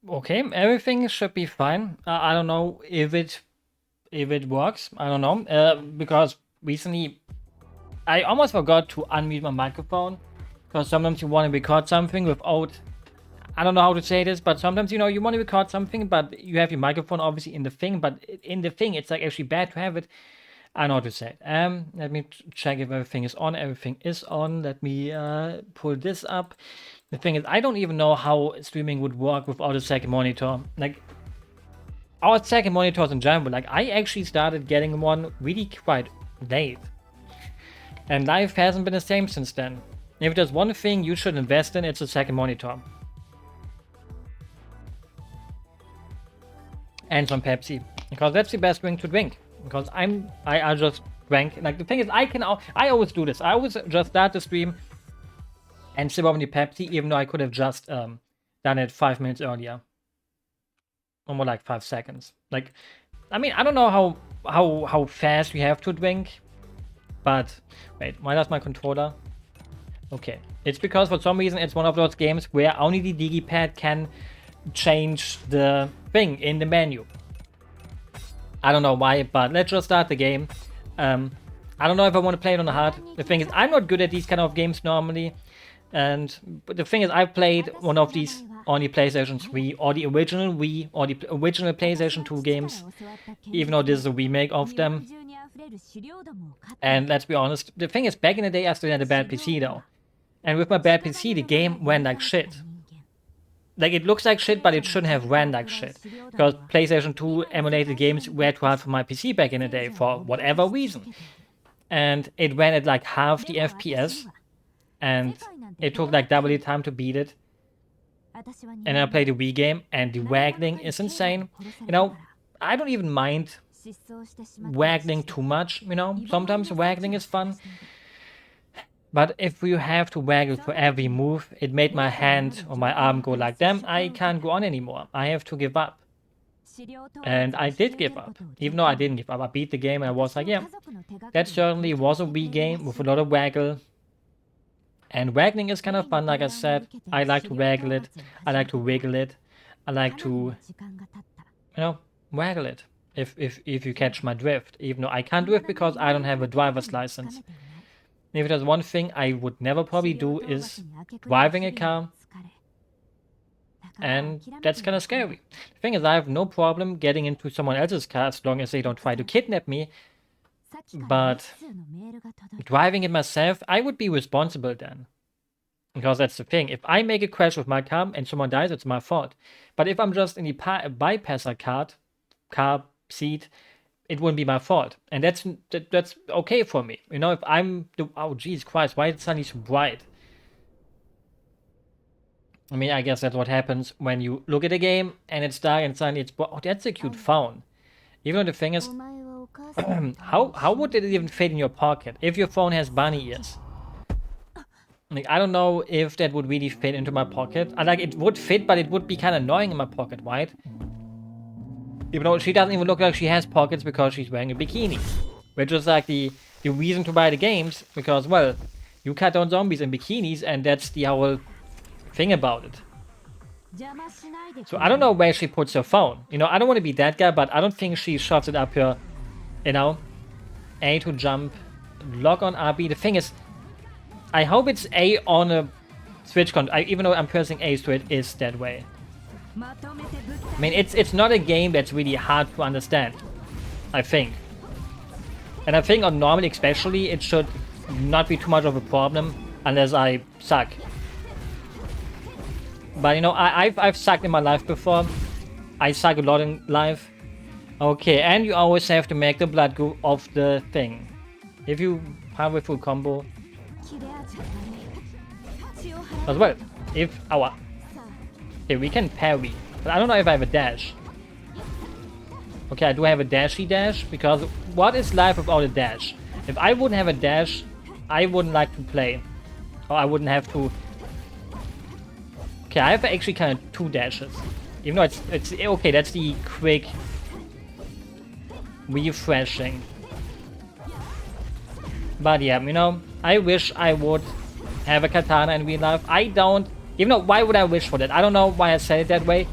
Okay, everything should be fine. I don't know if it works. I don't know. Because recently I almost forgot to unmute my microphone. Because sometimes you want to record something without, I don't know how to say this, but sometimes you want to record something, but you have your microphone obviously in the thing, but in the thing it's like actually bad to have it. I know how to say it. Let me check if everything is on. Everything is on. Let me pull this up. The thing is, I don't even know how streaming would work without a second monitor. Like, our second monitors in general, like, I actually started getting one really quite late. And life hasn't been the same since then. If there's one thing you should invest in, it's a second monitor. And some Pepsi. Because that's the best drink to drink. Because I just drank. Like, the thing is, I always do this. I always just start the stream and sip on the Pepsi, even though I could have just done it 5 minutes earlier. Or more like 5 seconds. Like, I mean, I don't know how fast we have to drink. But, wait, why does my controller? Okay. It's because for some reason it's one of those games where only the digipad can change the thing in the menu. I don't know why, but let's just start the game. I don't know if I want to play it on the hard. The thing is, I'm not good at these kind of games normally. But the thing is, I've played one of these on the PlayStation 3 or the original Wii or the original PlayStation 2 games, even though this is a remake of them. And let's be honest, the thing is, back in the day I still had a bad PC though. And with my bad PC, the game went like shit. Like, it looks like shit, but it shouldn't have ran like shit. Because PlayStation 2 emulated games were too hard for my PC back in the day, for whatever reason. And it ran at like half the FPS. And it took like double the time to beat it. And I played the Wii game, and the waggling is insane. I don't even mind waggling too much, Sometimes waggling is fun. But if you have to waggle for every move, it made my hand or my arm go like, damn, I can't go on anymore. I have to give up. And I did give up. Even though I didn't give up, I beat the game and I was like, yeah, that certainly was a Wii game with a lot of waggle. And waggling is kind of fun, like I said. I like to waggle it. I like to wiggle it. I like to, waggle it. If you catch my drift. Even though I can't drift because I don't have a driver's license. If there's one thing I would never probably do is driving a car. And that's kind of scary. The thing is, I have no problem getting into someone else's car as long as they don't try to kidnap me. But driving it myself, I would be responsible then. Because that's the thing. If I make a crash with my car and someone dies, it's my fault. But if I'm just in the bypasser car seat, it wouldn't be my fault. And that's okay for me. If I'm the... Oh, Jesus Christ, why is it suddenly so bright? I mean, I guess that's what happens when you look at a game and it's dark and suddenly it's... Oh, that's a cute phone. Even though the thing is... how would it even fit in your pocket if your phone has bunny ears? Like, I don't know if that would really fit into my pocket. It would fit, but it would be kind of annoying in my pocket, right? Even though she doesn't even look like she has pockets because she's wearing a bikini. Which is like the reason to buy the games. Because, well, you cut down zombies in bikinis and that's the whole thing about it. So I don't know where she puts her phone. I don't want to be that guy, but I don't think she shoves it up her, A to jump, lock on RB. The thing is, I hope it's A on a Switch controller. Even though I'm pressing A, so it is that way. I mean, it's not a game that's really hard to understand, I think. And I think on normal especially, it should not be too much of a problem unless I suck. But I've sucked in my life before. I suck a lot in life. Okay, and you always have to make the blood go off the thing. If you have a full combo. As well, okay, we can parry, but I don't know if I have a dash. Okay, I do have a dashy dash, because what is life without a dash? If I wouldn't have a dash, I wouldn't like to play. Or I wouldn't have to... Okay, I have actually kind of 2 dashes. Even though it's okay, that's the quick refreshing. But yeah, I wish I would have a katana in real life. I don't... Even though, why would I wish for that? I don't know why I said it that way.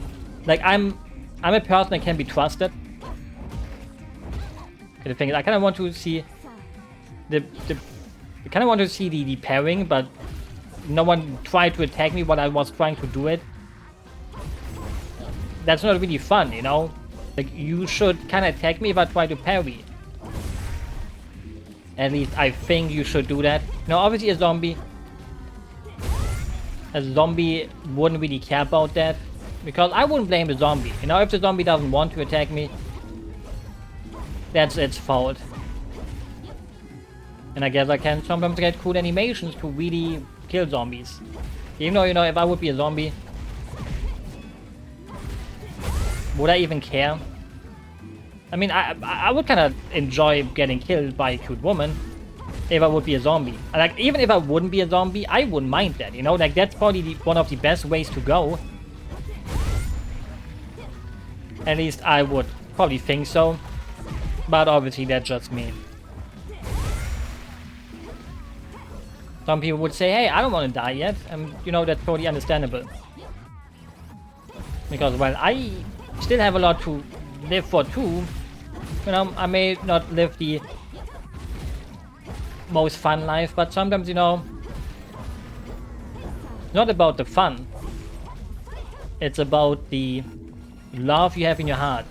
Like, I'm a person that can be trusted. Okay, the thing is, I kind of want to see I kind of want to see the pairing, but no one tried to attack me while I was trying to do it. That's not really fun, you know? Like, you should kind of attack me if I try to parry. At least I think you should do that. Now, obviously a zombie wouldn't really care about that. Because I wouldn't blame the zombie. You know, if the zombie doesn't want to attack me, that's its fault. And I guess I can sometimes get cool animations to really kill zombies. Even though, you know, if I would be a zombie, would I even care? I mean, I would kind of enjoy getting killed by a cute woman if I would be a zombie. Like, even if I wouldn't be a zombie, I wouldn't mind that, you know? Like, that's probably one of the best ways to go. At least I would probably think so. But obviously, that's just me. Some people would say, hey, I don't want to die yet. And, you know, that's totally understandable. Because, well, I still have a lot to live for too. You know, I may not live the most fun life, but sometimes, you know, it's not about the fun. It's about the love you have in your heart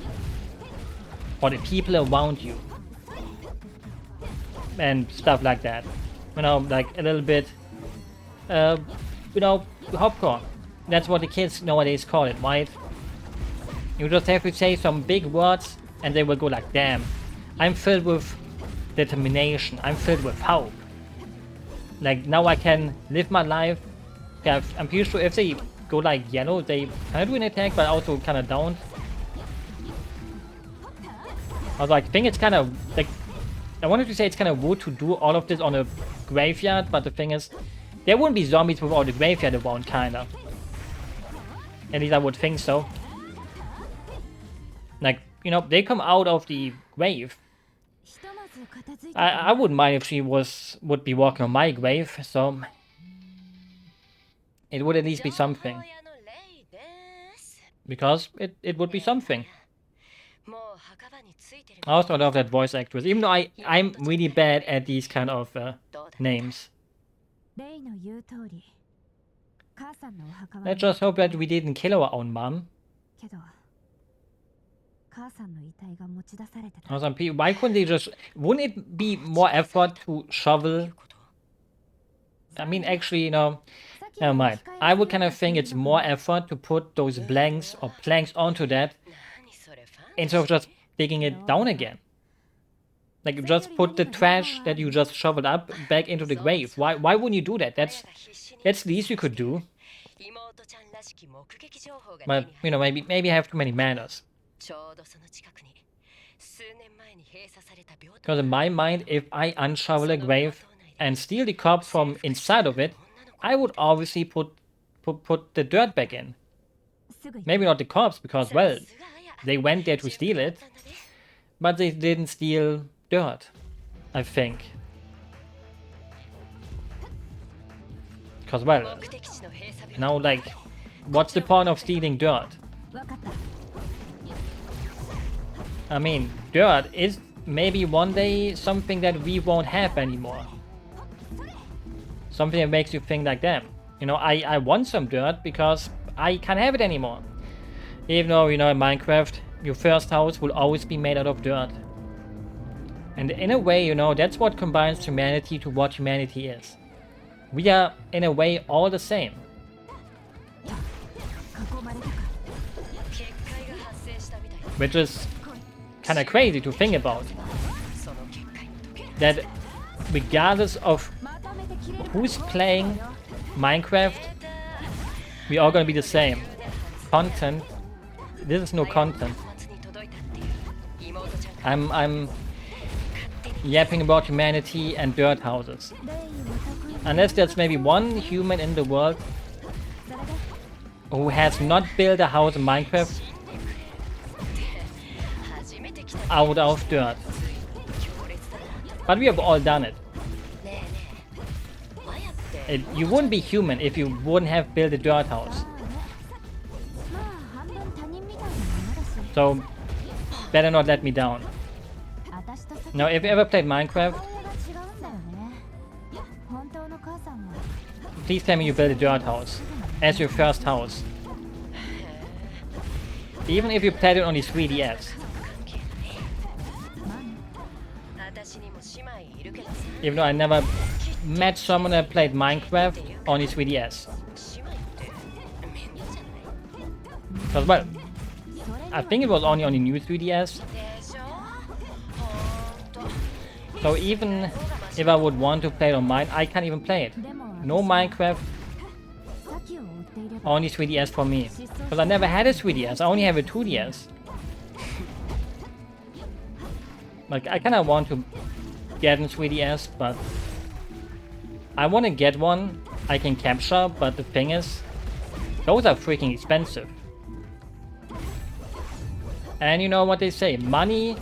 for the people around you and stuff like that. You know, like a little bit, you know, popcorn. That's what the kids nowadays call it, right? You just have to say some big words and they will go like, damn, I'm filled with determination, I'm filled with hope. Like, now I can live my life. Yeah, I'm pretty sure if they go like yellow, they kind of do an attack, but also kind of don't. Although I think it's kind of, like, I wanted to say it's kind of rude to do all of this on a graveyard, but the thing is, there wouldn't be zombies without the graveyard around, kinda. At least I would think so. Like, you know, they come out of the grave. I wouldn't mind if she would be walking on my grave, so it would at least be something. Because it would be something. I also love that voice actress, even though I'm really bad at these kind of names. Let's just hope that we didn't kill our own mom. Some people, why couldn't they just... Wouldn't it be more effort to shovel? I mean, actually, you know, never mind. I would kind of think it's more effort to put those blanks or planks onto that instead of just digging it down again. Like, just put the trash that you just shoveled up back into the grave. Why wouldn't you do that? That's the least you could do. But, you know, maybe I have too many manners. Because in my mind, if I unshovel a grave and steal the corpse from inside of it, I would obviously put the dirt back in. Maybe not the corpse, because, well, they went there to steal it, but they didn't steal dirt, I think. Because, well, now, like, what's the point of stealing dirt? I mean, dirt is maybe one day something that we won't have anymore. Something that makes you think like, damn, you know, I want some dirt because I can't have it anymore. Even though, you know, in Minecraft, your first house will always be made out of dirt. And in a way, you know, that's what combines humanity to what humanity is. We are, in a way, all the same. Which is kind of crazy to think about. That regardless of who's playing Minecraft, we're all gonna be the same. Content. This is no content. I'm yapping about humanity and dirt houses. Unless there's maybe one human in the world who has not built a house in Minecraft out of dirt. But we have all done it. You wouldn't be human if you wouldn't have built a dirt house. So better not let me down. Now, if you ever played Minecraft, please tell me you built a dirt house as your first house. Even if you played it on the 3DS. Even though I never met someone that played Minecraft on the 3DS. Because, well, I think it was only on the new 3DS. So even if I would want to play it on mine, I can't even play it. No Minecraft on the 3DS for me. Because I never had a 3DS, I only have a 2DS. Like, I kinda want to get a 3DS, but I want to get one I can capture, but the thing is, those are freaking expensive. And you know what they say, money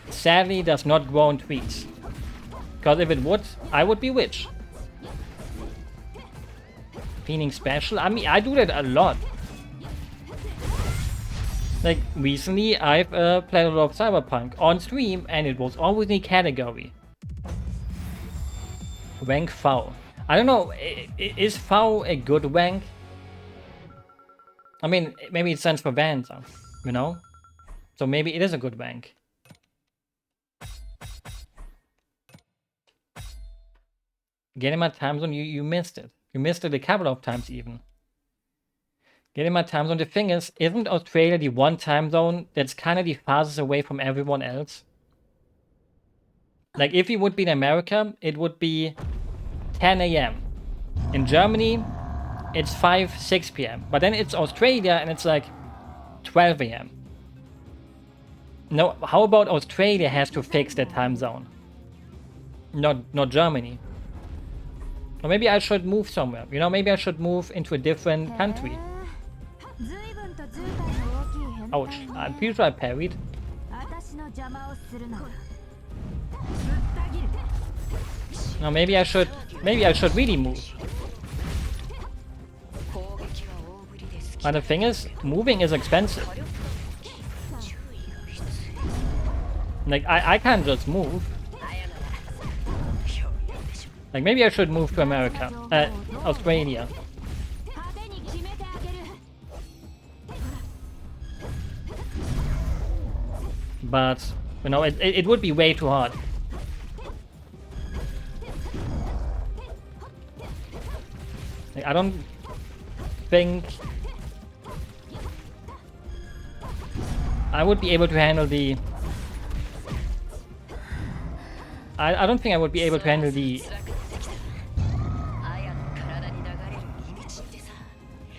sadly does not grow on trees. Because if it would, I would be rich. Feeling special? I mean, I do that a lot. Like, recently I've played a lot of Cyberpunk on stream, and it was always in the category. Rank foul. I don't know, is foul a good rank? I mean, maybe it stands for Vanserchan, you know? So maybe it is a good rank. Getting my time zone, you missed it. You missed it a couple of times even. Getting my time zone, the thing is, isn't Australia the one time zone that's kind of the farthest away from everyone else? Like, if you would be in America, it would be 10 AM. In Germany, it's 6 PM. But then it's Australia and it's like 12 AM. No, how about Australia has to fix their time zone? Not Germany. Or maybe I should move somewhere. You know, maybe I should move into a different country. Ouch. I'm pretty sure I parried. No, maybe I should really move. But the thing is, moving is expensive. Like, I can't just move. Like, maybe I should move to America. Australia. But, you know, it would be way too hard. Like, I don't think I would be able to handle the... I don't think I would be able to handle the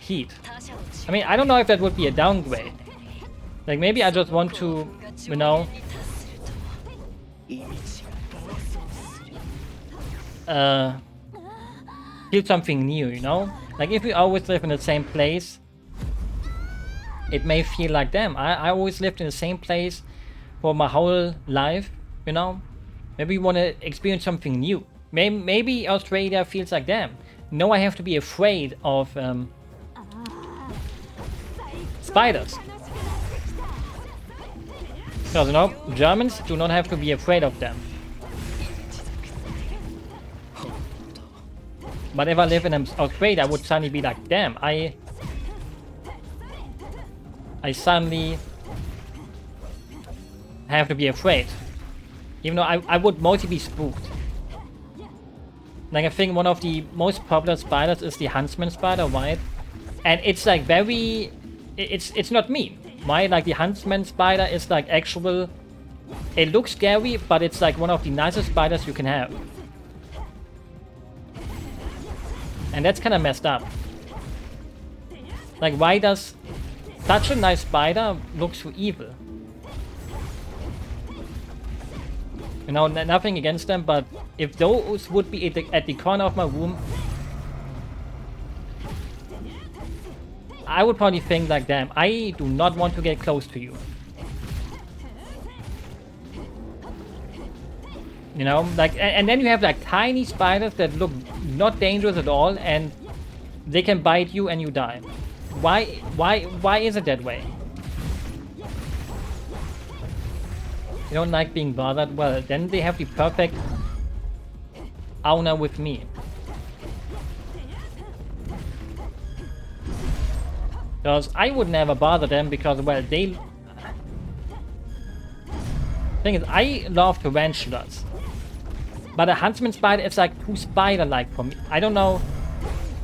heat. I mean, I don't know if that would be a downgrade. Like, maybe I just want to, you know, feel something new, you know? Like, if we always live in the same place, it may feel like, damn, I always lived in the same place for my whole life, you know? Maybe we want to experience something new. Maybe Australia feels like, damn, no, I have to be afraid of spiders. Because, you know, Germans do not have to be afraid of them. But if I live in Australia, I would suddenly be like, damn, I suddenly have to be afraid. Even though I would mostly be spooked. Like, I think one of the most popular spiders is the huntsman spider, right? And it's like very... It's not mean, right? Like, the huntsman spider is like actual... It looks scary, but it's like one of the nicest spiders you can have. And that's kind of messed up. Like, why does such a nice spider look so evil? You know, nothing against them, but if those would be at the corner of my room, I would probably think like, damn, I do not want to get close to you. You know, like, and then you have like tiny spiders that look not dangerous at all, and they can bite you and you die. why is it that way? You don't like being bothered? Well, then they have the perfect owner with me. Because I would never bother them because, well, they... Thing is, I love tarantulas. But a huntsman spider is like too spider-like for me. I don't know.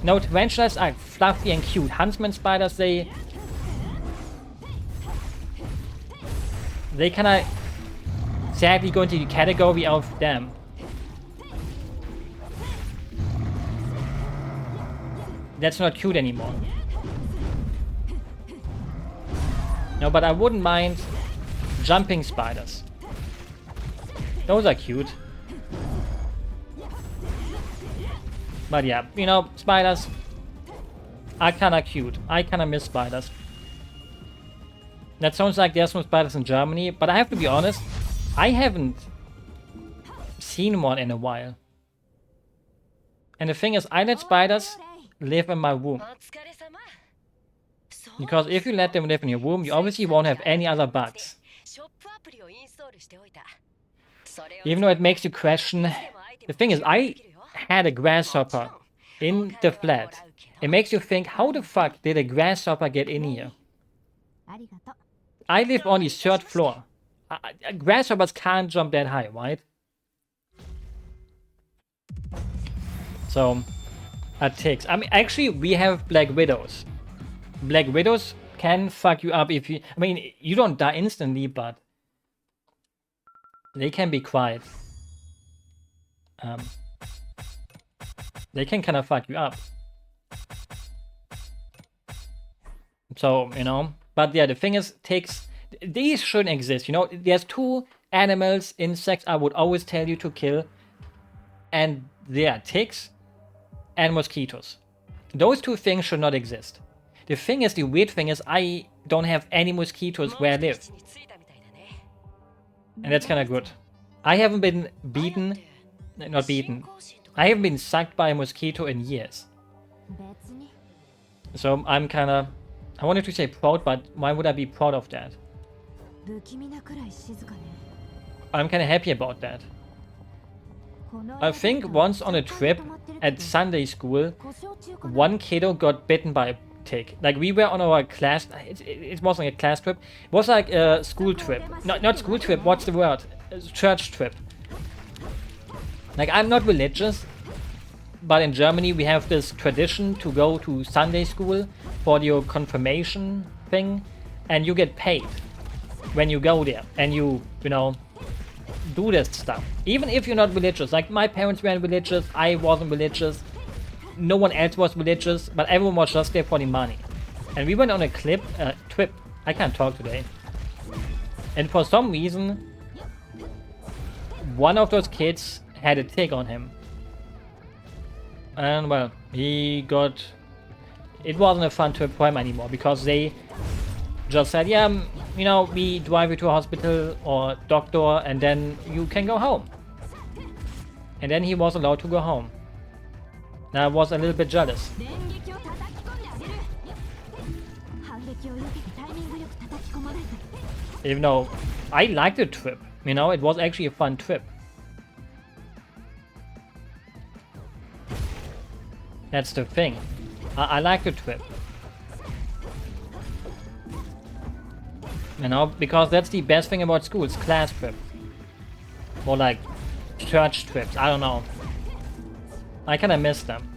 No, tarantulas are fluffy and cute. Huntsman spiders, they kind of sadly go into the category of them. That's not cute anymore. No, but I wouldn't mind jumping spiders. Those are cute. But yeah, you know, spiders are kinda cute. I kinda miss spiders. That sounds like there's no spiders in Germany, but I have to be honest, I haven't seen one in a while. And the thing is, I let spiders live in my womb. Because if you let them live in your womb, you obviously won't have any other bugs. Even though it makes you question... The thing is, I had a grasshopper in the flat. It makes you think, how the fuck did a grasshopper get in here? I live on the 3rd floor. Grasshoppers can't jump that high, right? So, that takes... I mean, actually, we have Black Widows. Black Widows can fuck you up if you... I mean, you don't die instantly, but... They can be quiet. They can kind of fuck you up. So, you know... But yeah, the thing is, these shouldn't exist, you know? There's 2 animals, insects, I would always tell you to kill. And they are ticks and mosquitoes. Those 2 things should not exist. The thing is, the weird thing is, I don't have any mosquitoes where I live. And that's kind of good. I haven't been beaten... Not beaten. I haven't been sucked by a mosquito in years. So I'm kind of... I wanted to say proud, but why would I be proud of that? I'm kind of happy about that. I think once on a trip at Sunday school, one kiddo got bitten by a tick. Like, we were on our class... It wasn't a class trip. It was like a school trip. Not school trip, what's the word? A church trip. Like, I'm not religious, but in Germany we have this tradition to go to Sunday school for your confirmation thing, and you get paid when you go there, and you know, do this stuff. Even if you're not religious, like my parents weren't religious, I wasn't religious, no one else was religious, but everyone was just there for the money. And we went on a trip, I can't talk today. And for some reason, one of those kids had a tick on him. And well, he got... It wasn't a fun trip for him anymore, because they just said, yeah, you know, we drive you to a hospital or doctor, and then you can go home. And then he was allowed to go home. And I was a little bit jealous. Even though I liked the trip, you know, it was actually a fun trip. That's the thing. I like the trip. You know, because that's the best thing about schools, class trip. Or like church trips, I don't know. I kinda miss them.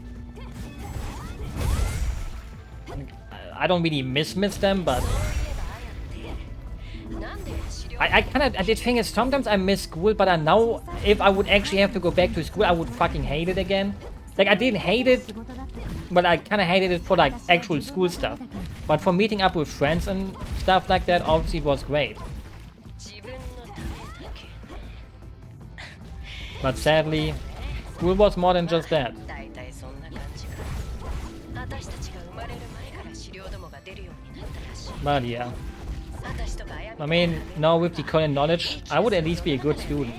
I don't really miss them, but I kinda, the thing is, sometimes I miss school, but I know if I would actually have to go back to school, I would fucking hate it again. Like, I didn't hate it, but I kinda hated it for like actual school stuff. But for meeting up with friends and stuff like that, obviously it was great. But sadly, school was more than just that. But yeah. I mean, now with the current knowledge, I would at least be a good student.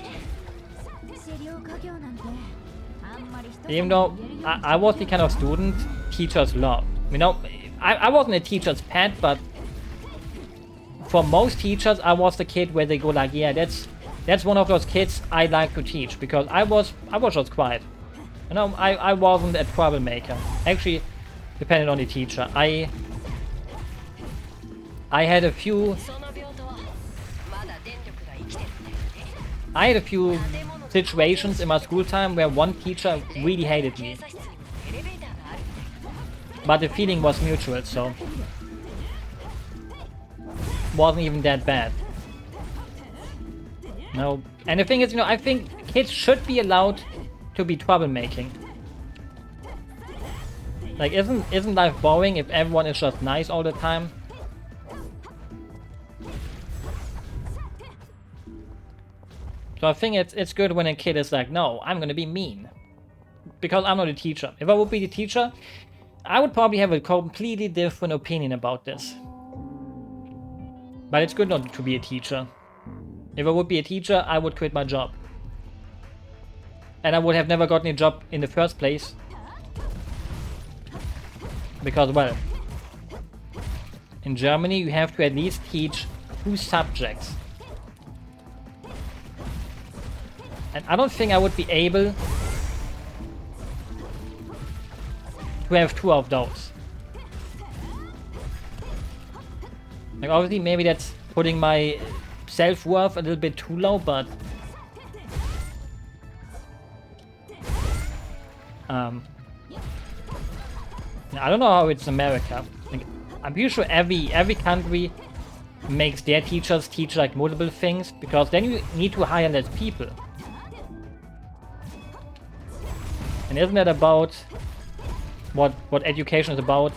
Even though I was the kind of student teachers love. You know, I wasn't a teacher's pet, but for most teachers, I was the kid where they go like, yeah, that's one of those kids I like to teach, because I was just quiet. You know, I wasn't a troublemaker. Actually, depending on the teacher. I had a few situations in my school time where one teacher really hated me. But the feeling was mutual, so wasn't even that bad. No, and the thing is, you know, I think kids should be allowed to be troublemaking. Like, isn't life boring if everyone is just nice all the time? So I think it's good when a kid is like, no, I'm gonna be mean. Because I'm not a teacher. If I would be the teacher, I would probably have a completely different opinion about this. But it's good not to be a teacher. If I would be a teacher, I would quit my job. And I would have never gotten a job in the first place. Because, well, in Germany you have to at least teach 2 subjects. And I don't think I would be able to have 2 of those. Like, obviously, maybe that's putting my self-worth a little bit too low, but I don't know how it's in America. Like, I'm pretty sure every country makes their teachers teach like multiple things, because then you need to hire less people. And isn't that about what education is about?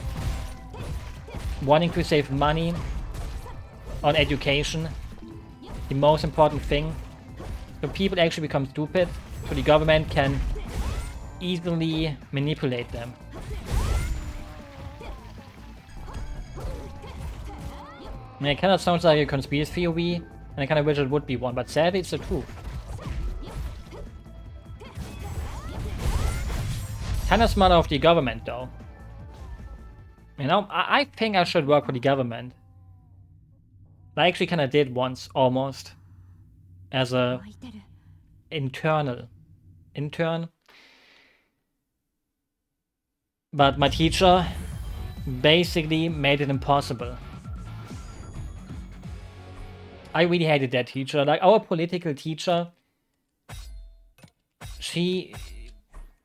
Wanting to save money on education, the most important thing. So people actually become stupid, so the government can easily manipulate them. I mean, it kind of sounds like a conspiracy theory, and I kind of wish it would be one, but sadly it's the truth. Kind of smart of the government, though. You know, I think I should work for the government. I actually kind of did once, almost, as a intern. But my teacher basically made it impossible. I really hated that teacher. Like, our political teacher,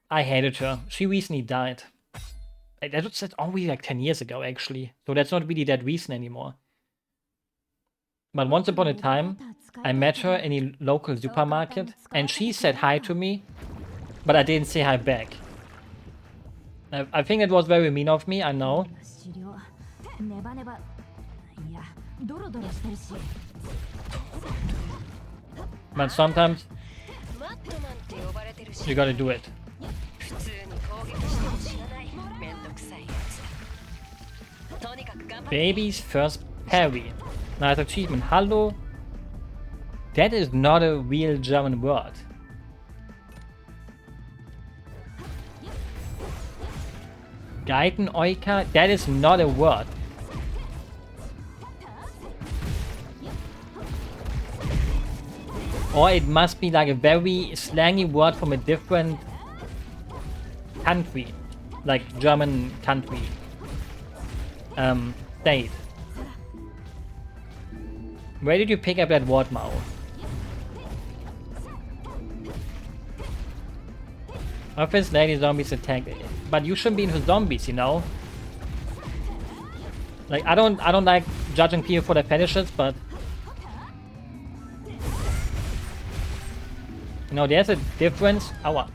I hated her. She recently died. That's only like 10 years ago, actually. So that's not really that recent anymore. But once upon a time, I met her in a local supermarket, and she said hi to me, but I didn't say hi back. I think it was very mean of me, I know. But sometimes you gotta do it. Baby's first parry. Nice achievement. Hallo? That is not a real German word. Geiten-Oika? That is not a word. Or it must be like a very slangy word from a different country. Like German country. State. Where did you pick up that word, Mao? Office lady zombies attack. But you shouldn't be into zombies, you know? Like, I don't like judging people for their fetishes, but you know, there's a difference. Ow.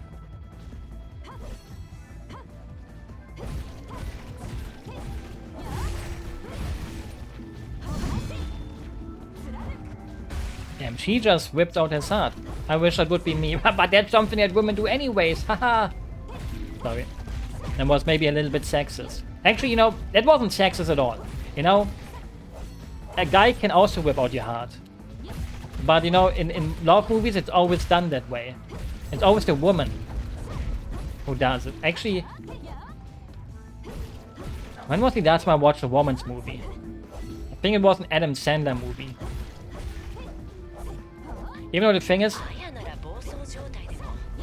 Damn, she just whipped out his heart. I wish that would be me, but that's something that women do anyways, haha. Sorry. That was maybe a little bit sexist. Actually, you know, that wasn't sexist at all. You know, a guy can also whip out your heart. But, you know, in love movies, it's always done that way. It's always the woman who does it. Actually, When was the last time I watched a woman's movie? I think it was an Adam Sandler movie. Even though the thing is,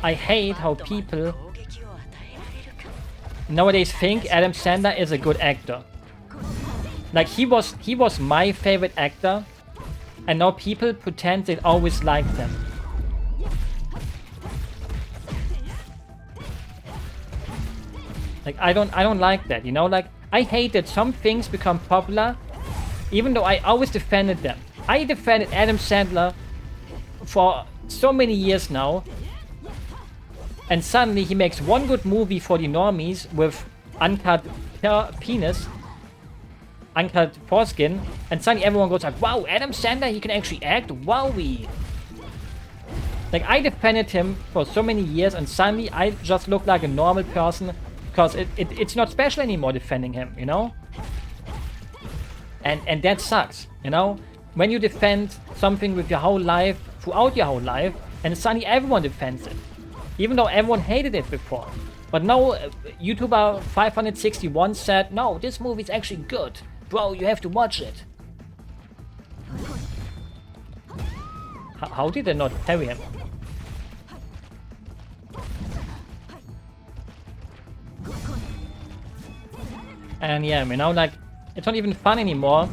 I hate how people nowadays think Adam Sandler is a good actor. Like he was my favorite actor, and now people pretend they always liked him. Like I don't like that, you know? Like I hate that some things become popular, even though I always defended them. I defended Adam Sandler for so many years now, and suddenly he makes one good movie for the normies with uncut penis, uncut foreskin, and suddenly everyone goes like, wow, Adam Sandler, he can actually act, wowie. Like I defended him for so many years, and suddenly I just look like a normal person because it's not special anymore defending him, you know? And that sucks, you know? When you defend something with your whole life, throughout your whole life, and suddenly everyone defends it. Even though everyone hated it before. But now, YouTuber 561 said, no, this movie is actually good. Bro, you have to watch it. How did they not carry him? And yeah, you know, like, it's not even fun anymore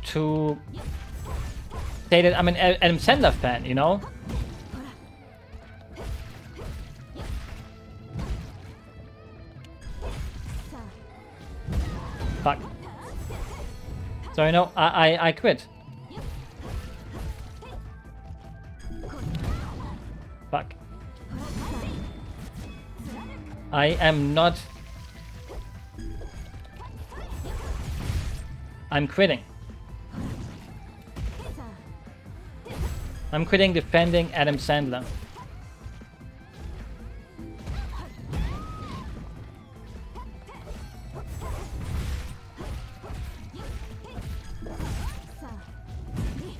to say that I'm an Adam Sandler fan, you know? Fuck. So, you know, I quit. Fuck. I am not... I'm quitting. I'm quitting defending Adam Sandler.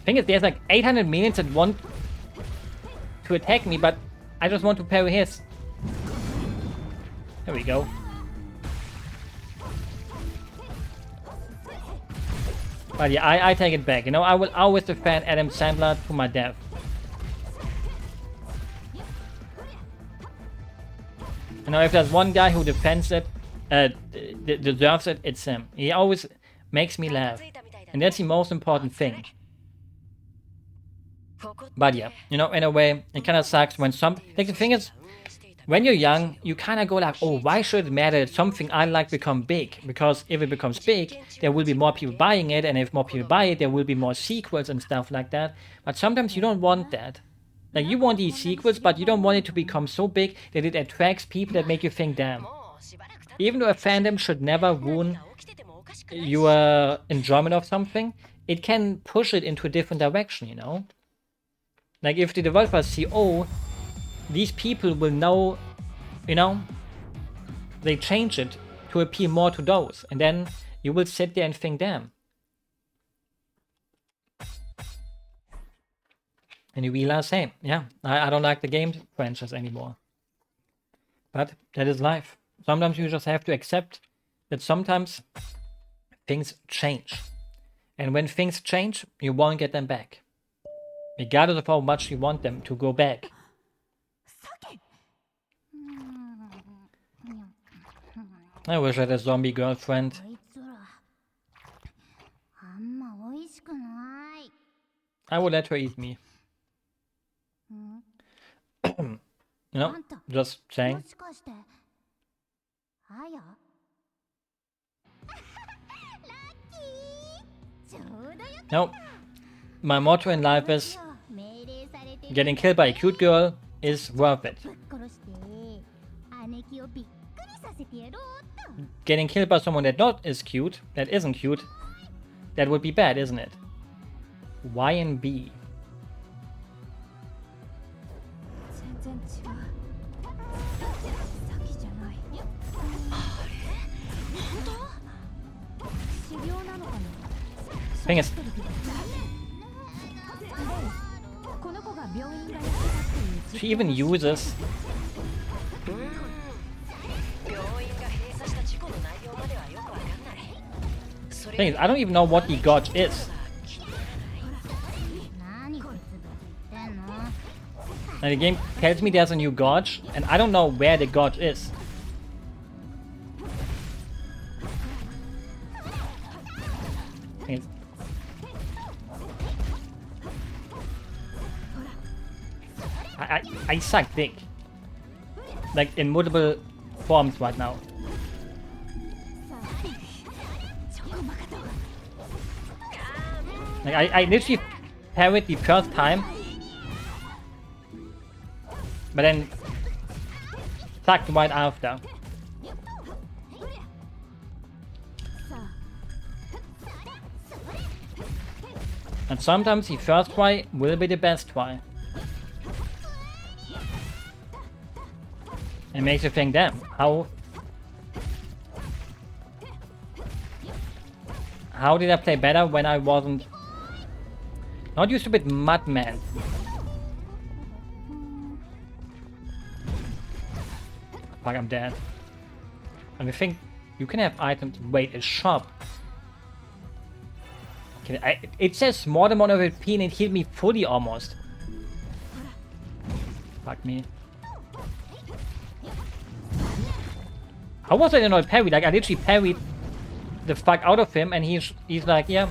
Thing is, there's like 800 minions that want to attack me, but I just want to parry his. There we go. But yeah, I take it back. You know, I will always defend Adam Sandler to my death. You know, if there's one guy who defends it, deserves it, it's him. He always makes me laugh. And that's the most important thing. But yeah, you know, in a way, it kind of sucks when like the thing is, when you're young, you kind of go like, oh, why should it matter that something I like become big? Because if it becomes big, there will be more people buying it, and if more people buy it, there will be more sequels and stuff like that. But sometimes you don't want that. Like, you want these sequels, but you don't want it to become so big that it attracts people that make you think, damn. Even though a fandom should never ruin your enjoyment of something, it can push it into a different direction, you know? Like, if the developers see, oh, these people will know, you know, they change it to appeal more to those. And then you will sit there and think, damn. And you realize, hey, yeah, I don't like the game franchise anymore. But that is life. Sometimes you just have to accept that sometimes things change. And when things change, you won't get them back. Regardless of how much you want them to go back. I wish I had a zombie girlfriend. I would let her eat me. You know, just saying. No, my motto in life is getting killed by a cute girl is worth it. Getting killed by someone that isn't cute, that would be bad, isn't it? Y and B. Thing is, she even uses Thing is, I don't even know what the gauge is. And the game tells me there's a new gauge, and I don't know where the gauge is. I suck dick. Like in multiple forms right now. Like I literally parried the first time, but then sucked right after. And sometimes the first try will be the best try. It makes you think, damn, how did I play better when I wasn't... Not you stupid mudman. Fuck, I'm dead. And I think you can have items. Wait, a shop. Okay, it says more than 1 of HP and it healed me fully almost. Fuck me. How was I not parried? Like I literally parried the fuck out of him and he's like, yeah.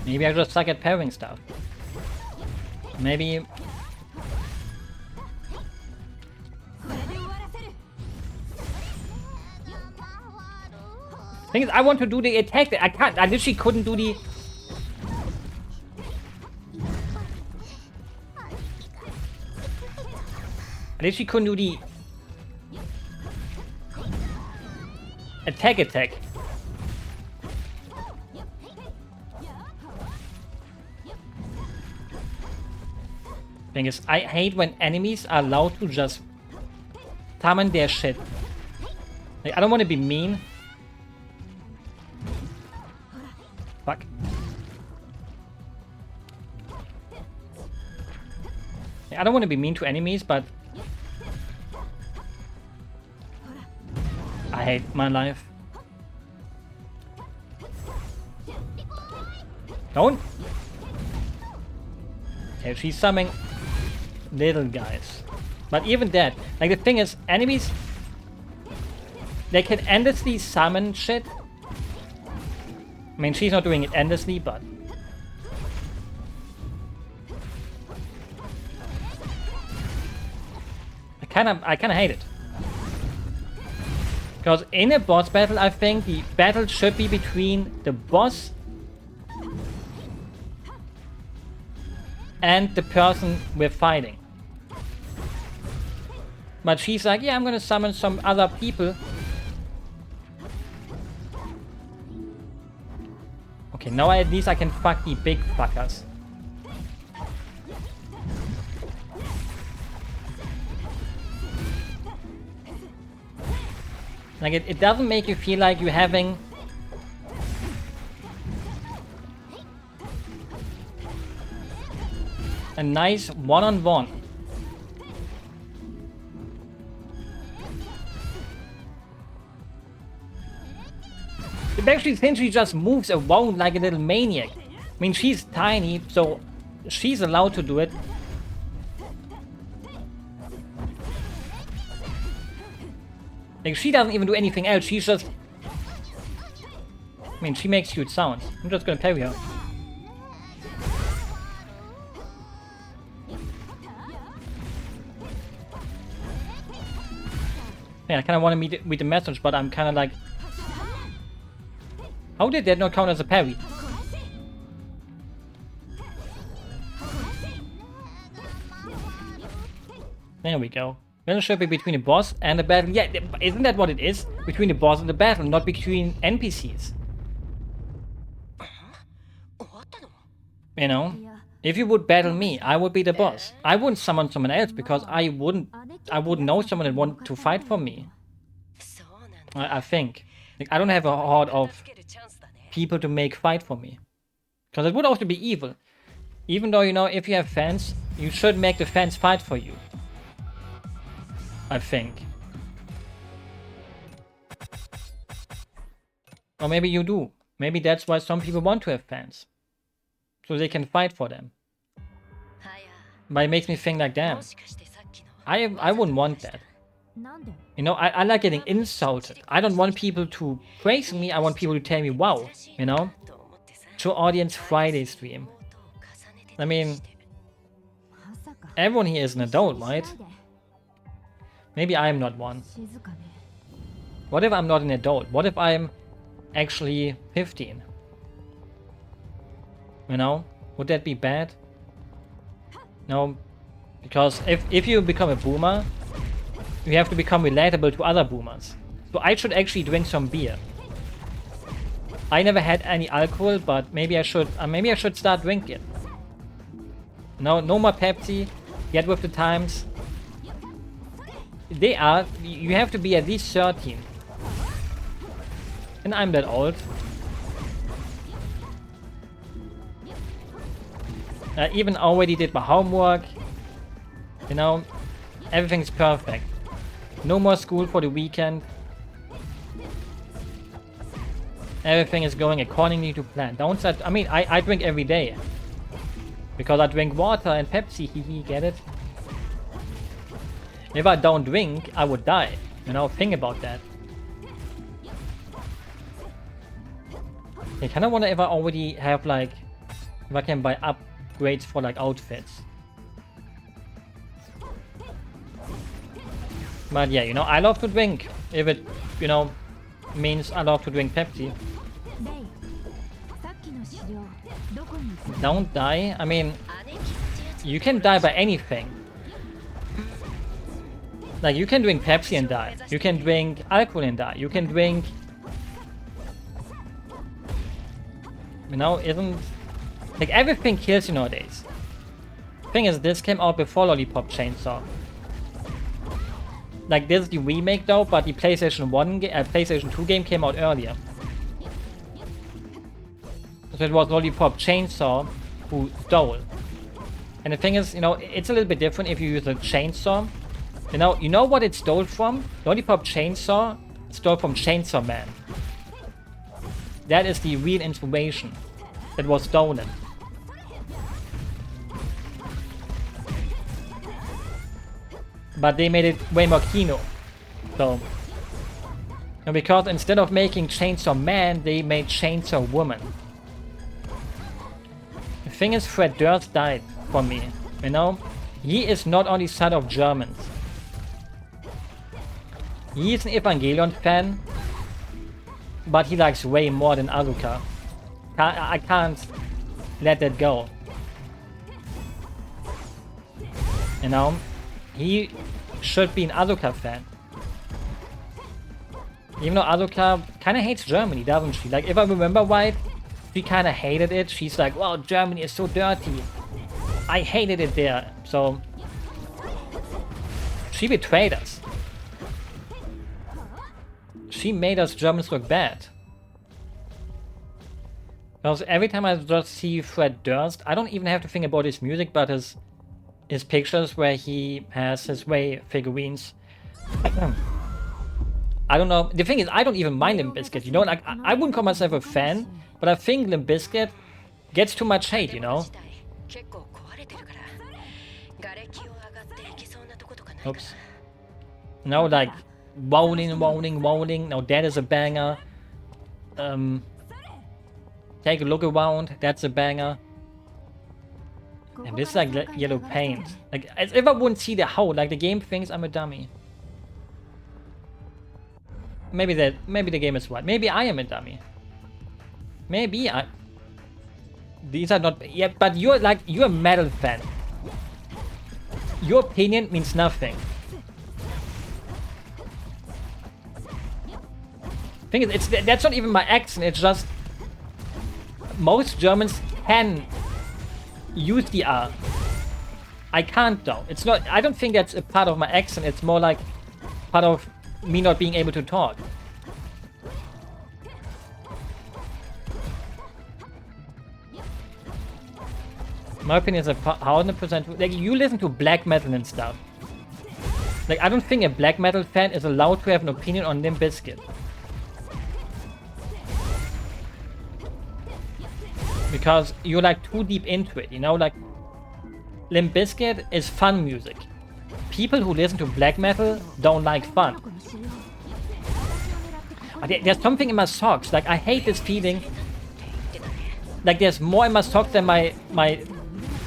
Maybe I just suck at parrying stuff. Maybe... Thing is, I want to do the attack. I can't. I literally couldn't do the... I literally couldn't do the... Attack. Thing is, I hate when enemies are allowed to just summon their shit. Like, I don't want to be mean. Fuck. I don't want to be mean to enemies, but I hate my life. Don't. Okay, she's summoning little guys. But even that, like the thing is, enemies, they can endlessly summon shit. I mean, she's not doing it endlessly, but... I kinda hate it. Because in a boss battle, I think the battle should be between the boss and the person we're fighting. But she's like, yeah, I'm gonna summon some other people. Okay, now at least I can fuck the big fuckers. Like, it doesn't make you feel like you're having... a nice one-on-one. It actually essentially just moves around like a little maniac. I mean, she's tiny, so she's allowed to do it. Like, she doesn't even do anything else, she's just... I mean, she makes huge sounds. I'm just gonna parry her. Yeah, I kinda wanna read the message, but I'm kinda like... How did that not count as a parry? There we go. Then it should be between the boss and the battle. Yeah, isn't that what it is? Between the boss and the battle, not between NPCs. You know? If you would battle me, I would be the boss. I wouldn't summon someone else because I wouldn't know someone that want to fight for me. I think. Like, I don't have a horde of people to make fight for me. Because it would also be evil. Even though, you know, if you have fans, you should make the fans fight for you. I think. Or maybe you do. Maybe that's why some people want to have fans. So they can fight for them. But it makes me think like, damn. I wouldn't want that. You know, I like getting insulted. I don't want people to praise me. I want people to tell me, wow, you know? True Audience Friday stream. I mean, everyone here is an adult, right? Maybe I'm not one. What if I'm not an adult? What if I'm actually 15? You know? Would that be bad? No. Because if you become a boomer, you have to become relatable to other boomers. So I should actually drink some beer. I never had any alcohol, but maybe I should start drinking. No more Pepsi. Get with the times. You have to be at least 13. And I'm that old. I even already did my homework. You know, everything's perfect. No more school for the weekend. Everything is going accordingly to plan. I mean, I drink every day. Because I drink water and Pepsi, get it? If I don't drink, I would die. You know, think about that. I kinda wonder if I already have like... If I can buy upgrades for like outfits. But yeah, you know, I love to drink. If it, you know, means I love to drink Pepsi. Don't die. I mean, you can die by anything. Like, you can drink Pepsi and die. You can drink alcohol and die. You can drink... You know, isn't... Like, everything kills you nowadays. Thing is, this came out before Lollipop Chainsaw. Like, this is the remake though, but the PlayStation 2 game came out earlier. So it was Lollipop Chainsaw who stole. And the thing is, you know, it's a little bit different if you use a chainsaw. You know what it stole from? Lollipop Chainsaw stole from Chainsaw Man. That is the real inspiration that was stolen. But they made it way more kino. So, and because instead of making Chainsaw Man, they made Chainsaw Woman. The thing is, Fred Durst died for me. You know, he is not on the side of Germans. He is an Evangelion fan, but he likes way more than Asuka. I can't let that go. You know, he should be an Asuka fan. Even though Asuka kinda hates Germany, doesn't she? Like, if I remember right, she kinda hated it. She's like, wow, Germany is so dirty. I hated it there. So, she betrayed us. She made us Germans look bad. Because every time I just see Fred Durst, I don't even have to think about his music, but his pictures where he has his way figurines. I don't know. The thing is, I don't even mind Limp Bizkit, you know? Like, I wouldn't call myself a fan, but I think Limp Bizkit gets too much hate, you know? Oops. No, like, Wowing. Now that is a banger. Take a look around. That's a banger. And this is like yellow paint. Like, as if I wouldn't see the how. Like, the game thinks I'm a dummy. Maybe the game is right. Maybe I am a dummy. Maybe I... These are not... Yeah, but you're a metal fan. Your opinion means nothing. Thing is, that's not even my accent. It's just... Most Germans can use the R. I can't though. It's not... I don't think that's a part of my accent. It's more like part of me not being able to talk. My opinion is 100%. Like, you listen to black metal and stuff. Like, I don't think a black metal fan is allowed to have an opinion on Limp Bizkit. Because you're like too deep into it, you know? Like, Limp Bizkit is fun music. People who listen to black metal don't like fun. There's something in my socks. Like, I hate this feeling. Like, there's more in my socks than my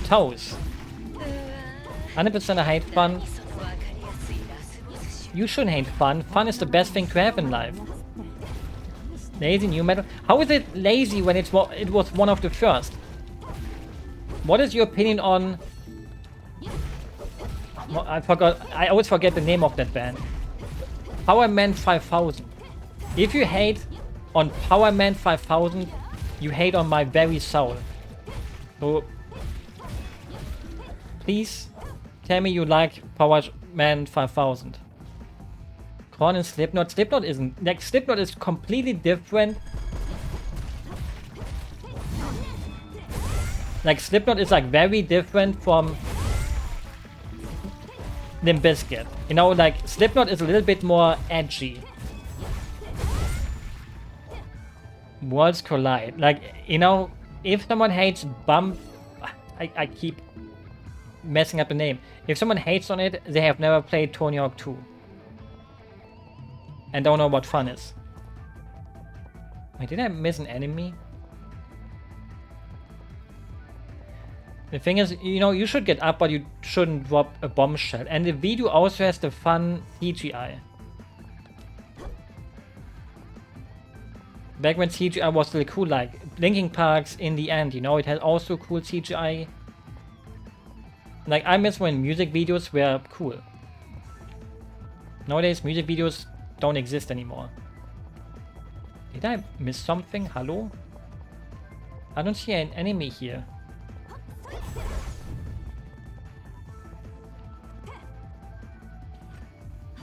toes. 100% I hate fun. You shouldn't hate fun. Fun is the best thing to have in life. Lazy new metal. How is it lazy when it was one of the first? What is your opinion on... I forgot. I always forget the name of that band. Power Man 5000. If you hate on Power Man 5000, you hate on my very soul. So please tell me you like Power Man 5000. Korn and Slipknot. Slipknot isn't. Like, Slipknot is completely different. Like, Slipknot is like very different from Limp Bizkit. You know, like, Slipknot is a little bit more edgy. Worlds collide. Like, you know, if someone hates Bump... I keep messing up the name. If someone hates on it, they have never played Tony Hawk 2. And don't know what fun is. Wait, did I miss an enemy? The thing is, you know, you should get up, but you shouldn't drop a bombshell. And the video also has the fun CGI. Back when CGI was still cool, like Linkin Park's In the End, you know, it had also cool CGI. Like, I miss when music videos were cool. Nowadays, music videos don't exist anymore. Did I miss something? Hello? I don't see an enemy here.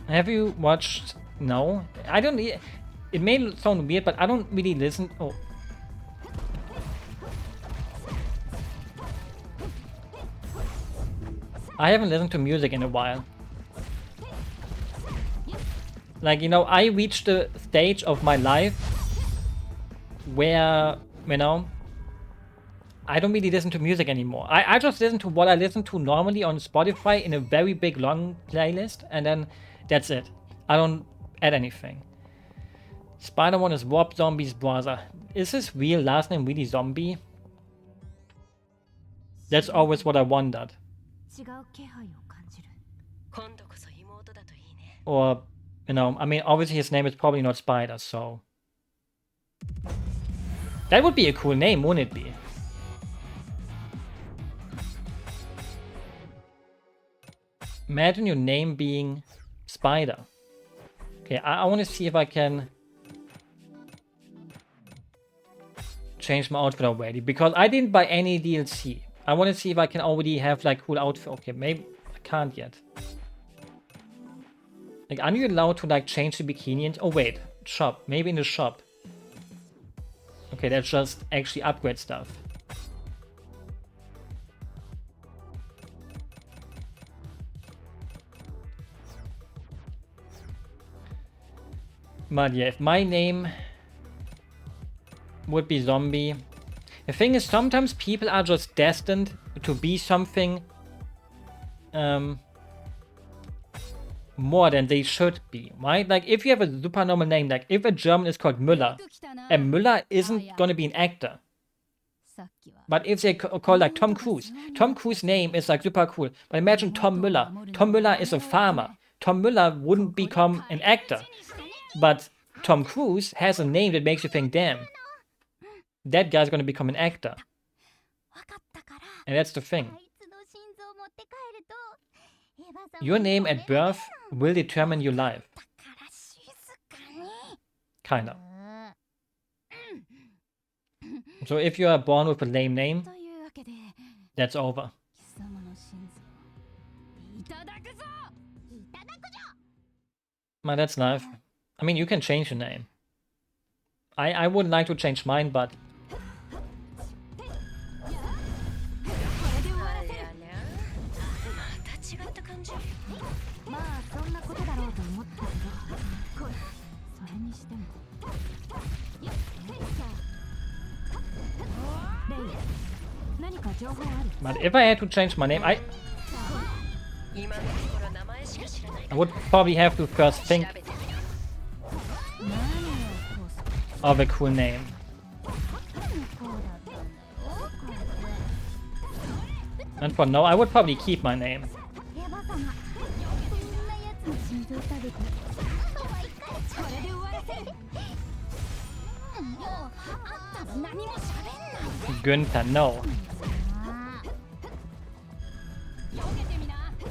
Have you watched? No, I don't. It may sound weird, but I don't really listen. Oh, I haven't listened to music in a while. Like, you know, I reached the stage of my life where, you know, I don't really listen to music anymore. I just listen to what I listen to normally on Spotify in a very big long playlist, and then that's it. I don't add anything. Spider-Man is Rob Zombie's brother. Is his real last name really Zombie? That's always what I wondered. Or, you know, I mean, obviously his name is probably not Spider, so... That would be a cool name, wouldn't it be? Imagine your name being Spider. Okay, I want to see if I can change my outfit already, because I didn't buy any DLC. I want to see if I can already have like cool outfit. Okay, maybe I can't yet. Like, are you allowed to like change the bikini? And, oh wait, shop. Maybe in the shop. Okay, that's just actually upgrade stuff. But yeah, if my name would be Zombie. The thing is, sometimes people are just destined to be something more than they should be, right? Like, if you have a super normal name, like if a German is called Müller, and Müller isn't gonna be an actor. But if they call like Tom Cruise name is like super cool. But imagine Tom Müller. Tom Müller is a farmer. Tom Müller wouldn't become an actor. But Tom Cruise has a name that makes you think, damn, that guy's gonna become an actor. And that's the thing. Your name at birth will determine your life. Kinda. So if you are born with a lame name, that's over. Man, that's life. I mean, you can change your name. I wouldn't like to change mine, but... But if I had to change my name, I would probably have to first think of a cool name. And for now, I would probably keep my name. Günther, no.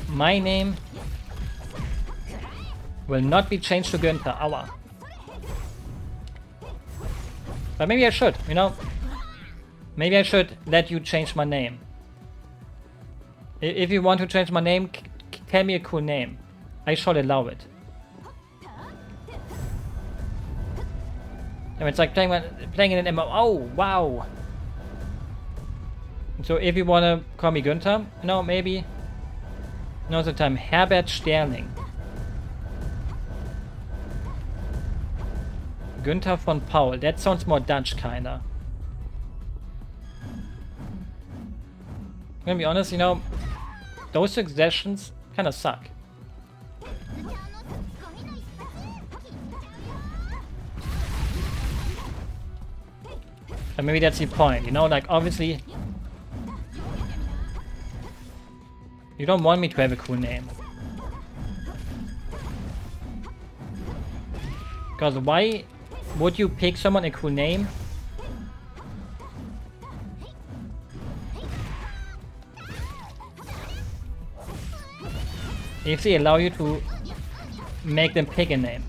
My name will not be changed to Günther. Aua. But maybe I should, you know? Maybe I should let you change my name. If you want to change my name, tell me a cool name. I shall allow it. I mean, it's like playing in an MMO. Oh, wow. So if you want to call me Günther, no, maybe. Now's the time. Herbert Sterling. Günther von Paul. That sounds more Dutch, kinda. I'm gonna be honest, you know, those suggestions kinda suck. And maybe that's the point, you know, like obviously you don't want me to have a cool name. Because why would you pick someone a cool name if they allow you to make them pick a name?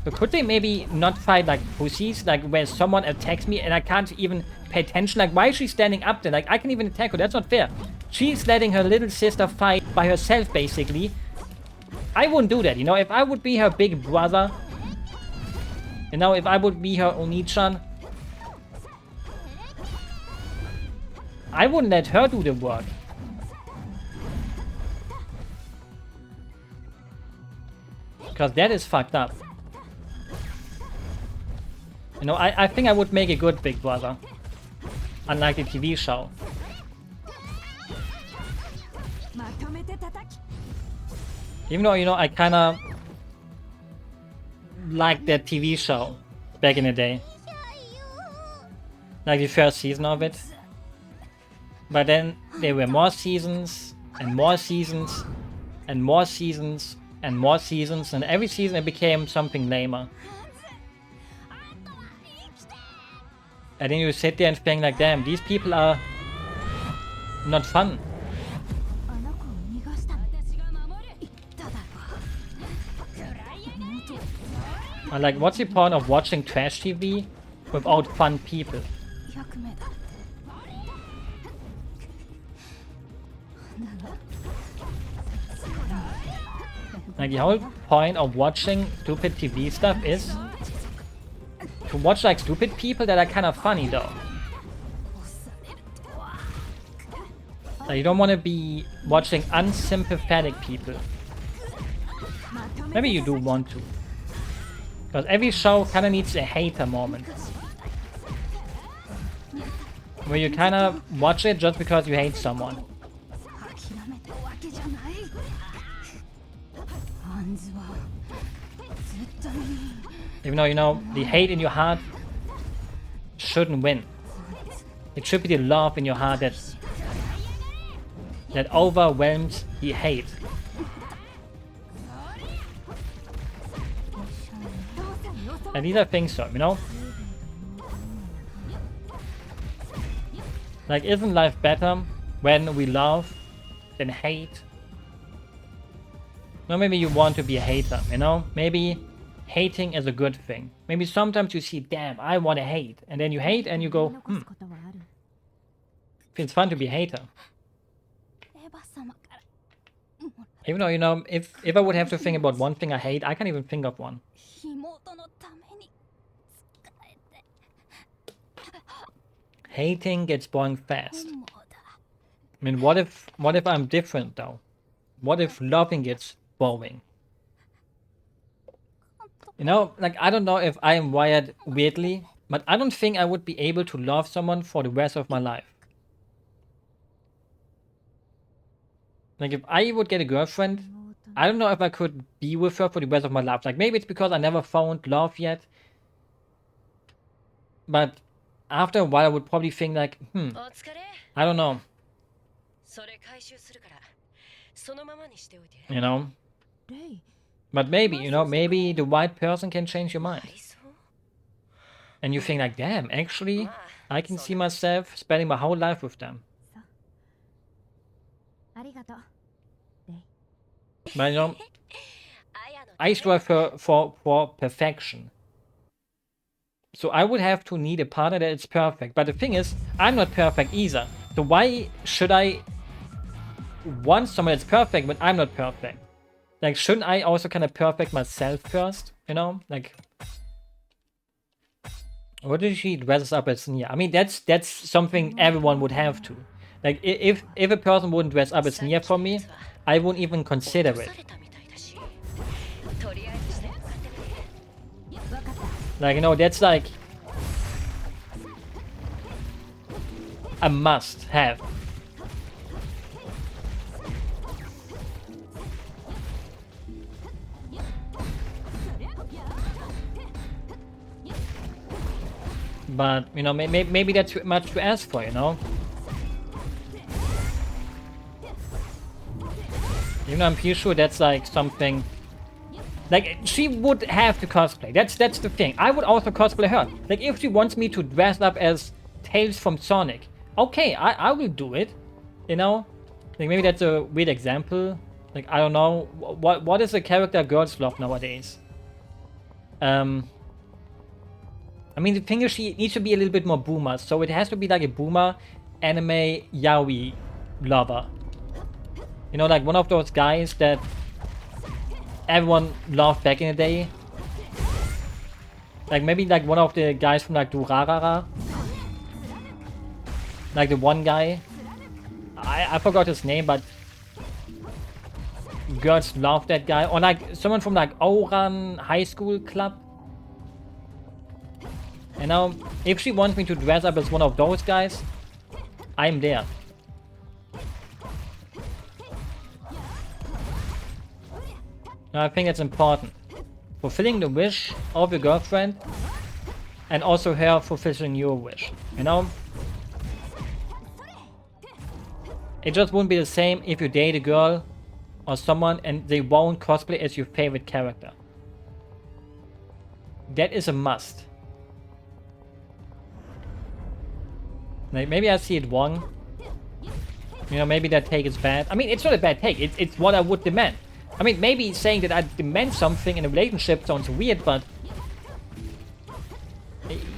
So could they maybe not fight like pussies, like where someone attacks me and I can't even pay attention? Like, why is she standing up there? Like, I can even attack her. That's not fair. She's letting her little sister fight by herself, basically. I wouldn't do that, you know? If I would be her big brother, you know, if I would be her Onee-chan, I wouldn't let her do the work. Because that is fucked up. You know, I think I would make a good big brother. Unlike the TV show. Even though, you know, I kinda liked that TV show back in the day. Like the first season of it. But then there were more seasons, and more seasons, and more seasons, and more seasons, and every season it became something lamer. And then you sit there and think like, damn, these people are not fun. Or like, what's the point of watching trash TV without fun people? Like, the whole point of watching stupid TV stuff is to watch like stupid people that are kind of funny though. Like, you don't want to be watching unsympathetic people. Maybe you do want to. Because every show kind of needs a hater moment. Where you kind of watch it just because you hate someone. Even though, you know, the hate in your heart shouldn't win. It should be the love in your heart that overwhelms the hate. And these are things so, you know? Like, isn't life better when we love than hate? No, maybe you want to be a hater, you know? Maybe hating is a good thing. Maybe sometimes you see, damn, I want to hate. And then you hate and you go, feels fun to be a hater. Even though, you know, if I would have to think about one thing I hate, I can't even think of one. Hating gets boring fast. I mean, what if I'm different though? What if loving gets boring? You know, like, I don't know if I am wired weirdly, but I don't think I would be able to love someone for the rest of my life. Like, if I would get a girlfriend, I don't know if I could be with her for the rest of my life. Like, maybe it's because I never found love yet. But after a while, I would probably think like, I don't know. You know? But maybe, you know, maybe the right person can change your mind. And you think like, damn, actually, I can see myself spending my whole life with them. But you know, I strive for perfection. So I would have to need a partner that is perfect. But the thing is, I'm not perfect either. So why should I want someone that's perfect when I'm not perfect? Like, shouldn't I also kind of perfect myself first? You know? Like, what did she dress up as Nia? I mean, that's something everyone would have to. Like, if a person wouldn't dress up as Nia for me, I wouldn't even consider it. Like, you know, that's like a must-have. But, you know, maybe that's much to ask for, you know? Even though I'm pretty sure that's like something... Like, she would have to cosplay. That's the thing. I would also cosplay her. Like, if she wants me to dress up as Tails from Sonic, okay, I will do it. You know? Like, maybe that's a weird example. Like, I don't know. What is a character girls love nowadays? I mean, the thing is, she needs to be a little bit more boomer. So it has to be like a boomer anime yaoi lover. You know, like one of those guys that everyone loved back in the day. Like maybe like one of the guys from like Durarara. Like the one guy. I forgot his name, but girls love that guy. Or like someone from like Ouran High School Club. You know, if she wants me to dress up as one of those guys, I'm there. I think it's important. Fulfilling the wish of your girlfriend and also her fulfilling your wish, you know? It just won't be the same if you date a girl or someone and they won't cosplay as your favorite character. That is a must. Like, maybe I see it wrong. You know, maybe that take is bad. I mean, it's not a bad take. It's what I would demand. I mean, maybe saying that I demand something in a relationship sounds weird, but...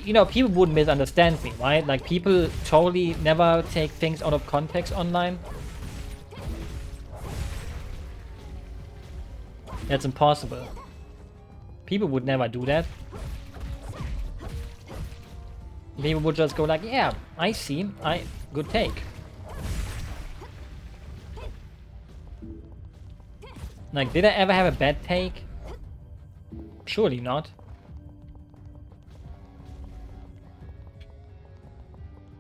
You know, people would misunderstand me, right? Like, people totally never take things out of context online. That's impossible. People would never do that. People would just go like, yeah, I see. Good take. Like, did I ever have a bad take? Surely not.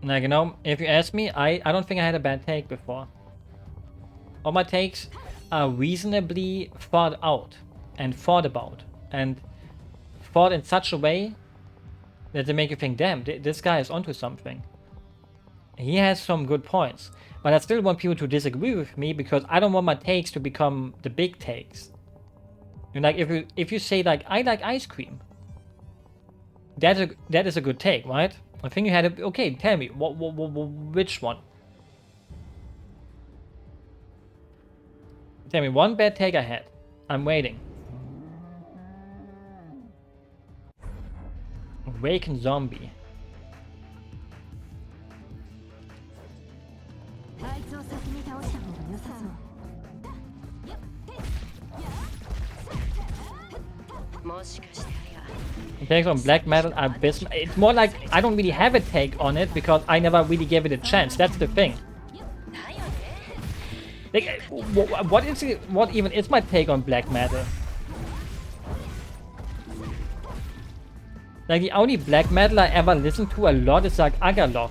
Like, you know, if you ask me, I don't think I had a bad take before. All my takes are reasonably thought out and thought about and thought in such a way that they make you think, damn, this guy is onto something. He has some good points. But I still want people to disagree with me because I don't want my takes to become the big takes. You know, like if you say like, I like ice cream. That is a good take, right? I think you had a... Okay, tell me, which one? Tell me one bad take I had. I'm waiting. Awakened zombie. Takes on black metal are abysmal. It's more like I don't really have a take on it because I never really gave it a chance. That's the thing. Like, what even is my take on black metal? Like, the only black metal I ever listened to a lot is like Agalov.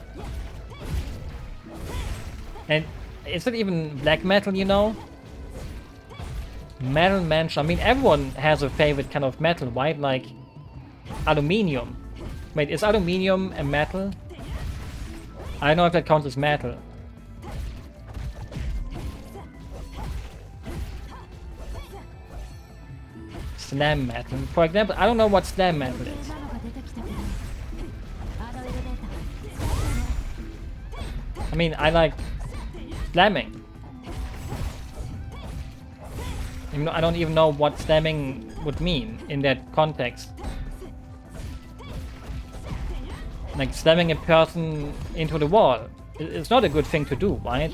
And is it even black metal, you know? Metal Mansion. I mean, everyone has a favorite kind of metal, right? Like aluminium. Wait, is aluminium a metal? I don't know if that counts as metal. Slam metal. For example, I don't know what slam metal is. I mean, I like slamming. I don't even know what slamming would mean in that context. Like slamming a person into the wall. It's not a good thing to do, right?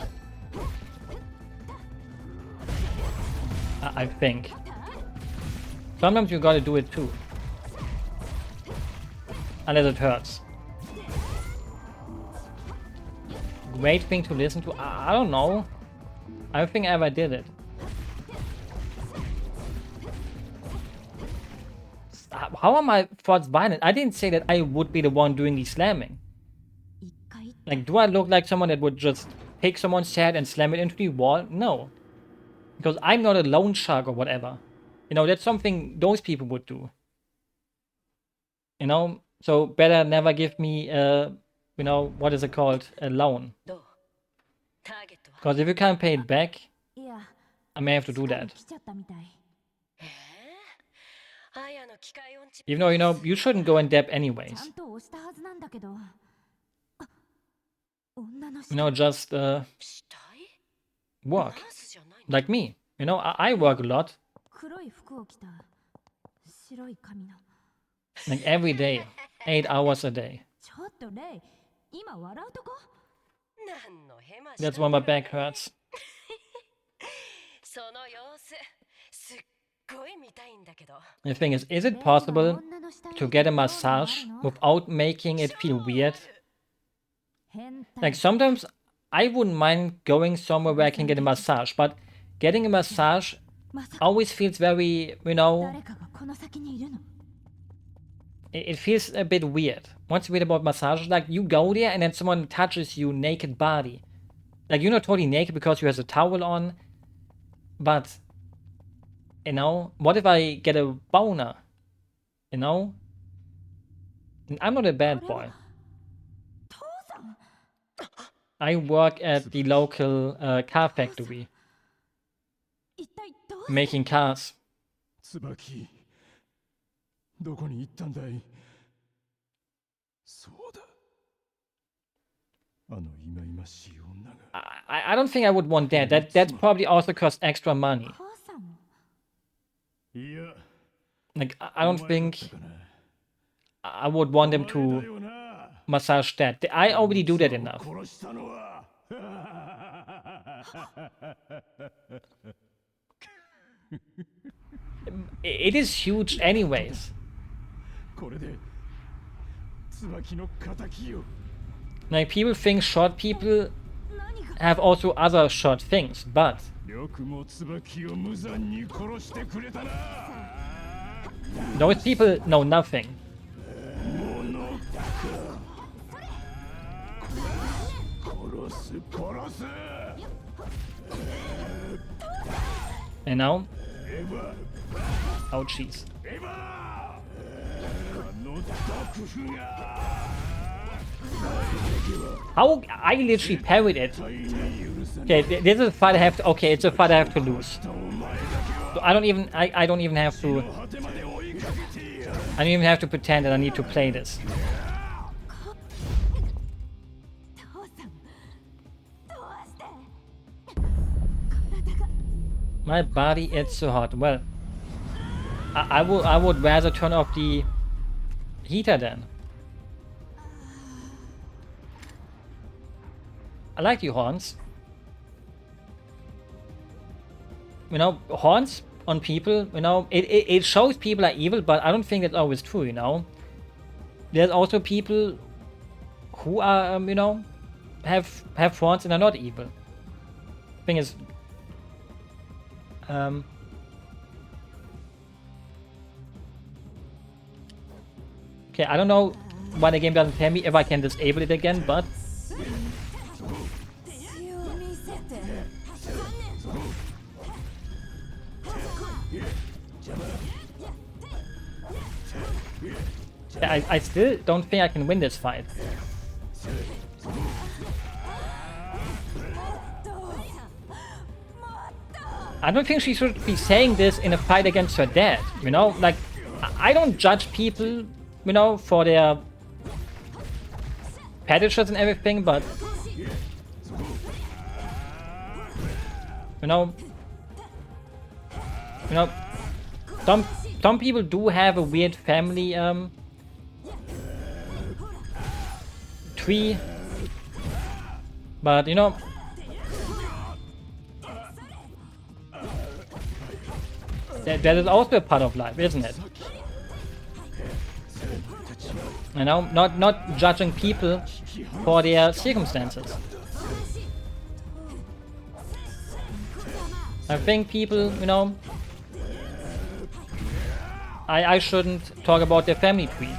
I think. Sometimes you gotta do it too. Unless it hurts. Great thing to listen to? I don't know. I don't think I ever did it. How are my thoughts violent? I didn't say that I would be the one doing the slamming. Like, do I look like someone that would just pick someone's head and slam it into the wall? No. Because I'm not a loan shark or whatever. You know, that's something those people would do. You know? So better never give me a, you know, what is it called? A loan. Because if you can't pay it back, I may have to do that. Even though, you know, you shouldn't go in debt anyways. You know, just work. Like me. You know, I work a lot. Like every day. 8 hours a day. That's why my back hurts. The thing is it possible to get a massage without making it feel weird? Like sometimes I wouldn't mind going somewhere where I can get a massage, but getting a massage always feels very, you know, it feels a bit weird. What's weird about massages? Like you go there and then someone touches your naked body. Like you're not totally naked because you have a towel on, but you know, what if I get a boner? You know? I'm not a bad boy. I work at the local car factory. Making cars. I don't think I would want that. That's probably also cost extra money. Like, I don't think I would want them to massage that. I already do that enough. It is huge anyways. Like, people think short people have also other short things, but those people know nothing. You know? Oh, jeez. How I literally parried it. Okay, this is a fight I have to. Okay, it's a fight I have to lose. So I don't even have to. I don't even have to pretend that I need to play this. My body, it's so hot. Well, I would rather turn off the heater then. I like the horns. You know, horns on people, you know, it shows people are evil, but I don't think that's always true, you know. There's also people who are, you know, have horns and are not evil. Thing is, okay, Okay, I don't know why the game doesn't tell me if I can disable it again, but... I still don't think I can win this fight. I don't think she should be saying this in a fight against her dad, you know? Like, I don't judge people, you know, for their fetishes and everything, but... You know, some people do have a weird family tree, but you know, that is also a part of life, isn't it? You know, not judging people for their circumstances. I think people, you know, I shouldn't talk about their family tree.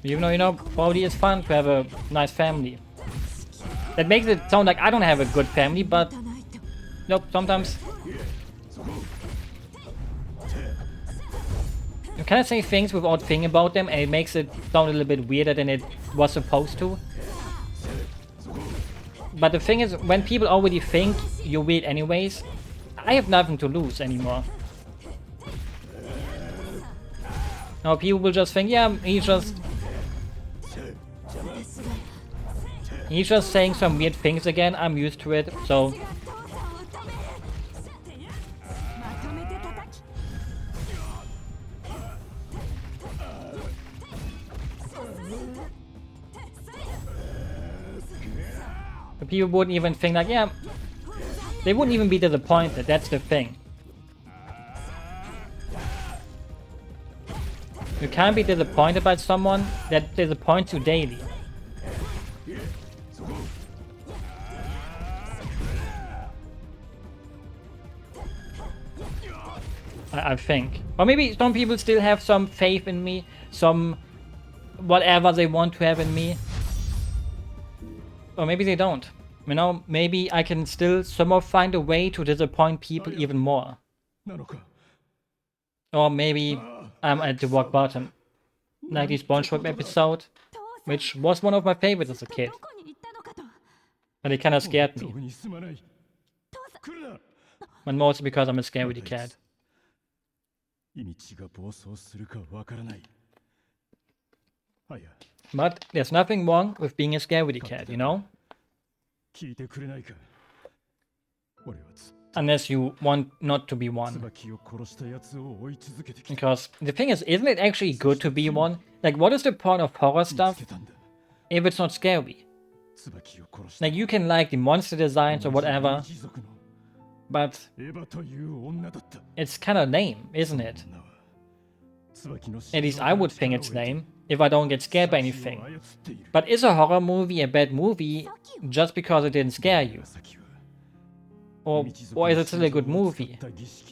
Even though, you know, probably it's fun to have a nice family. That makes it sound like I don't have a good family, but nope, sometimes you kind of say things without thinking about them, and it makes it sound a little bit weirder than it was supposed to. But the thing is, when people already think you're weird anyways, I have nothing to lose anymore. Now people will just think, yeah, he's just saying some weird things again, I'm used to it, so... The people wouldn't even think like, yeah, they wouldn't even be disappointed, that's the thing. You can't be disappointed by someone that disappoints you daily. I think. Or maybe some people still have some faith in me, some whatever they want to have in me. Or maybe they don't. You know, maybe I can still somehow find a way to disappoint people even more. Or maybe I'm at the rock bottom. Like the SpongeBob episode, which was one of my favorites as a kid. But it kind of scared me. But mostly because I'm a scaredy cat. But there's nothing wrong with being a scaredy cat, you know? Unless you want not to be one. Because the thing is, isn't it actually good to be one? Like, what is the point of horror stuff if it's not scary? Like, you can like the monster designs or whatever, but it's kind of lame, isn't it? At least I would think it's lame if I don't get scared by anything. But is a horror movie a bad movie just because it didn't scare you? Or is it still a good movie?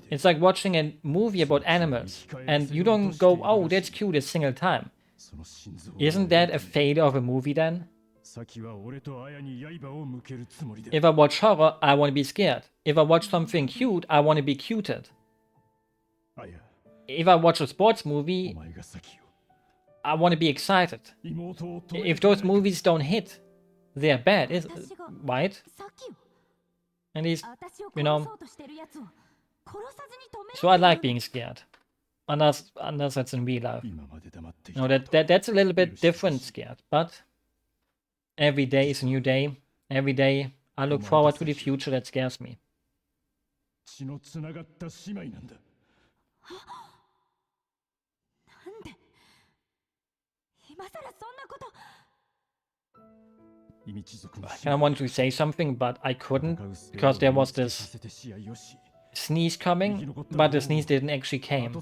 It's like watching a movie about animals, and you don't go, oh, that's cute a single time. Isn't that a failure of a movie then? If I watch horror, I want to be scared. If I watch something cute, I want to be cuted. If I watch a sports movie, I want to be excited. If those movies don't hit, they're bad, right? At least, you know. So I like being scared. Unless that's in real life. You know, that's a little bit different scared. But every day is a new day. Every day I look forward to the future that scares me. I kind of wanted to say something, but I couldn't, because there was this sneeze coming, but the sneeze didn't actually came.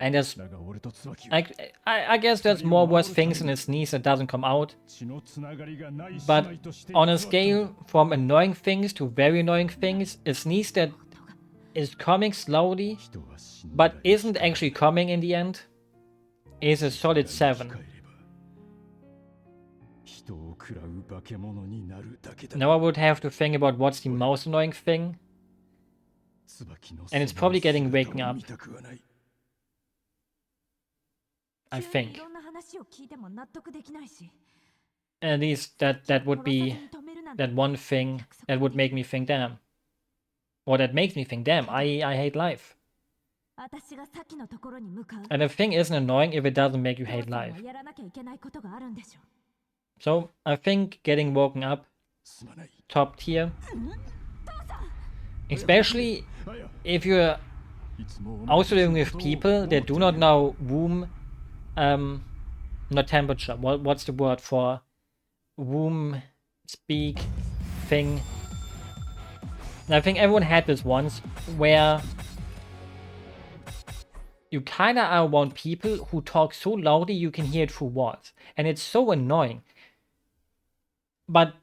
And there's, I guess there's more worse things in his sneeze that doesn't come out. But on a scale from annoying things to very annoying things, a sneeze that is coming slowly, but isn't actually coming in the end, is a solid 7. Now I would have to think about what's the most annoying thing. And it's probably getting waken up. I think. At least that would be that one thing that would make me think, damn. Or that makes me think, damn, I hate life. And the thing isn't annoying if it doesn't make you hate life. So I think getting woken up, top tier. Especially if you're also living with people that do not know womb, not temperature. What's the word for womb speak thing? And I think everyone had this once, where you kinda are around people who talk so loudly you can hear it through walls. And it's so annoying. But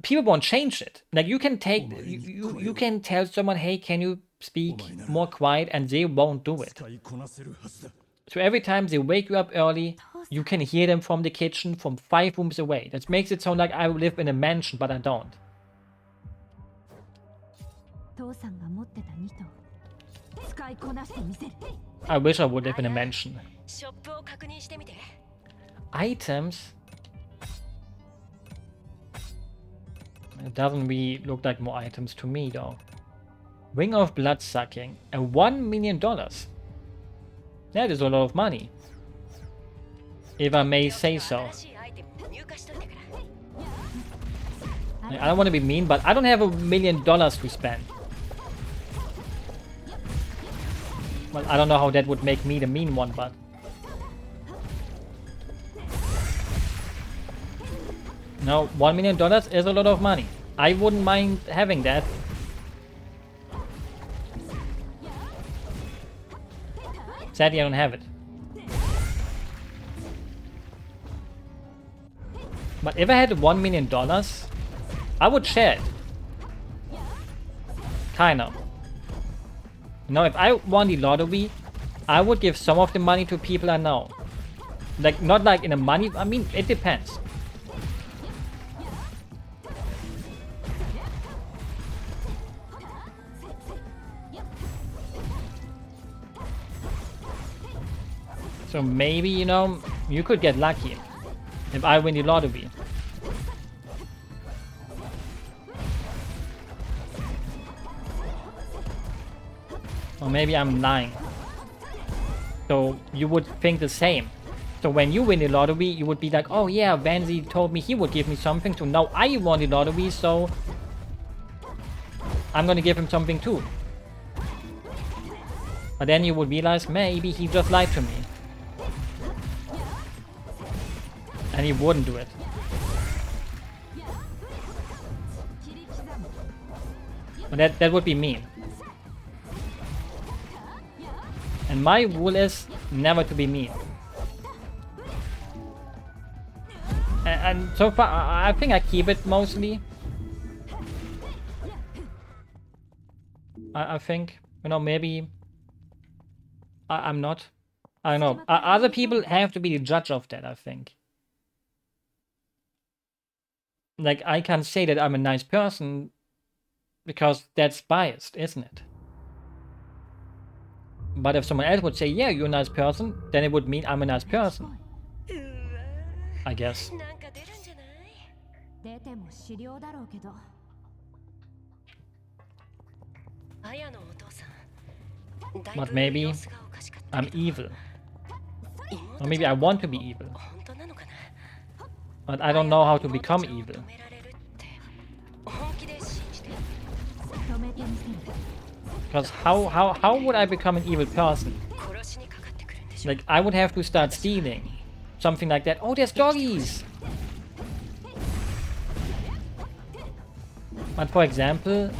people won't change it. Like you can take, you can tell someone, hey, can you speak more quiet, and they won't do it. So every time they wake you up early, you can hear them from the kitchen from 5 rooms away. That makes it sound like I live in a mansion, but I don't. I wish I would live in a mansion. Items? It doesn't really look like more items to me though. Ring of blood sucking. And $1 million. That is a lot of money. If I may say so. I don't want to be mean, but I don't have $1 million to spend. Well, I don't know how that would make me the mean one, but... No, $1 million is a lot of money. I wouldn't mind having that. Sadly, I don't have it. But if I had $1 million, I would share it. Kinda. You know, if I won the lottery, I would give some of the money to people I know. Like, not like in a money, I mean, it depends. So maybe, you know, you could get lucky if I win the lottery. Or maybe I'm lying. So you would think the same. So when you win the lottery, you would be like, oh yeah, Vanzi told me he would give me something, so now I won the lottery, so I'm gonna give him something too. But then you would realize, maybe he just lied to me. And he wouldn't do it. But that would be mean. And my rule is never to be mean. And so far, I think I keep it mostly. I think, you know, maybe I'm not. I don't know. Other people have to be the judge of that, I think. Like, I can't say that I'm a nice person because that's biased, isn't it? But if someone else would say, yeah, you're a nice person, then it would mean I'm a nice person. I guess. But maybe I'm evil. Or maybe I want to be evil. But I don't know how to become evil. Because how would I become an evil person? Like, I would have to start stealing. Something like that. Oh, there's doggies! But for example...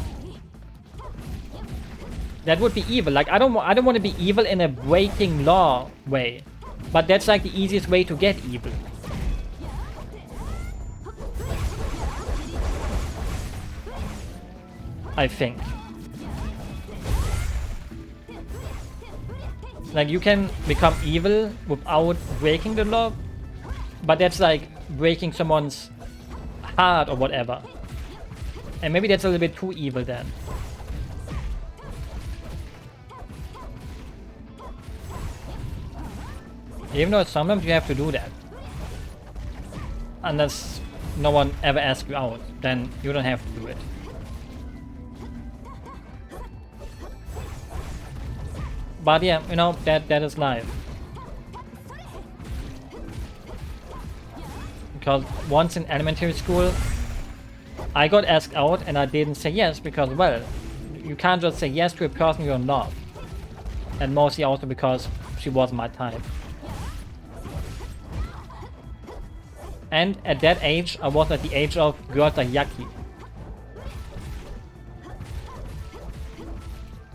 That would be evil. Like I don't want to be evil in a breaking law way, but that's like the easiest way to get evil. I think. Like you can become evil without breaking the law, but that's like breaking someone's heart or whatever. And maybe that's a little bit too evil then. Even though sometimes you have to do that. Unless no one ever asks you out, then you don't have to do it. But yeah, you know, that is life. Because once in elementary school, I got asked out and I didn't say yes because, well, you can't just say yes to a person you're in love. And mostly also because she wasn't my type. And at that age, I was at the age of girls are yucky.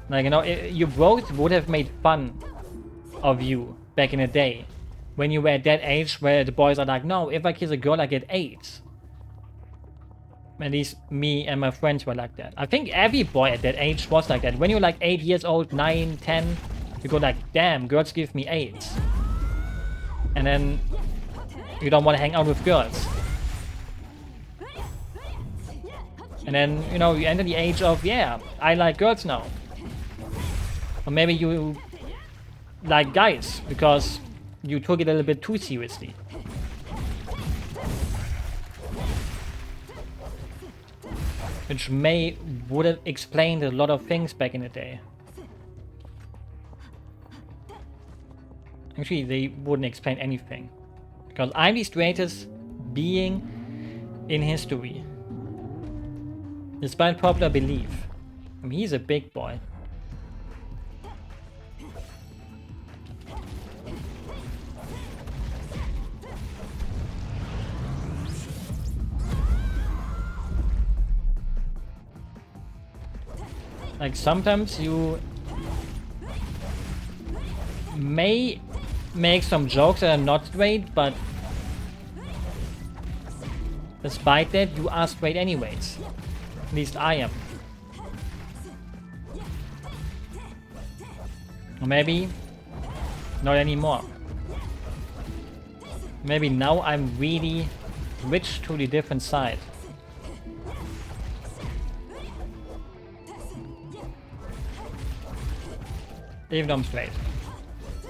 Like, you know, you both would have made fun of you back in the day. When you were at that age where the boys are like, no, if I kiss a girl, I get AIDS. At least me and my friends were like that. I think every boy at that age was like that. When you're like 8 years old, 9, 10, you go like, damn, girls give me AIDS. And then you don't want to hang out with girls. And then, you know, you enter the age of, yeah, I like girls now. Or maybe you like guys because you took it a little bit too seriously. Which would have explained a lot of things back in the day. Actually, they wouldn't explain anything. Because I'm the straightest being in history. Despite popular belief. I mean, he's a big boy. Like sometimes you may make some jokes that are not straight, but despite that, you are straight anyways. At least I am. Or maybe not anymore. Maybe now I'm really switched to the different side. Even though I'm straight.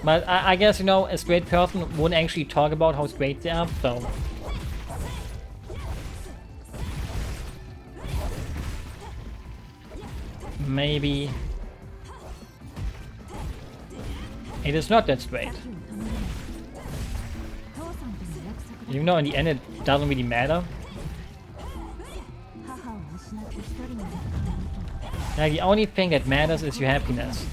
But I guess, you know, a straight person wouldn't actually talk about how straight they are, so... Maybe... it is not that straight. Even though in the end it doesn't really matter. Like, the only thing that matters is your happiness.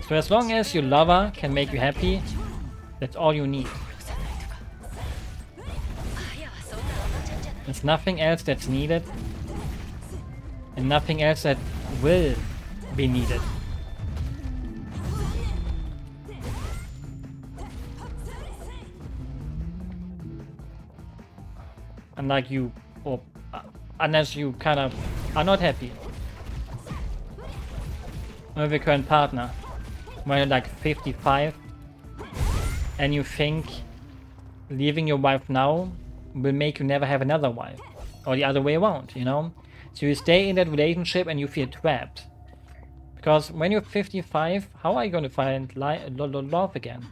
So as long as your lover can make you happy, that's all you need. There's nothing else that's needed, and nothing else that will be needed. Unlike you, or unless you kind of are not happy with your current partner. When you're like 55 and you think leaving your wife now will make you never have another wife, or the other way around, you know? So you stay in that relationship and you feel trapped. Because when you're 55, how are you going to find love again?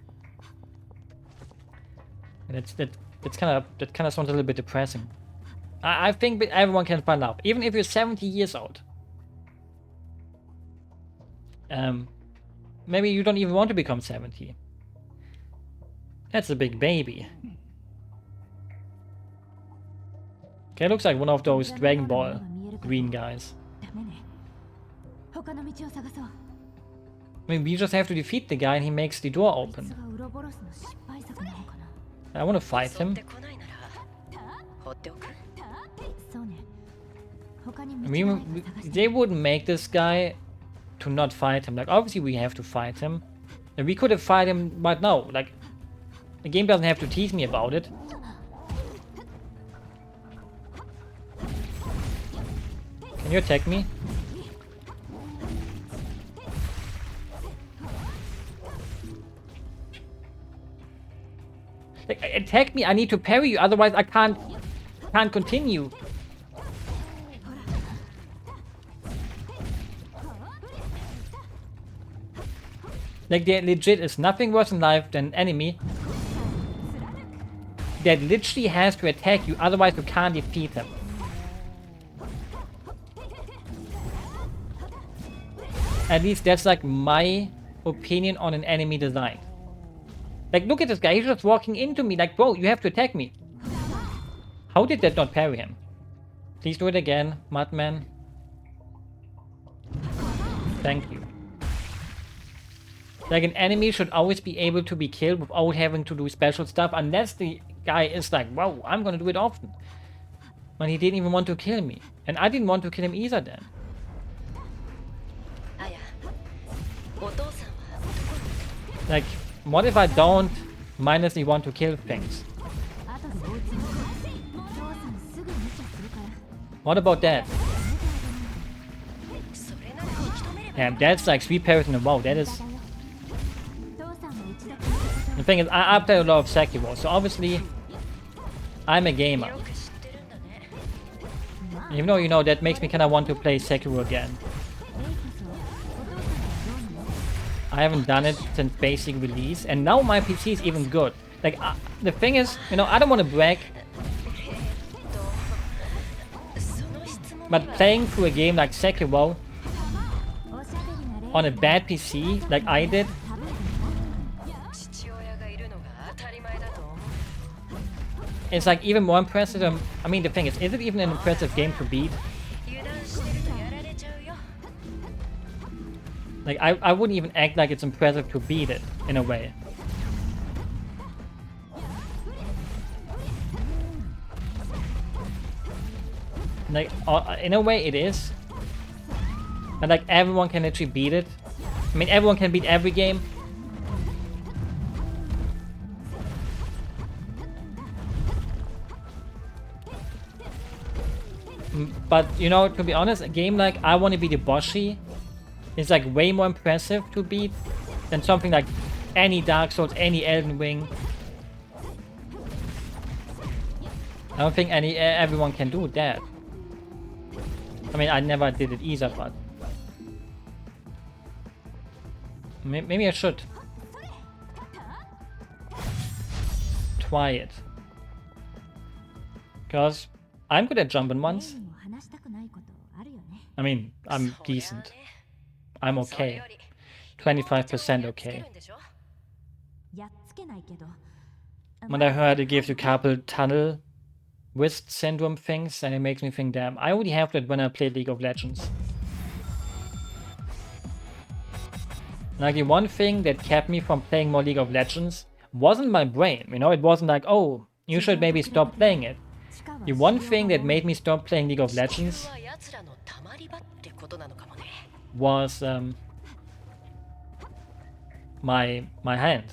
That kind of sounds a little bit depressing. I think everyone can find love, even if you're 70 years old. Maybe you don't even want to become 70. That's a big baby. Okay, looks like one of those Dragon Ball green guys. I mean, we just have to defeat the guy and he makes the door open. I want to fight him. I mean, they wouldn't make this guy to not fight him. Like, obviously we have to fight him. And we could have fight him right now. Like, the game doesn't have to tease me about it. Can you attack me? Like, attack me, I need to parry you, otherwise I can't continue. Like, there legit is nothing worse in life than an enemy that literally has to attack you, otherwise you can't defeat him. At least that's like my opinion on an enemy design. Like, look at this guy, he's just walking into me like, bro, you have to attack me. How did that not parry him? Please do it again, Mudman. Thank you. Like, an enemy should always be able to be killed without having to do special stuff, unless the guy is like, wow, I'm gonna do it often. But he didn't even want to kill me. And I didn't want to kill him either then. Like, what if I don't mindlessly want to kill things? What about that? Yeah, that's like 3 parries in a row. That is... The thing is, I play a lot of Sekiro, so obviously I'm a gamer. Even though, you know, that makes me kind of want to play Sekiro again. I haven't done it since basic release, and now my PC is even good. Like, the thing is, you know, I don't want to brag, but playing through a game like Sekiro on a bad PC, like I did, it's like even more impressive. I mean, the thing is it even an impressive game to beat? Like, I wouldn't even act like it's impressive to beat it, in a way. Like, in a way it is. But like, everyone can literally beat it. I mean, everyone can beat every game. But, you know, to be honest, a game like I Want to Be the Boshi is like way more impressive to beat than something like any Dark Souls, any Elden Ring. I don't think everyone can do that. I mean, I never did it either, but maybe I should try it. Because I'm good at jumping ones. I mean, I'm decent. I'm okay. 25% okay. When I heard it gives you carpal tunnel wrist syndrome things, and it makes me think, damn, I already have that when I played League of Legends. Like, the one thing that kept me from playing more League of Legends wasn't my brain, you know, it wasn't like, oh, you should maybe stop playing it. The one thing that made me stop playing League of Legends was my hand.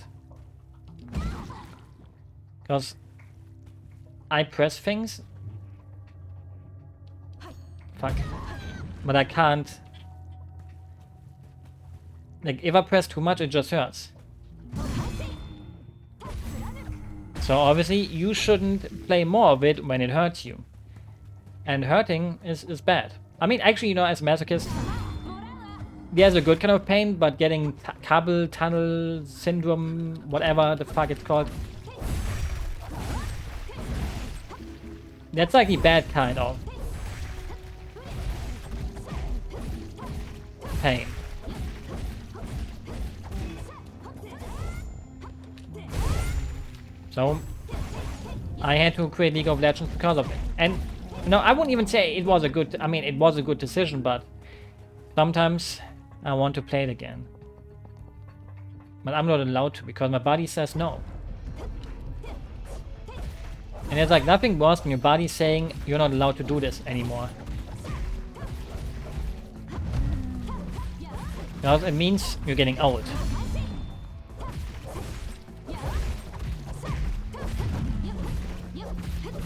Because I press things. Fuck. But I can't. Like, if I press too much, it just hurts. So obviously you shouldn't play more of it when it hurts you. And hurting is bad. I mean, actually, you know, as a masochist, there's a good kind of pain, but getting carpal tunnel syndrome, whatever the fuck it's called, that's like the bad kind of pain. So I had to quit League of Legends because of it. And no, I wouldn't even say it was a good, I mean, it was a good decision, but sometimes I want to play it again. But I'm not allowed to because my body says no. And there's like nothing worse than your body saying you're not allowed to do this anymore. Because it means you're getting old.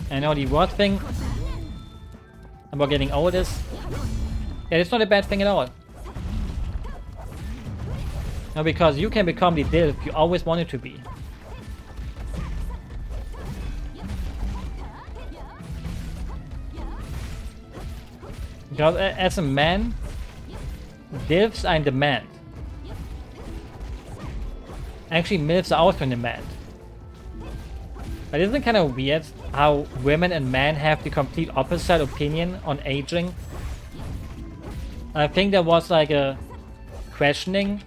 And now the worst thing about getting old is that it's not a bad thing at all. No, because you can become the DILF you always wanted to be. Because as a man, DILFs are in demand. Actually, MILFs are also in demand. But isn't it kind of weird how women and men have the complete opposite opinion on aging? I think there was like a questioning,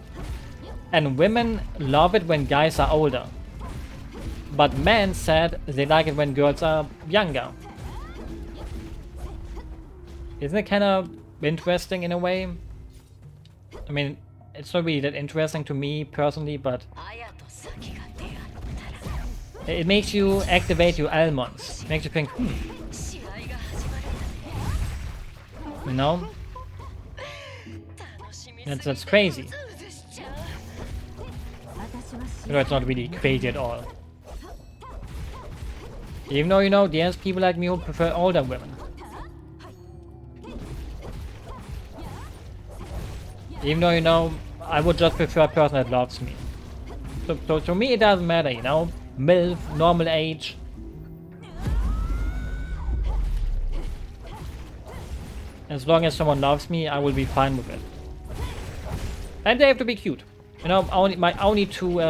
and women love it when guys are older. But men said they like it when girls are younger. Isn't it kind of interesting in a way? I mean, it's not really that interesting to me personally, but it makes you activate your almonds. Makes you think, you know? That's crazy. You know, it's not really crazy at all. Even though, you know, there's people like me who prefer older women. Even though, you know, I would just prefer a person that loves me. So to me, it doesn't matter, you know? MILF, normal age. As long as someone loves me, I will be fine with it. And they have to be cute. You know, my only two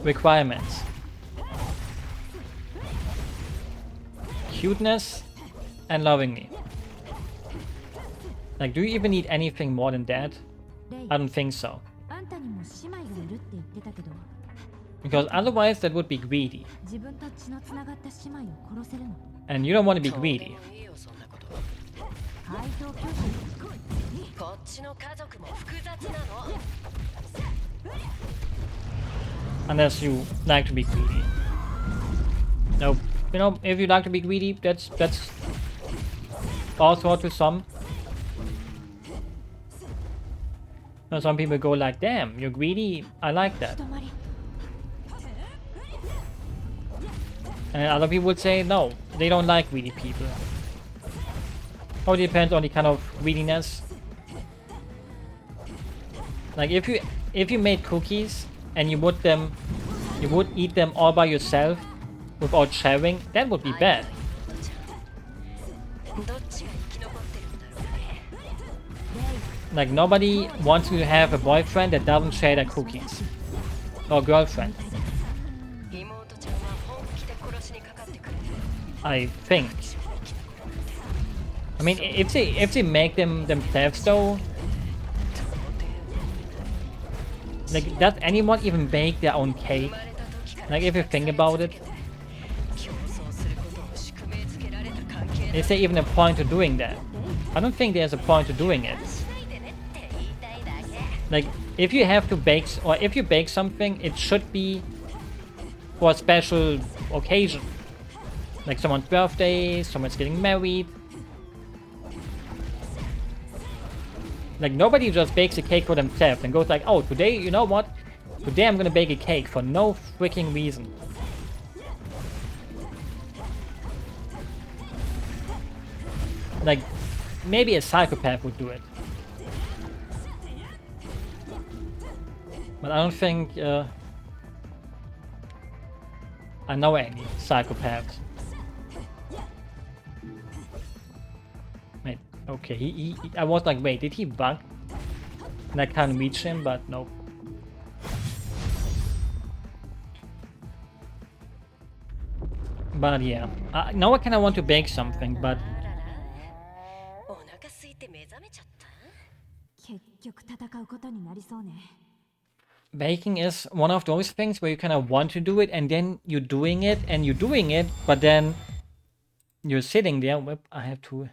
requirements. Cuteness and loving me. Like, do you even need anything more than that? I don't think so. Because otherwise that would be greedy. And you don't want to be greedy. Unless you like to be greedy. No, you know, if you like to be greedy, that's also to some. Now, some people go like, damn, you're greedy, I like that. And other people would say, no, they don't like greedy people. It depends on the kind of greediness. Like if you made cookies and you would eat them all by yourself without sharing, that would be bad. Like, nobody wants to have a boyfriend that doesn't share their cookies. Or girlfriend. I think. I mean, if they make them themselves though, like, does anyone even bake their own cake? Like, if you think about it, is there even a point to doing that? I don't think there's a point to doing it. Like, if you have to bake, or if you bake something, it should be for a special occasion. Like someone's birthday, someone's getting married. Like, nobody just bakes a cake for themselves and goes like, oh, today, you know what? Today I'm gonna bake a cake for no freaking reason. Like, maybe a psychopath would do it. But I don't think I know any psychopaths. Wait, okay, I was like, wait, did he bug? And I can't reach him, but nope. But yeah, now I kind of want to bake something, but baking is one of those things where you kind of want to do it and then you're doing it and you're doing it, but then you're sitting there. Whoop, I have to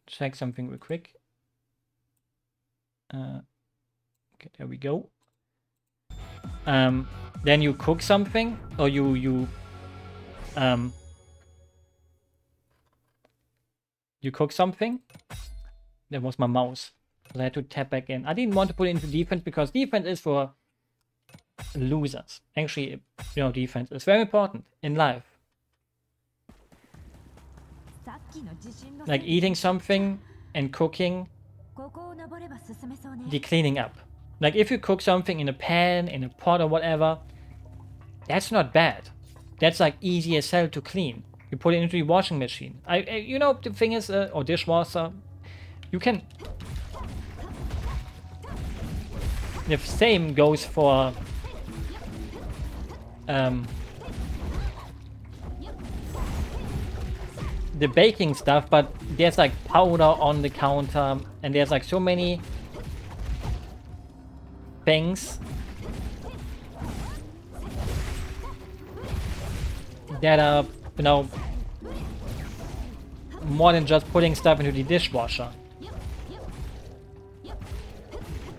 check something real quick. Okay, there we go. Then you cook something, or you You cook something. That was my mouse. So I had to tap back in. I didn't want to put it into defense because defense is for losers. Actually, you know, defense is very important in life. Like eating something and cooking, the cleaning up. Like if you cook something in a pan, in a pot or whatever, that's not bad. That's like easy as hell to clean. You put it into the washing machine. You know, the thing is, or dishwasher, you can. The same goes for the baking stuff, but there's like powder on the counter, and there's like so many things that are, you know, more than just putting stuff into the dishwasher.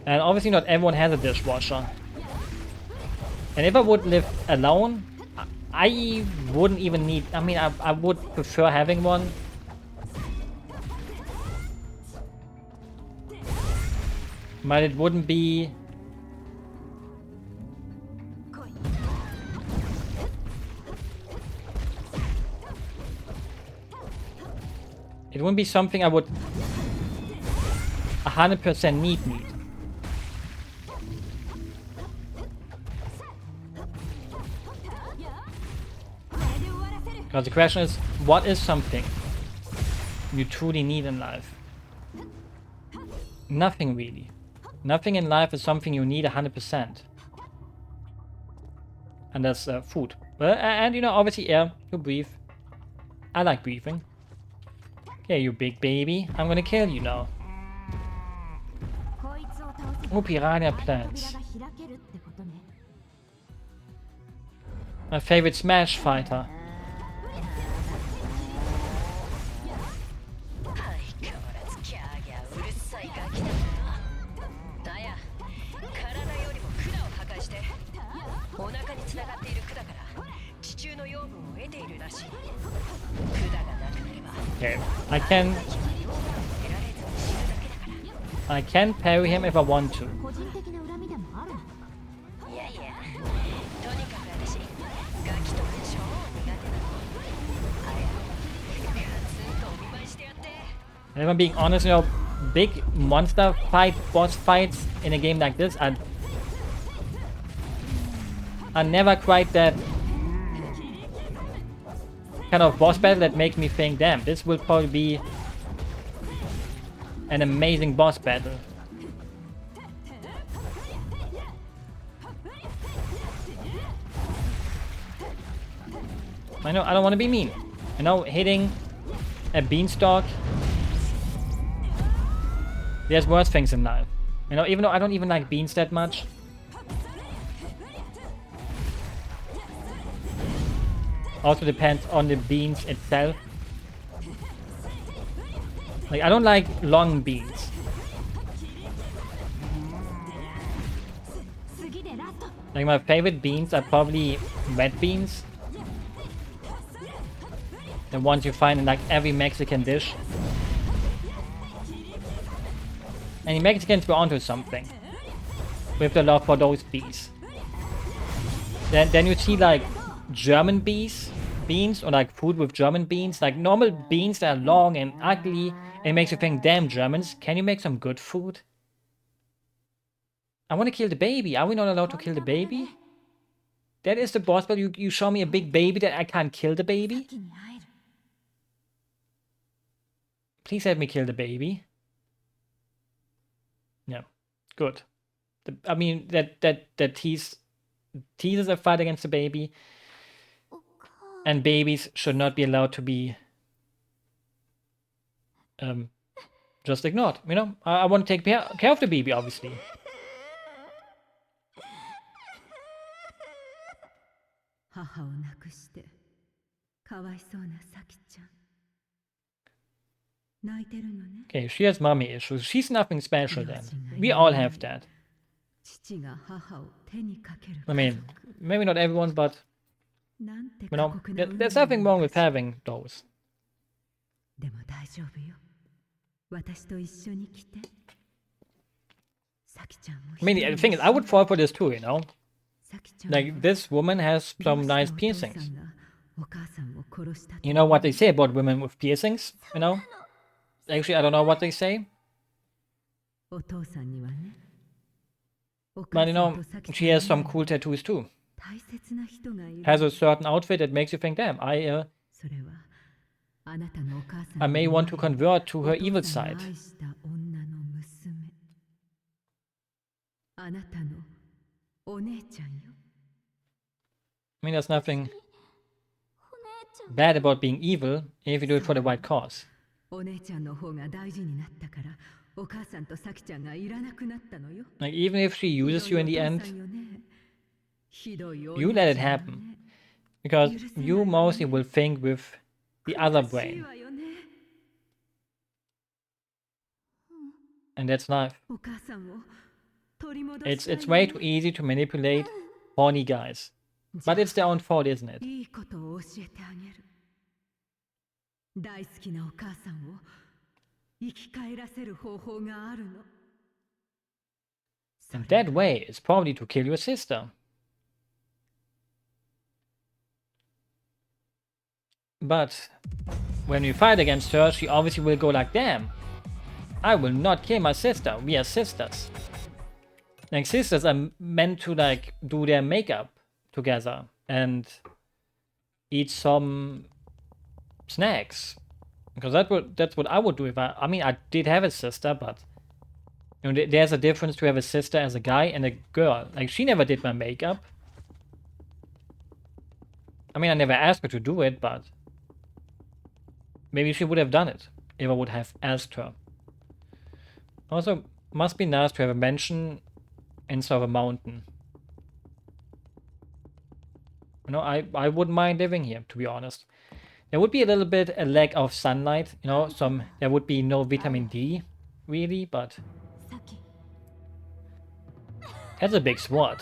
And obviously not everyone has a dishwasher. And if I would live alone, I wouldn't even need, I mean, I would prefer having one. But it wouldn't be... It wouldn't be something I would 100% need. Because the question is, what is something you truly need in life? Nothing really. Nothing in life is something you need 100%. And that's food. And you know, obviously air to breathe. I like breathing. Okay, you big baby. I'm gonna kill you now. Oh, piranha plants. My favorite Smash fighter. Okay, I can parry him if I want to. And if I'm being honest, you know, big monster fight, boss fights in a game like this are never quite that kind of boss battle that makes me think, damn, this will probably be an amazing boss battle. I know, I don't want to be mean. You know, hitting a beanstalk, there's worse things in life. You know, even though I don't even like beans that much. Also depends on the beans itself. Like, I don't like long beans. Like, my favorite beans are probably red beans. The ones you find in like every Mexican dish. And the Mexicans were onto something with the love for those bees. Then you see like German beans, or like food with German beans, like normal beans that are long and ugly, and it makes you think, damn, Germans, can you make some good food? I want to kill the baby. Are we not allowed to kill the baby? That is the boss, but you show me a big baby that I can't kill the baby? Please let me kill the baby. Yeah, good. I mean, that teases a fight against the baby. And babies should not be allowed to be just ignored, you know? I want to take care of the baby, obviously. Okay, she has mommy issues. She's nothing special then. We all have that. I mean, maybe not everyone, but... You know, there's nothing wrong with having those. I mean, the thing is, I would fall for this too, you know? Like, this woman has some nice piercings. You know what they say about women with piercings, you know? Actually, I don't know what they say. But, you know, she has some cool tattoos too. Has a certain outfit that makes you think, damn, I may want to convert to her evil side. I mean, there's nothing bad about being evil if you do it for the right cause. Like, even if she uses you in the end, you let it happen. Because you mostly will think with the other brain. And that's life. It's way too easy to manipulate horny guys. But it's their own fault, isn't it? And that way is probably to kill your sister. But when we fight against her, she obviously will go like, damn, I will not kill my sister, we are sisters. Like, sisters are meant to, like, do their makeup together and eat some snacks. Because that's what I would do if I mean, I did have a sister, but you know, there's a difference to have a sister as a guy and a girl. Like, she never did my makeup. I mean, I never asked her to do it, but maybe she would have done it if I would have asked her. Also, must be nice to have a mansion instead of a mountain. You know, I wouldn't mind living here, to be honest. There would be a little bit a lack of sunlight, you know, there would be no vitamin D, really, but that's a big sword.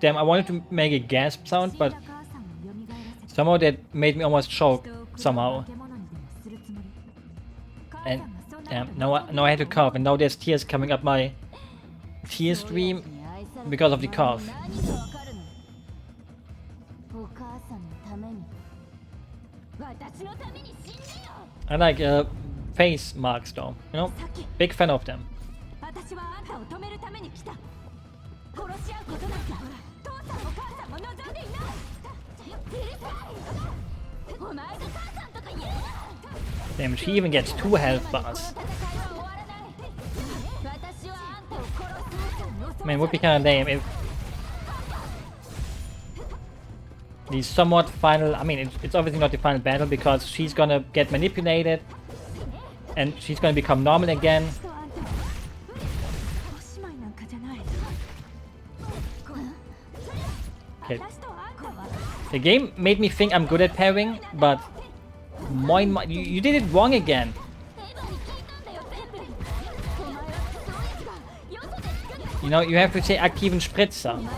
Damn, I wanted to make a gasp sound, but somehow that made me almost choke somehow. And now I had to cough, and now there's tears coming up my tear stream because of the cough. I like face marks though, you know, big fan of them. Damn, she even gets 2 health bars. Man, would be kind of lame if the somewhat final, I mean, it's obviously not the final battle because she's gonna get manipulated and she's gonna become normal again. Okay. The game made me think I'm good at parrying, but you did it wrong again. You know, you have to say aktiven Spritzer.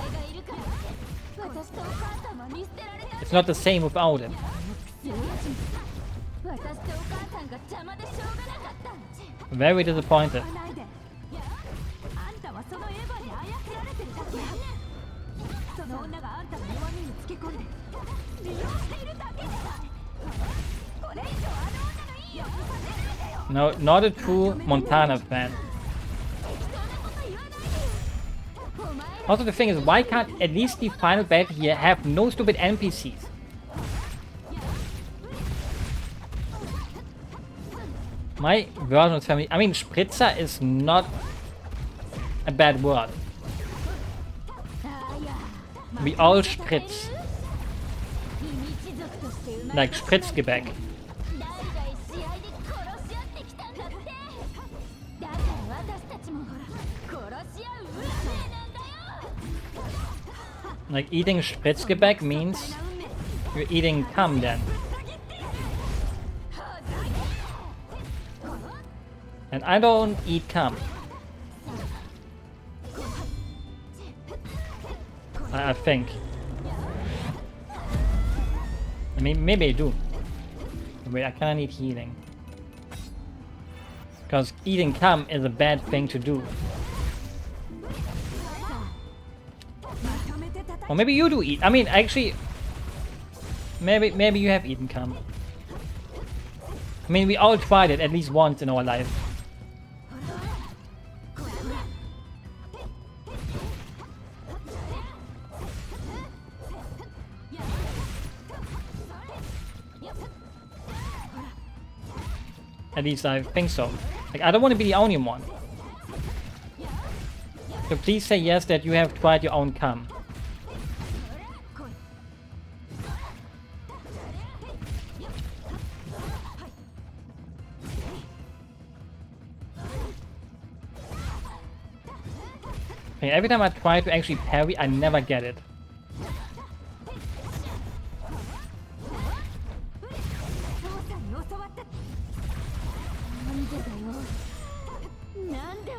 It's not the same without it. Very disappointed. No, not a true Montana fan. Also, the thing is, why can't at least the final battle here have no stupid NPCs? My version of family. I mean, Spritzer is not a bad word. We all spritz. Like Spritzgebäck. Like eating Spritzgebäck means You're eating cum then. And I don't eat cum. I think. I mean, maybe I do. Wait, I kinda need healing. Because eating cum is a bad thing to do. Or maybe you do eat. I mean, actually, maybe you have eaten cum. I mean, we all tried it at least once in our life. At least I think so. Like, I don't want to be the only one. So please say yes that you have tried your own cum. Okay, every time I try to actually parry, I never get it.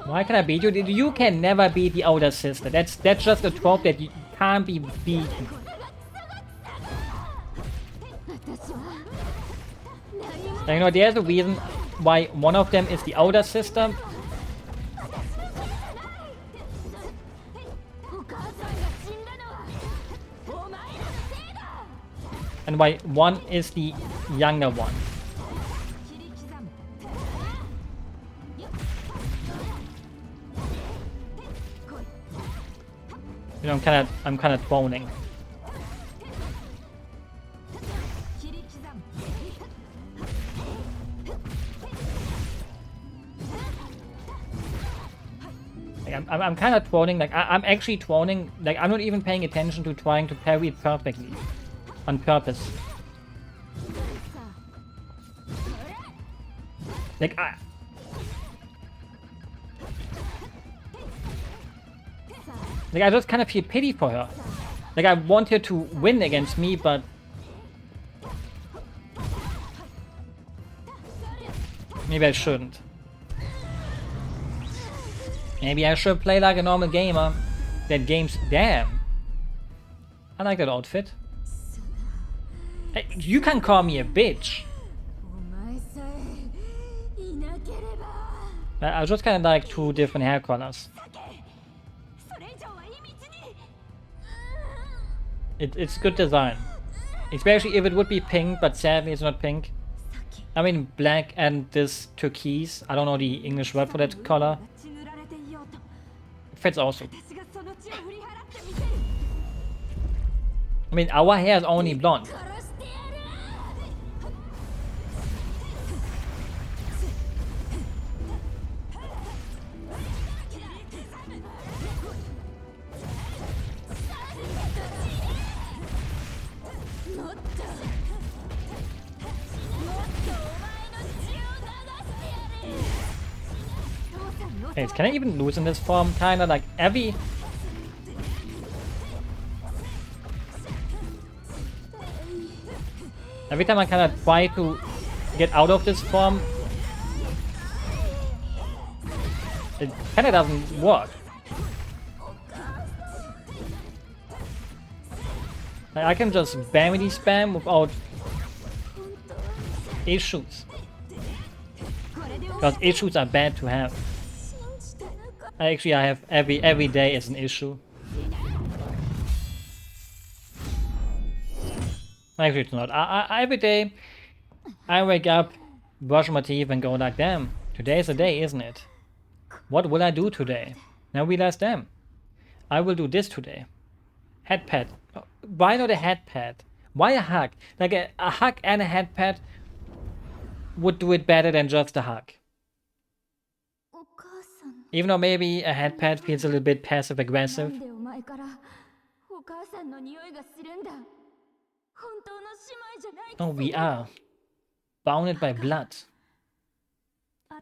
Why can I beat you? You can never beat the older sister. That's just a trope that you can't be beaten. And you know, there's a reason why one of them is the older sister. And why one is the younger one. You know, I'm kind of droning. Like, I'm kind of droning. Like I'm actually droning. Like I'm not even paying attention to trying to parry it perfectly, on purpose. Like I just kind of feel pity for her. Like, I want her to win against me, but... maybe I shouldn't. Maybe I should play like a normal gamer. That game's... damn. I like that outfit. Hey, you can call me a bitch. I just kind of like two different hair colors. It's good design. Especially if it would be pink, but sadly it's not pink. I mean black and this turquoise. I don't know the English word for that color. It fits also. I mean, our hair is only blonde. Hey, can I even lose in this form? Kinda like every time I kinda try to get out of this form, it kinda doesn't work. Like, I can just barely spam without issues. Because issues are bad to have. Actually, I have every day is an issue. Actually, it's not. Every day, I wake up, brush my teeth, and go like, damn, today's a day, isn't it? What will I do today? Now realize, damn, I will do this today. Head pad. Why not a head pad? Why a hug? Like a hug and a head pad would do it better than just a hug. Even though maybe a head pad feels a little bit passive aggressive. No, we are bounded by blood.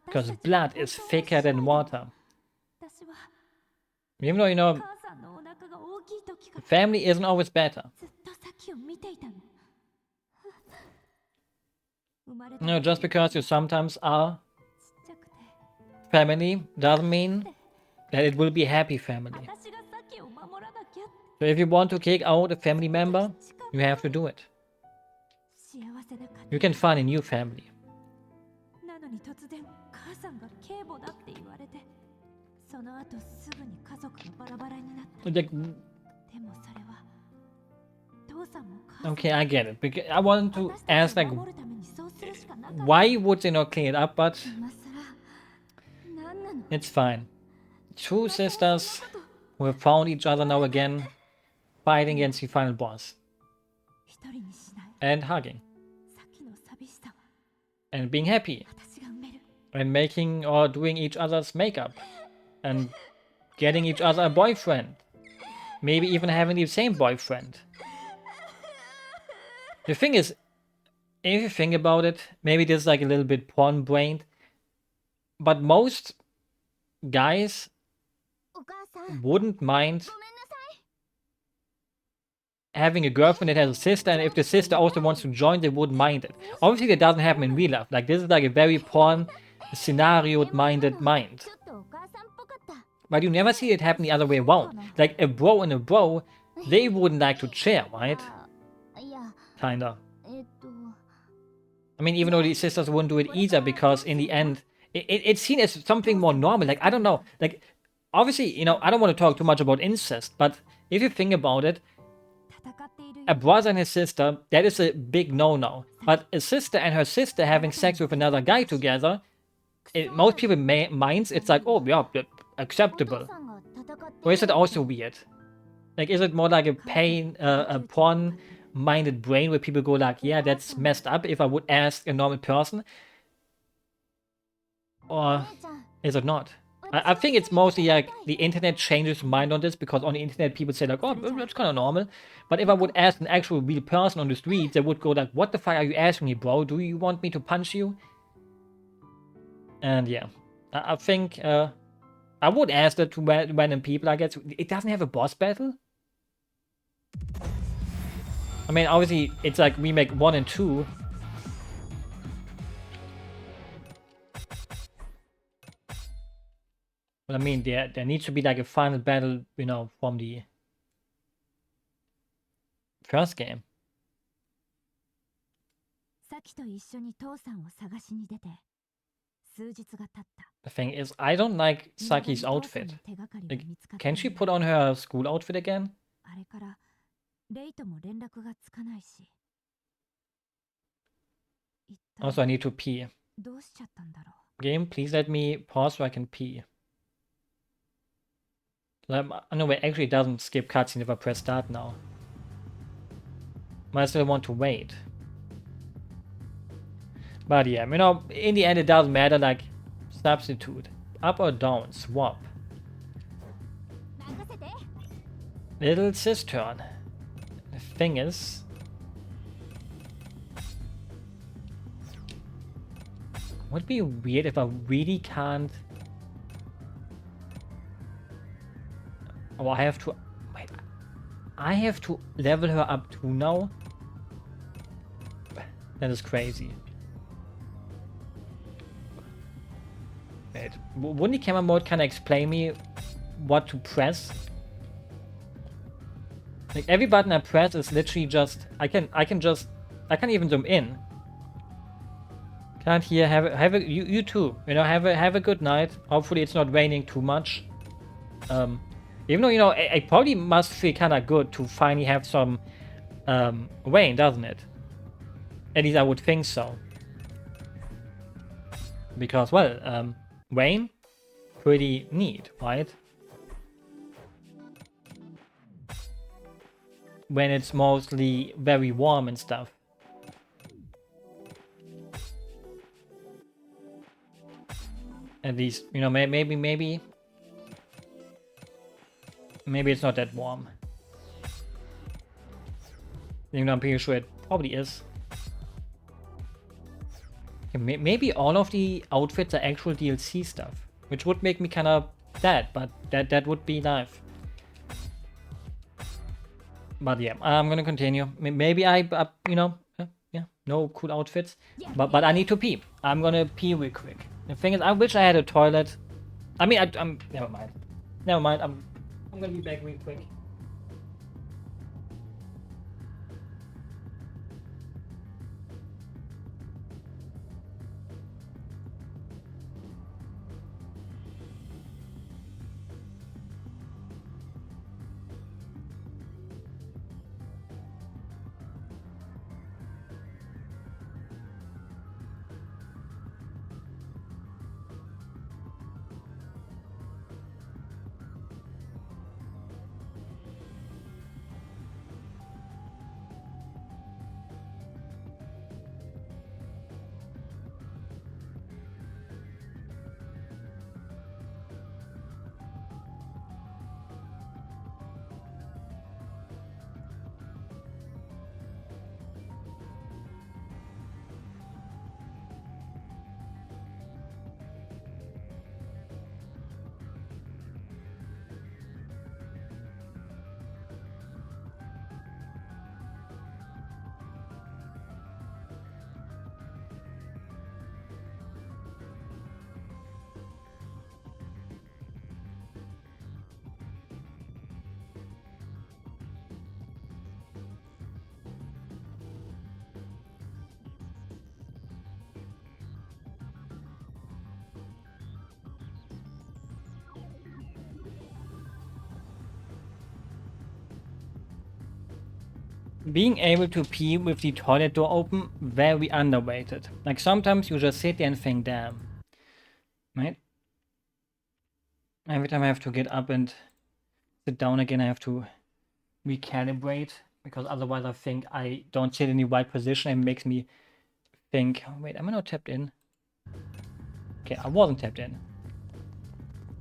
Because blood is thicker than water. Even though, you know, family isn't always better. You know, just because you sometimes are family doesn't mean that it will be a happy family. So if you want to kick out a family member, you have to do it. You can find a new family. Like, okay, I get it. Because I want to ask, like, why would they not clean it up? But it's fine. Two sisters who have found each other now again, fighting against the final boss. And hugging. And being happy. And making or doing each other's makeup. And getting each other a boyfriend. Maybe even having the same boyfriend. The thing is, if you think about it, maybe this is like a little bit porn-brained, but most guys wouldn't mind having a girlfriend that has a sister, and if the sister also wants to join, they wouldn't mind it. Obviously, that doesn't happen in real life. Like, this is like a very porn scenario-minded mind. But you never see it happen the other way around. Like, a bro and a bro, they wouldn't like to share, right? Kinda. I mean, even though the sisters wouldn't do it either, because in the end, it's seen as something more normal. Like, I don't know. Like, obviously, you know, I don't want to talk too much about incest, but if you think about it, a brother and his sister, that is a big no-no. But a sister and her sister having sex with another guy together, most people minds, it's like, oh, yeah, acceptable. Or is it also weird? Like, is it more like a porn-minded brain where people go like, yeah, that's messed up if I would ask a normal person? Or is it not? I think it's mostly like the internet changes mind on this, because on the internet people say like, oh, that's kind of normal. But if I would ask an actual real person on the street, they would go like, what the fuck are you asking me, bro? Do you want me to punch you? And yeah, I think I would ask that to random people, I guess. It doesn't have a boss battle? I mean, obviously, it's like remake 1 and 2. But I mean, there needs to be like a final battle, you know, from the first game. The thing is, I don't like Saki's outfit. Like, can she put on her school outfit again? Also, I need to pee. Game, please let me pause so I can pee. No, wait, actually it doesn't skip cutscene if I press start now. But I still want to wait. But yeah, you know, in the end it doesn't matter, like, substitute. Up or down, swap. Little sis turn. The thing is... would be weird if I really can't... Oh, I have to... wait. I have to level her up to now? That is crazy. Wait, wouldn't the camera mode kind of explain me what to press? Like, every button I press is literally just... I can't even zoom in. Can't here have a you too. You know, have a good night. Hopefully it's not raining too much. Even though, you know, it probably must feel kind of good to finally have some rain, doesn't it? At least I would think so. Because, well, rain, pretty neat, right? When it's mostly very warm and stuff. At least, you know, maybe it's not that warm. Even though I'm pretty sure it probably is. Maybe all of the outfits are actual DLC stuff, which would make me kind of sad, but that would be nice. But yeah, I'm gonna continue. Maybe you know, yeah. no cool outfits. But I need to pee. I'm gonna pee real quick. The thing is, I wish I had a toilet. I mean, I'm never mind. Never mind. I'm gonna be back real quick. Being able to pee with the toilet door open, very underrated. Like sometimes you just sit there and think, damn. Right? Every time I have to get up and sit down again, I have to recalibrate. Because otherwise I think I don't sit in the right position and makes me think, wait, am I not tapped in? Okay, I wasn't tapped in.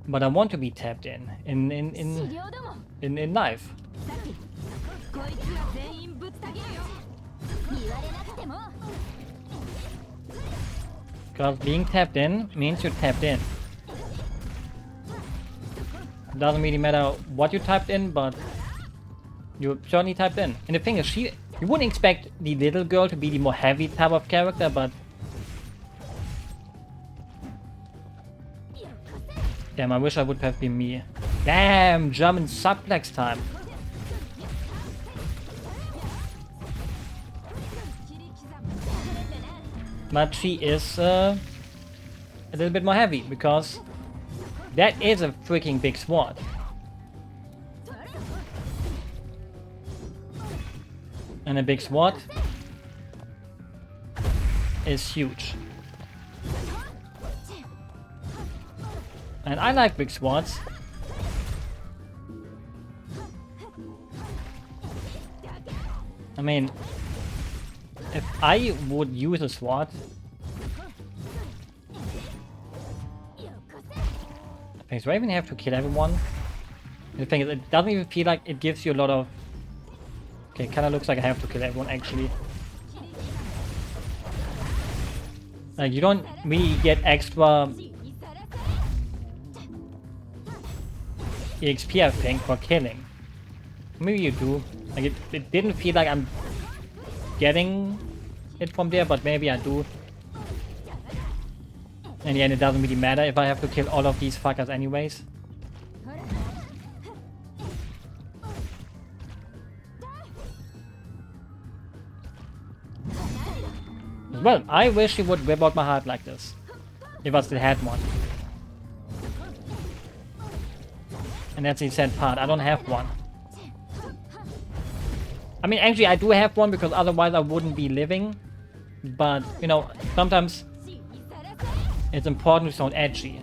But I want to be tapped in life. Because being tapped in means you're tapped in. It doesn't really matter what you typed in, but you certainly typed in. And the thing is, you wouldn't expect the little girl to be the more heavy type of character, but damn, I wish I would have been me. Damn, German suplex time. But she is a little bit more heavy, because that is a freaking big sword. And a big sword is huge. And I like big swords. I mean, if I would use a sword, do I even have to kill everyone? The thing is, it doesn't even feel like it gives you a lot of... Okay, kinda looks like I have to kill everyone actually. Like, you don't really get extra EXP, I think, for killing. Maybe you do. Like, it didn't feel like I'm getting it from there, but maybe I do. In the end, it doesn't really matter if I have to kill all of these fuckers anyways. Well, I wish he would whip out my heart like this. If I still had one. And that's the sad part, I don't have one. I mean, actually I do have one, because otherwise I wouldn't be living. But, you know, sometimes it's important to sound edgy.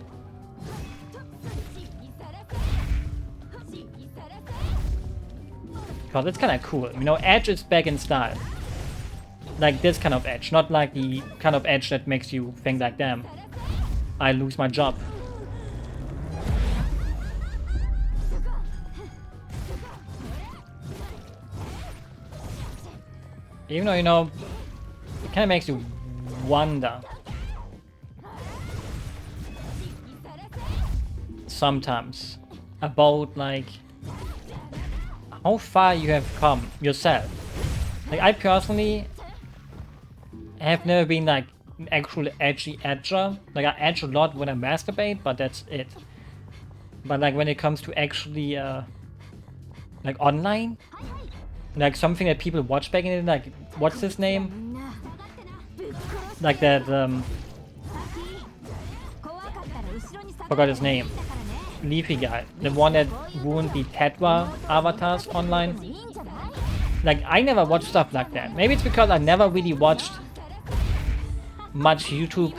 Because it's kind of cool. You know, edge is back in style. Like this kind of edge, not like the kind of edge that makes you think like, damn, I lose my job. Even though, you know, it kind of makes you wonder sometimes about, like, how far you have come yourself. Like, I personally have never been like an actual edgy edger. Like I edge a lot when I masturbate, but that's it. But like when it comes to actually like online, like something that people watch back in it, like what's his name? Like that forgot his name. Leafy guy, the one that ruined the Tetra avatars online. Like I never watched stuff like that. Maybe it's because I never really watched much YouTube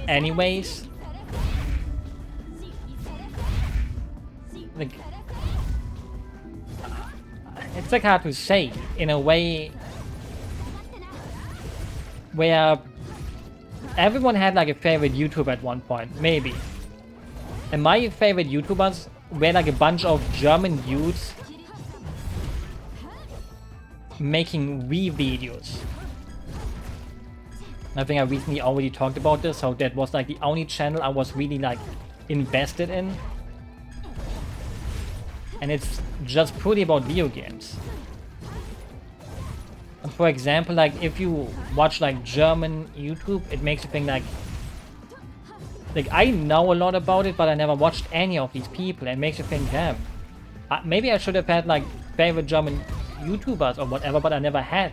anyways. Like it's like hard to say in a way where everyone had like a favorite YouTuber at one point, maybe. And my favorite YouTubers were like a bunch of German youths making Wii videos. I think I recently already talked about this, so that was like the only channel I was really like invested in. And it's just purely about video games. And for example, like if you watch like German YouTube, it makes you think like I know a lot about it, but I never watched any of these people, and it makes you think, damn, maybe I should have had like favorite German YouTubers or whatever, but I never had.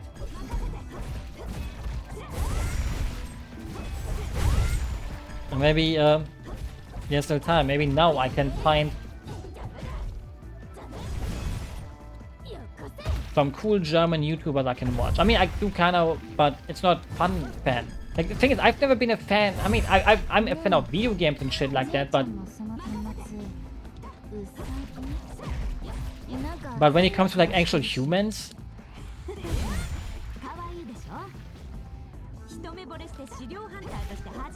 Or maybe there's still time. Maybe now I can find some cool German YouTubers I can watch. I mean, I do kind of, but it's not fun fan. Like, the thing is, I've never been a fan. I mean, I'm a fan of video games and shit like that, but when it comes to like actual humans,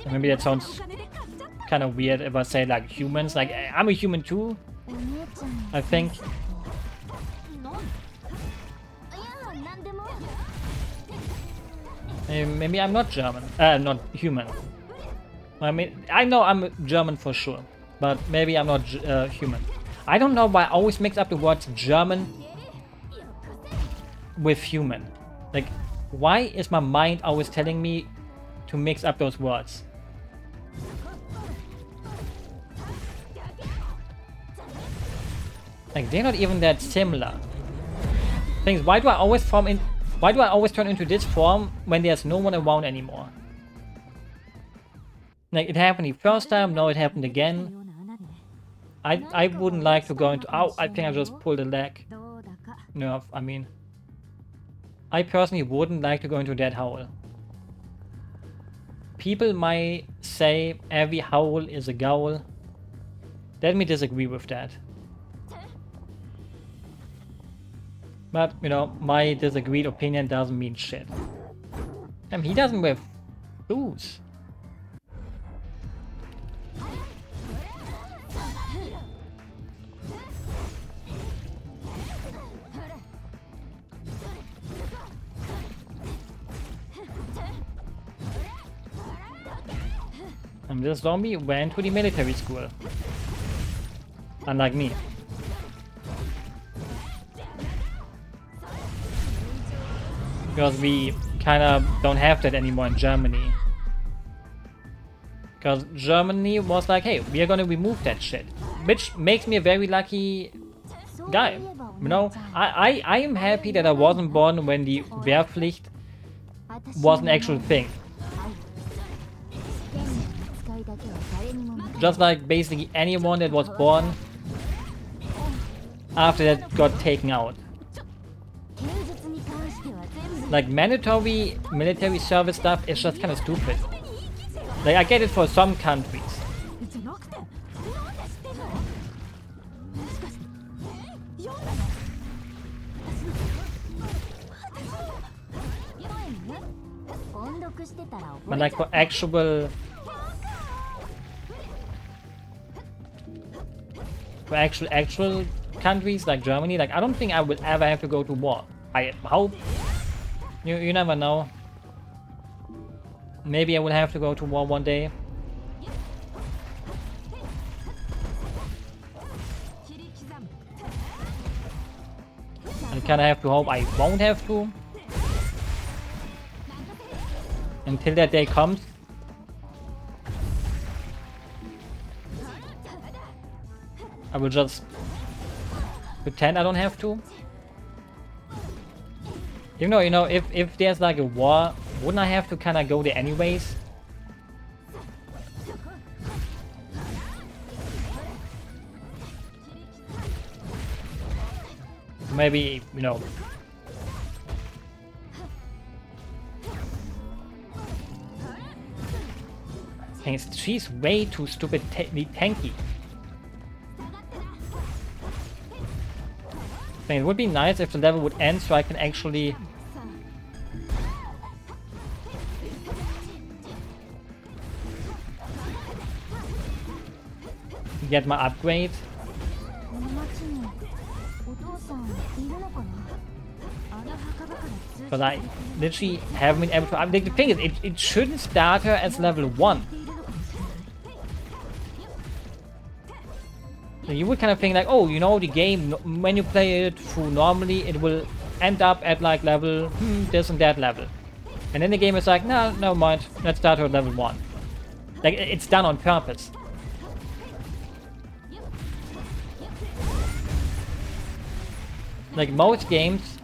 maybe that sounds kind of weird if I say like humans. Like, I'm a human too, I think. Maybe I'm not German, not human. I mean, I know I'm German for sure, but maybe I'm not human. I don't know why I always mix up the words German with human. Like, why is my mind always telling me to mix up those words? Like, they're not even that similar. Things, why do I always turn into this form when there's no one around anymore? Like, it happened the first time, now it happened again. I wouldn't like to go into... Oh, I think I just pulled a leg. Nerve, I mean. I personally wouldn't like to go into that hole. People might say every hole is a goal. Let me disagree with that. But, you know, my disagreed opinion doesn't mean shit. Damn, he doesn't wear boots. And this zombie went to the military school. Unlike me. Because we kind of don't have that anymore in Germany. Because Germany was like, hey, we are gonna remove that shit. Which makes me a very lucky guy. You know, I am happy that I wasn't born when the Wehrpflicht was an actual thing. Just like basically anyone that was born after that got taken out. Like mandatory military service stuff is just kind of stupid. Like I get it for some countries. But like for actual countries like Germany, like I don't think I will ever have to go to war. I hope. You never know. Maybe I will have to go to war one day. I kinda have to hope I won't have to. Until that day comes. I will just pretend I don't have to. Even though, you know, if there's like a war, wouldn't I have to kind of go there anyways? Maybe, you know. She's way too stupid tanky. It would be nice if the level would end so I can actually get my upgrade. Because I literally haven't been able to upgrade. The thing is, it shouldn't start her as level 1. So you would kind of think like, oh, you know, the game, when you play it through normally, it will end up at like level this and that level. And then the game is like, no, never mind, let's start her at level 1. Like, it's done on purpose. Like most games,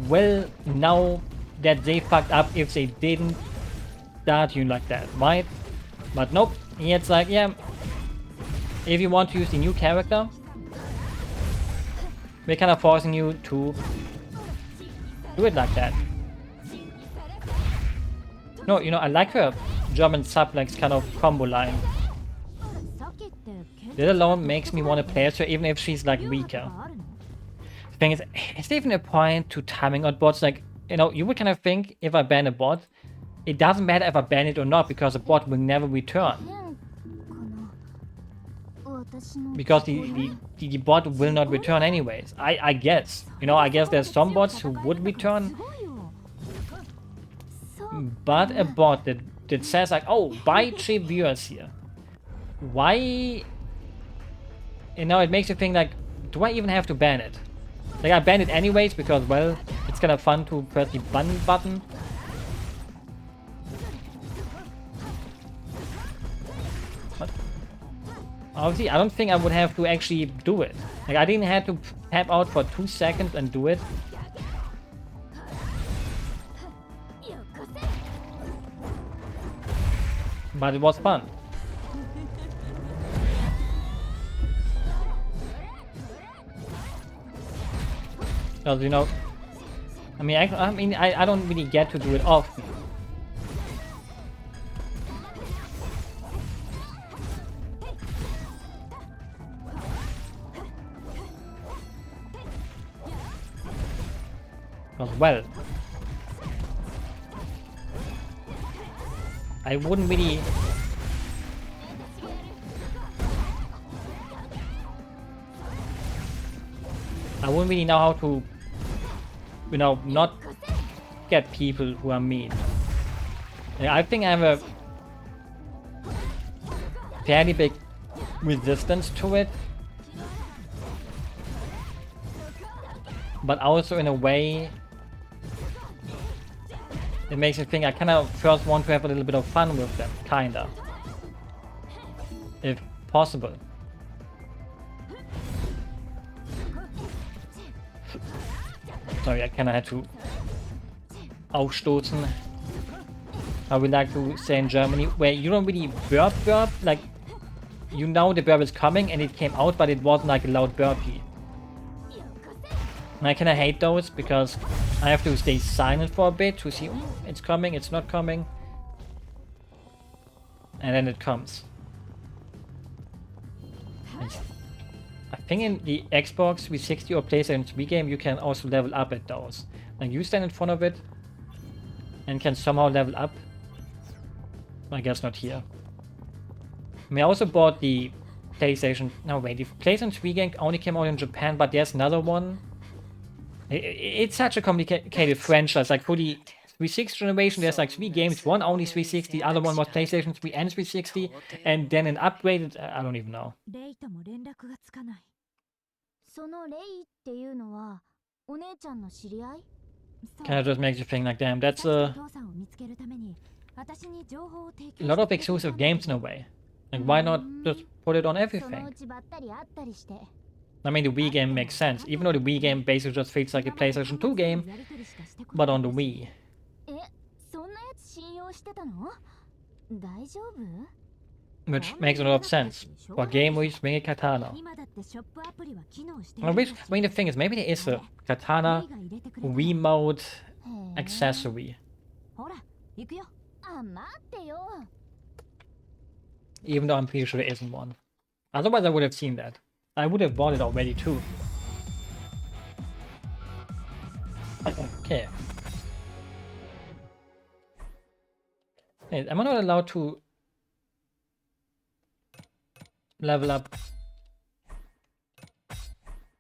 well, now that they fucked up if they didn't start you like that, right? But nope, it's like, yeah, if you want to use the new character, we're kind of forcing you to do it like that. No, you know, I like her German suplex kind of combo line. That alone makes me want to play her even if she's like weaker. The thing is there even a point to timing out bots? Like, you know, you would kind of think if I ban a bot, it doesn't matter if I ban it or not because the bot will never return. Because the bot will not return anyways. I guess. You know, I guess there's some bots who would return. But a bot that says like, oh, buy 3 viewers here. Why? You know, it makes you think like, do I even have to ban it? Like, I banned it anyways because, well, it's kind of fun to press the ban button. But obviously, I don't think I would have to actually do it. Like, I didn't have to tap out for 2 seconds and do it. But it was fun. Because, you know, I mean, I don't really get to do it often. Because, well, I wouldn't really... I wouldn't really know how to, you know, not get people who are mean. I think I have a fairly big resistance to it. But also in a way, it makes me think I kind of first want to have a little bit of fun with them, kinda. If possible. Sorry, I kind of had to aufstoßen. How we like to say in Germany, where you don't really burp, like, you know the burp is coming and it came out, but it wasn't like a loud burpee. And I kind of hate those because I have to stay silent for a bit to see, it's coming, it's not coming. And then it comes. I think in the Xbox 360 or PlayStation 3 game, you can also level up at those. Like, you stand in front of it and can somehow level up. I guess not here. I mean, I also bought the PlayStation... No, wait, the PlayStation 3 game only came out in Japan, but there's another one. It's such a complicated franchise. Like, for the 360 generation, there's like 3 games. One only 360, the other one was PlayStation 3 and 360, and then an upgraded... I don't even know. Kind of just makes you think like, damn, that's a lot of exclusive games in a way. Like, why not just put it on everything? I mean, the Wii game makes sense, even though the Wii game basically just feels like a PlayStation 2 game, but on the Wii. Which makes a lot of sense. For a game where you swing a katana. I mean, the thing is, maybe there is a katana Wiimote accessory. Even though I'm pretty sure there isn't one. Otherwise I would have seen that. I would have bought it already too. Okay. Hey, am I not allowed to level up?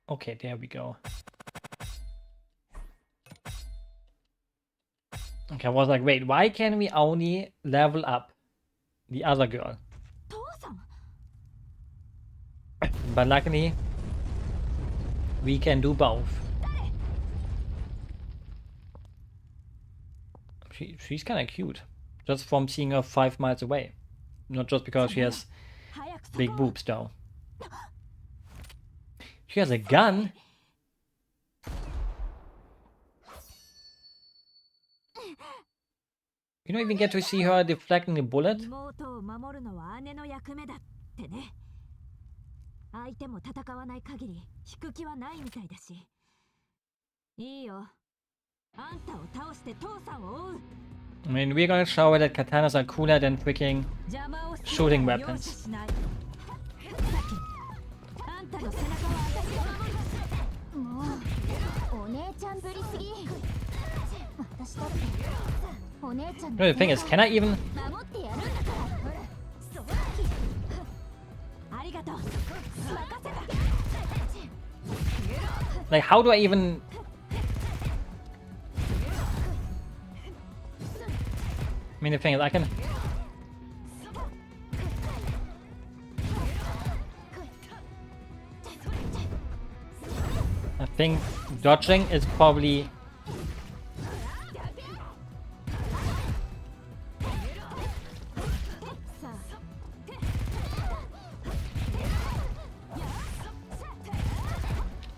Okay, there we go. Okay, I was like, wait, why can we only level up the other girl? But luckily, we can do both. She's kind of cute, just from seeing her 5 miles away. Not just because she has big boobs, though. She has a gun? You don't even get to see her deflecting a bullet? I mean, we're gonna show her that katanas are cooler than freaking shooting weapons. No, the thing is, can I even... Like, how do I even... I mean, the thing is, I can... I think dodging is probably...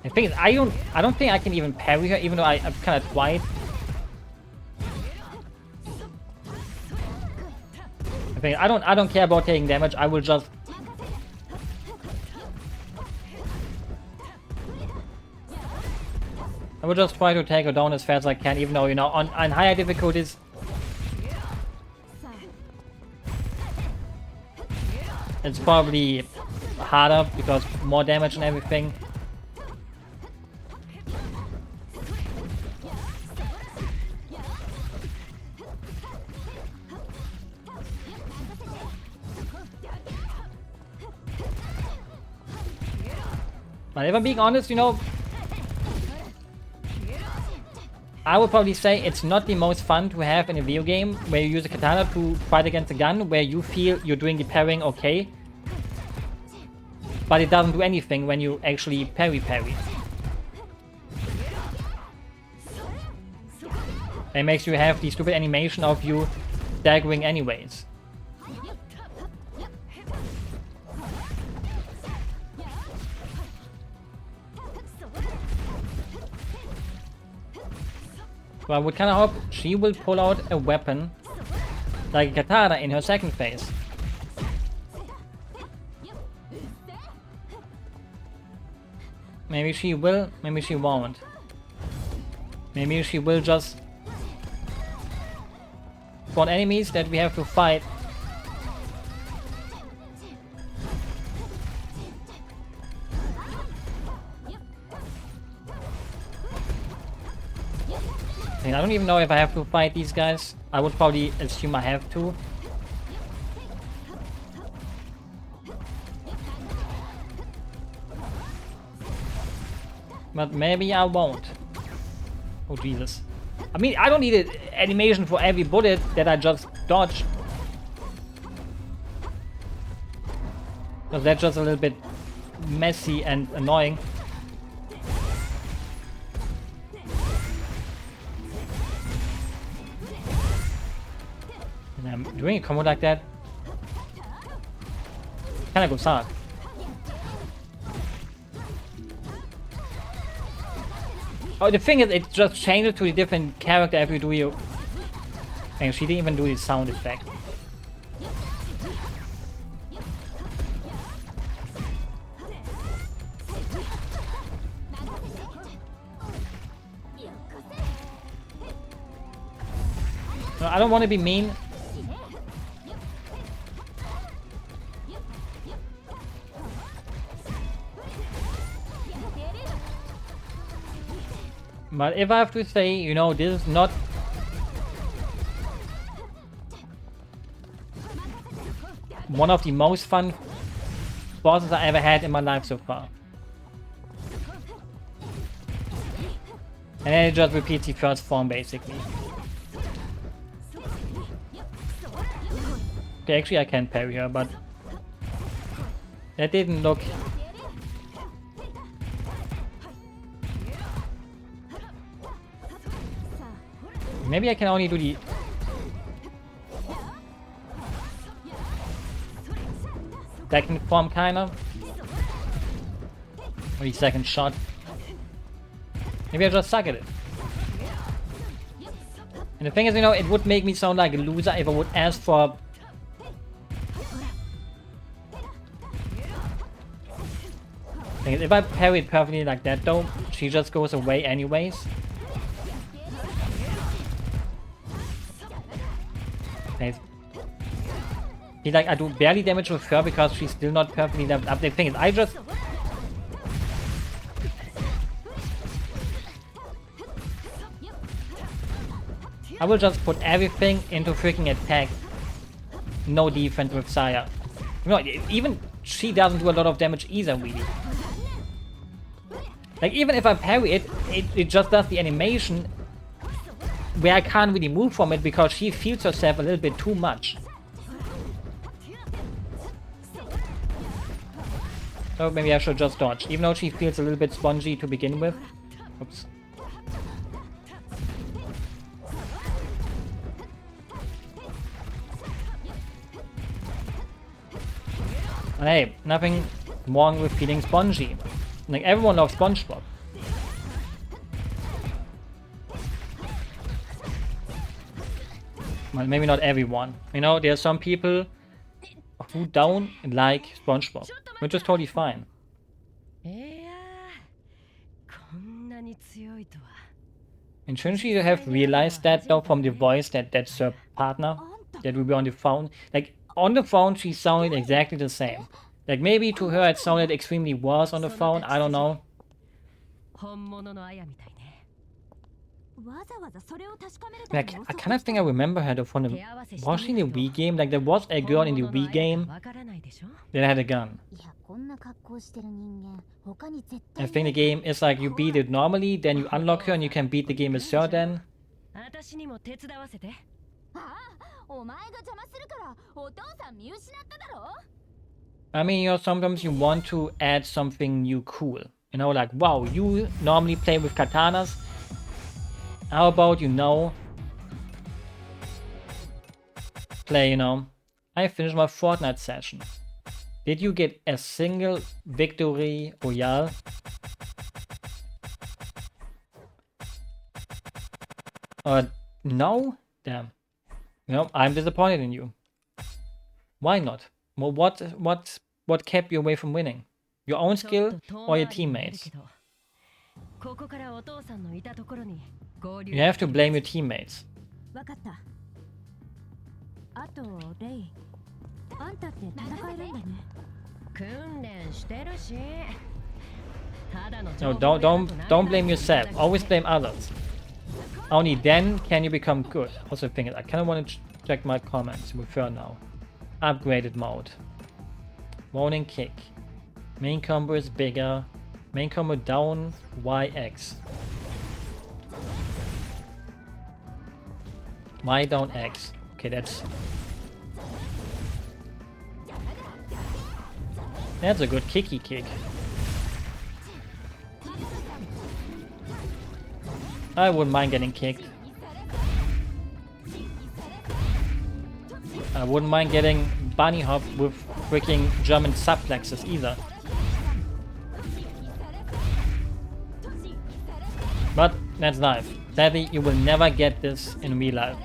The thing is, I don't think I can even parry her, even though I'm kind of tried. The thing is, I don't care about taking damage. I will just... I will just try to take her down as fast as I can, even though, you know, on higher difficulties, it's probably harder because more damage and everything. But if I'm being honest, you know, I would probably say it's not the most fun to have in a video game where you use a katana to fight against a gun, where you feel you're doing the parrying okay, but it doesn't do anything when you actually parry. It makes you have the stupid animation of you staggering anyways. So I would kind of hope she will pull out a weapon like a katana in her second phase. Maybe she will, maybe she won't. Maybe she will just spawn enemies that we have to fight. I don't even know if I have to fight these guys. I would probably assume I have to. But maybe I won't. Oh Jesus. I mean, I don't need an animation for every bullet that I just dodged. Because that's just a little bit messy and annoying. Doing a combo like that kinda goes hard. Oh, the thing is, it just changes to a different character every do you. And she didn't even do the sound effect. No, I don't want to be mean. But if I have to say, you know, this is not one of the most fun bosses I ever had in my life so far. And then it just repeats the first form, basically. Okay, actually I can parry her, but that didn't look... Maybe I can only do the... second form, kind of. Or the second shot. Maybe I just suck at it. And the thing is, you know, it would make me sound like a loser if I would ask for... If I parry it perfectly like that, though, she just goes away anyways. Nice. See, like, I do barely damage with her because she's still not perfectly leveled up. The thing is, I will just put everything into freaking attack. No defense with Saya. You know, even she doesn't do a lot of damage either, really. Like, even if I parry it, it just does the animation where I can't really move from it because she feels herself a little bit too much. So maybe I should just dodge, even though she feels a little bit spongy to begin with. Oops. And hey, nothing wrong with feeling spongy. Like, everyone loves SpongeBob. Well, maybe not everyone. You know, there are some people who don't like SpongeBob, which is totally fine. And shouldn't she have realized that, though, from the voice that that's her partner that will be on the phone? Like, on the phone, she sounded exactly the same. Like, maybe to her it sounded extremely worse on the phone, I don't know. Like, I kind of think I remember her from the... Was she in the Wii game? Like, there was a girl in the Wii game that had a gun. I think the game is like, you beat it normally, then you unlock her and you can beat the game as her then. I mean, you know, sometimes you want to add something new cool. You know, like, wow, you normally play with katanas. How about, you know, play, you know, I finished my Fortnite session. Did you get a single victory royale? No? Damn. You know, I'm disappointed in you. Why not? Well, what kept you away from winning? Your own skill or your teammates? You have to blame your teammates. No, don't blame yourself. Always blame others. Only then can you become good. Also, think I kind of want to check my comments with her now. Upgraded mode. Warning kick. Main combo is bigger. Main combo down YX. Y down X. Okay, that's a good kicky kick. I wouldn't mind getting kicked. I wouldn't mind getting bunny hop with freaking German suplexes either. But that's life. Sadly, you will never get this in real life.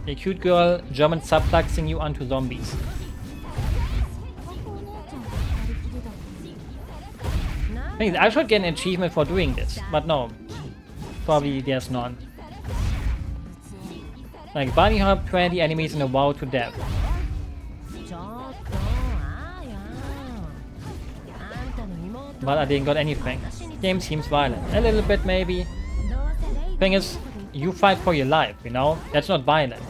A cute girl German suplexing you onto zombies. I should get an achievement for doing this, but no. Probably there's none. Like bunny hop 20 enemies in a WoW to death. But I didn't got anything. Game seems violent. A little bit maybe. Thing is, you fight for your life, you know? That's not violent.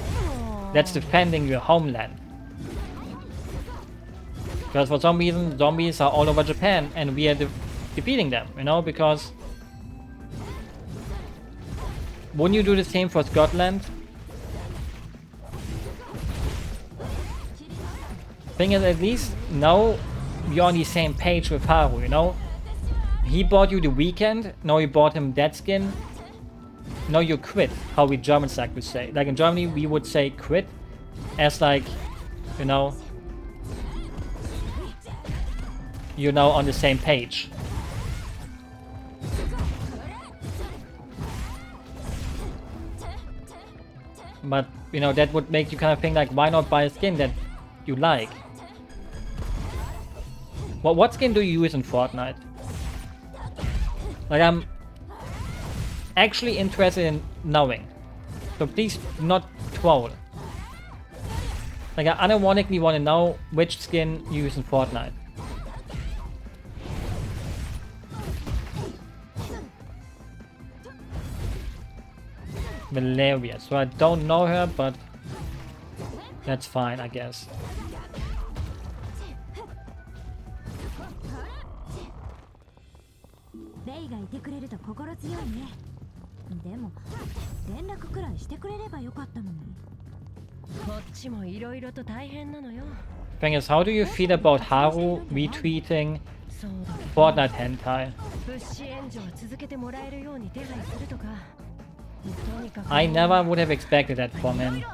That's defending your homeland. Because for some reason, zombies are all over Japan and we are defeating them, you know? Because wouldn't you do the same for Scotland? Thing is, at least now you're on the same page with Haru, you know? He bought you the weekend, now you bought him that skin. Now you quit, how we Germans like to say. Like in Germany, we would say quit as like, you know, you're now on the same page. But, you know, that would make you kind of think like, why not buy a skin that you like? Well, what skin do you use in Fortnite? Like, I'm actually interested in knowing. So please do not troll. Like, I unironically want to know which skin you use in Fortnite. Valeria. So I don't know her, but that's fine, I guess. Thing is, how do you feel about Haru retweeting Fortnite hentai? I never would have expected that from him.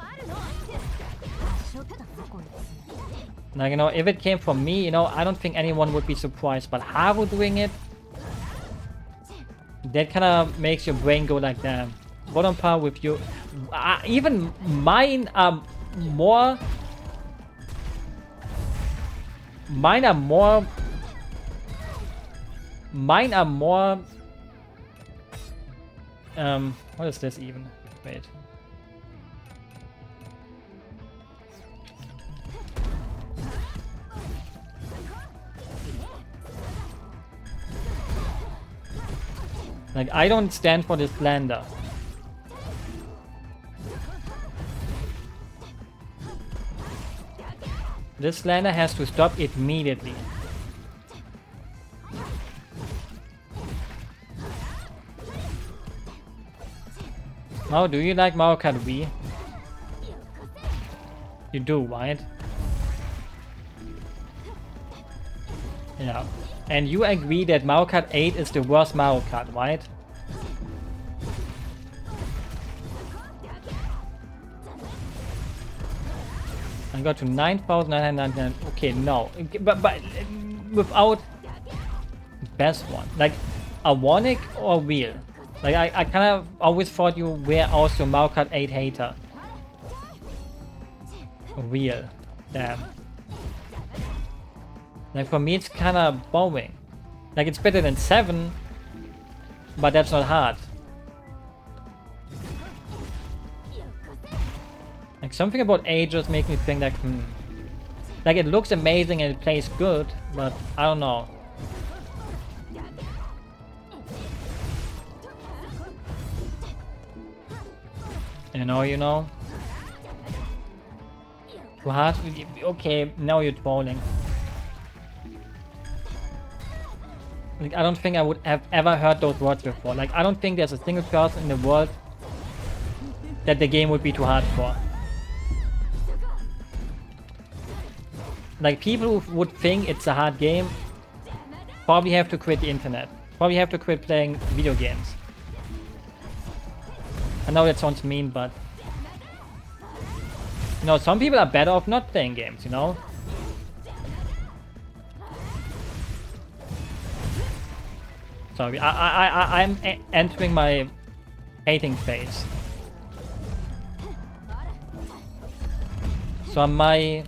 Like, you know, if it came from me, you know, I don't think anyone would be surprised. But Haru doing it, that kind of makes your brain go like that. What on par with you? Even mine are more... Mine are more... What is this even? Wait. Like, I don't stand for this slander. This slander has to stop immediately. Oh, do you like Mario Kart Wii? You do, right? Yeah. And you agree that Mario Kart 8 is the worst Mario Kart, right? I got to 9,999. Okay, no. But without best one. Like, Ironic or Wheel? Like, I kind of always thought you were also Mario Kart 8 hater. Wheel. Damn. Like, for me, it's kind of boring. Like, it's better than 7, but that's not hard. Like, something about 8 just makes me think like, Like, it looks amazing and it plays good, but I don't know. You know? Too hard? Okay, now you're trolling. Like, I don't think I would have ever heard those words before. Like, I don't think there's a single person in the world that the game would be too hard for. Like, people who would think it's a hard game probably have to quit the internet. Probably have to quit playing video games. I know that sounds mean, but You know, some people are better off not playing games, you know? Sorry, I'm entering my hating phase. So my...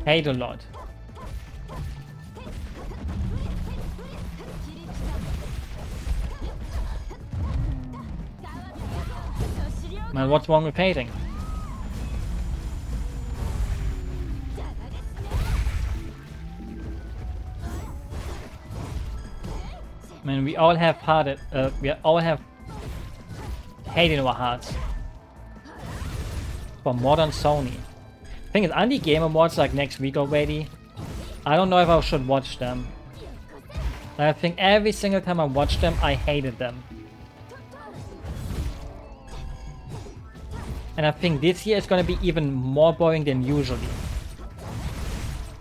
hate a lot. Man, what's wrong with hating? I mean, we all have we all have hate in our hearts for modern Sony. Thing is, aren't the Game Awards like next week already? I don't know if I should watch them. I think every single time I watch them, I hated them. And I think this year is gonna be even more boring than usually.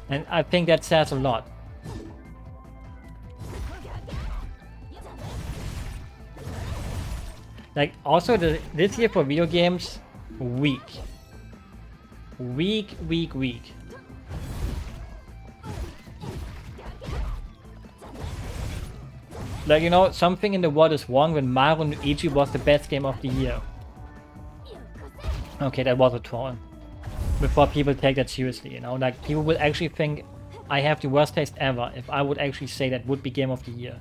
And I think that says a lot. Like, also this year for video games, weak. Weak. Like, you know, something in the world is wrong when Mario and Luigi was the best game of the year. Okay, that was a troll. Before people take that seriously, you know? Like, people would actually think I have the worst taste ever if I would actually say that would be game of the year.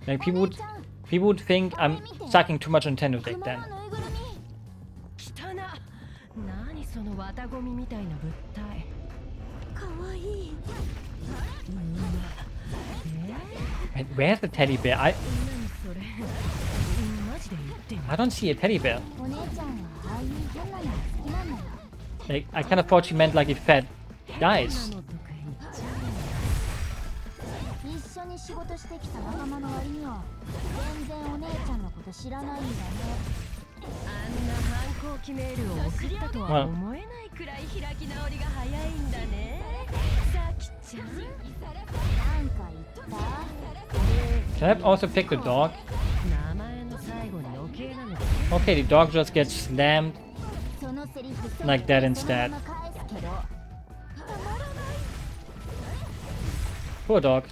Like, people would think I'm sucking too much Nintendo dick then. Wait, where's the teddy bear? I don't see a teddy bear. Like, I kind of thought she meant like a fat guys. Well, can I also pick the dog? Okay, the dog just gets slammed like that instead. Poor dog.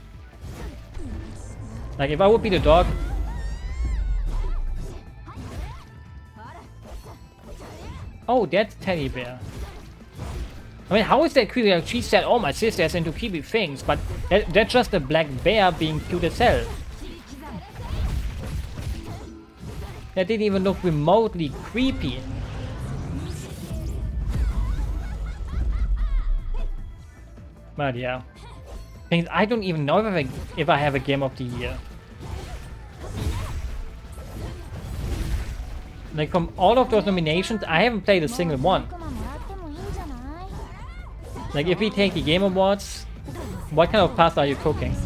Like, if I would be the dog... Oh, that's teddy bear. I mean, how is that creepy? Like, she said, oh, my sister's into creepy things, but that's just a black bear being cute as hell. That didn't even look remotely creepy. But yeah. Things I don't even know if I have a game of the year. Like, from all of those nominations, I haven't played a single one. Like, if we take the Game Awards, what kind of pasta are you cooking?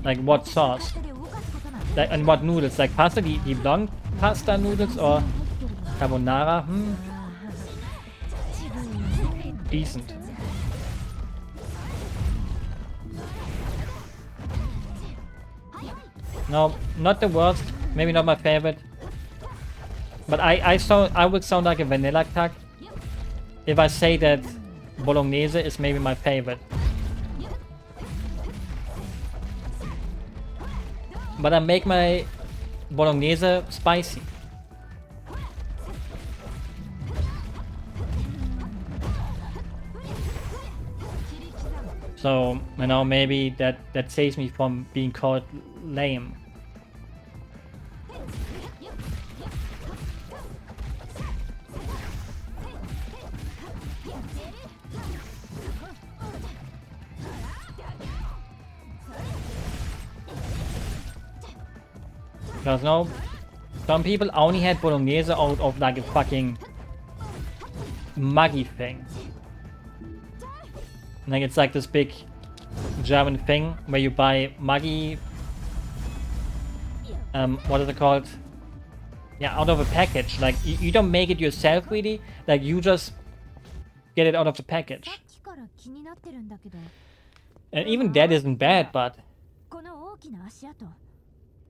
Like, what sauce? Like, and what noodles? Like, pasta, the long pasta noodles or carbonara? Decent. No, not the worst. Maybe not my favorite. But I would sound like a vanilla cuck if I say that bolognese is maybe my favorite. But I make my bolognese spicy. So, you know, maybe that saves me from being called lame. Because no, some people only had bolognese out of like a fucking muggy thing. Like, it's like this big German thing where you buy muggy, what is it called? Yeah, out of a package. Like, you don't make it yourself really, like you just get it out of the package. And even that isn't bad, but この大きな足跡、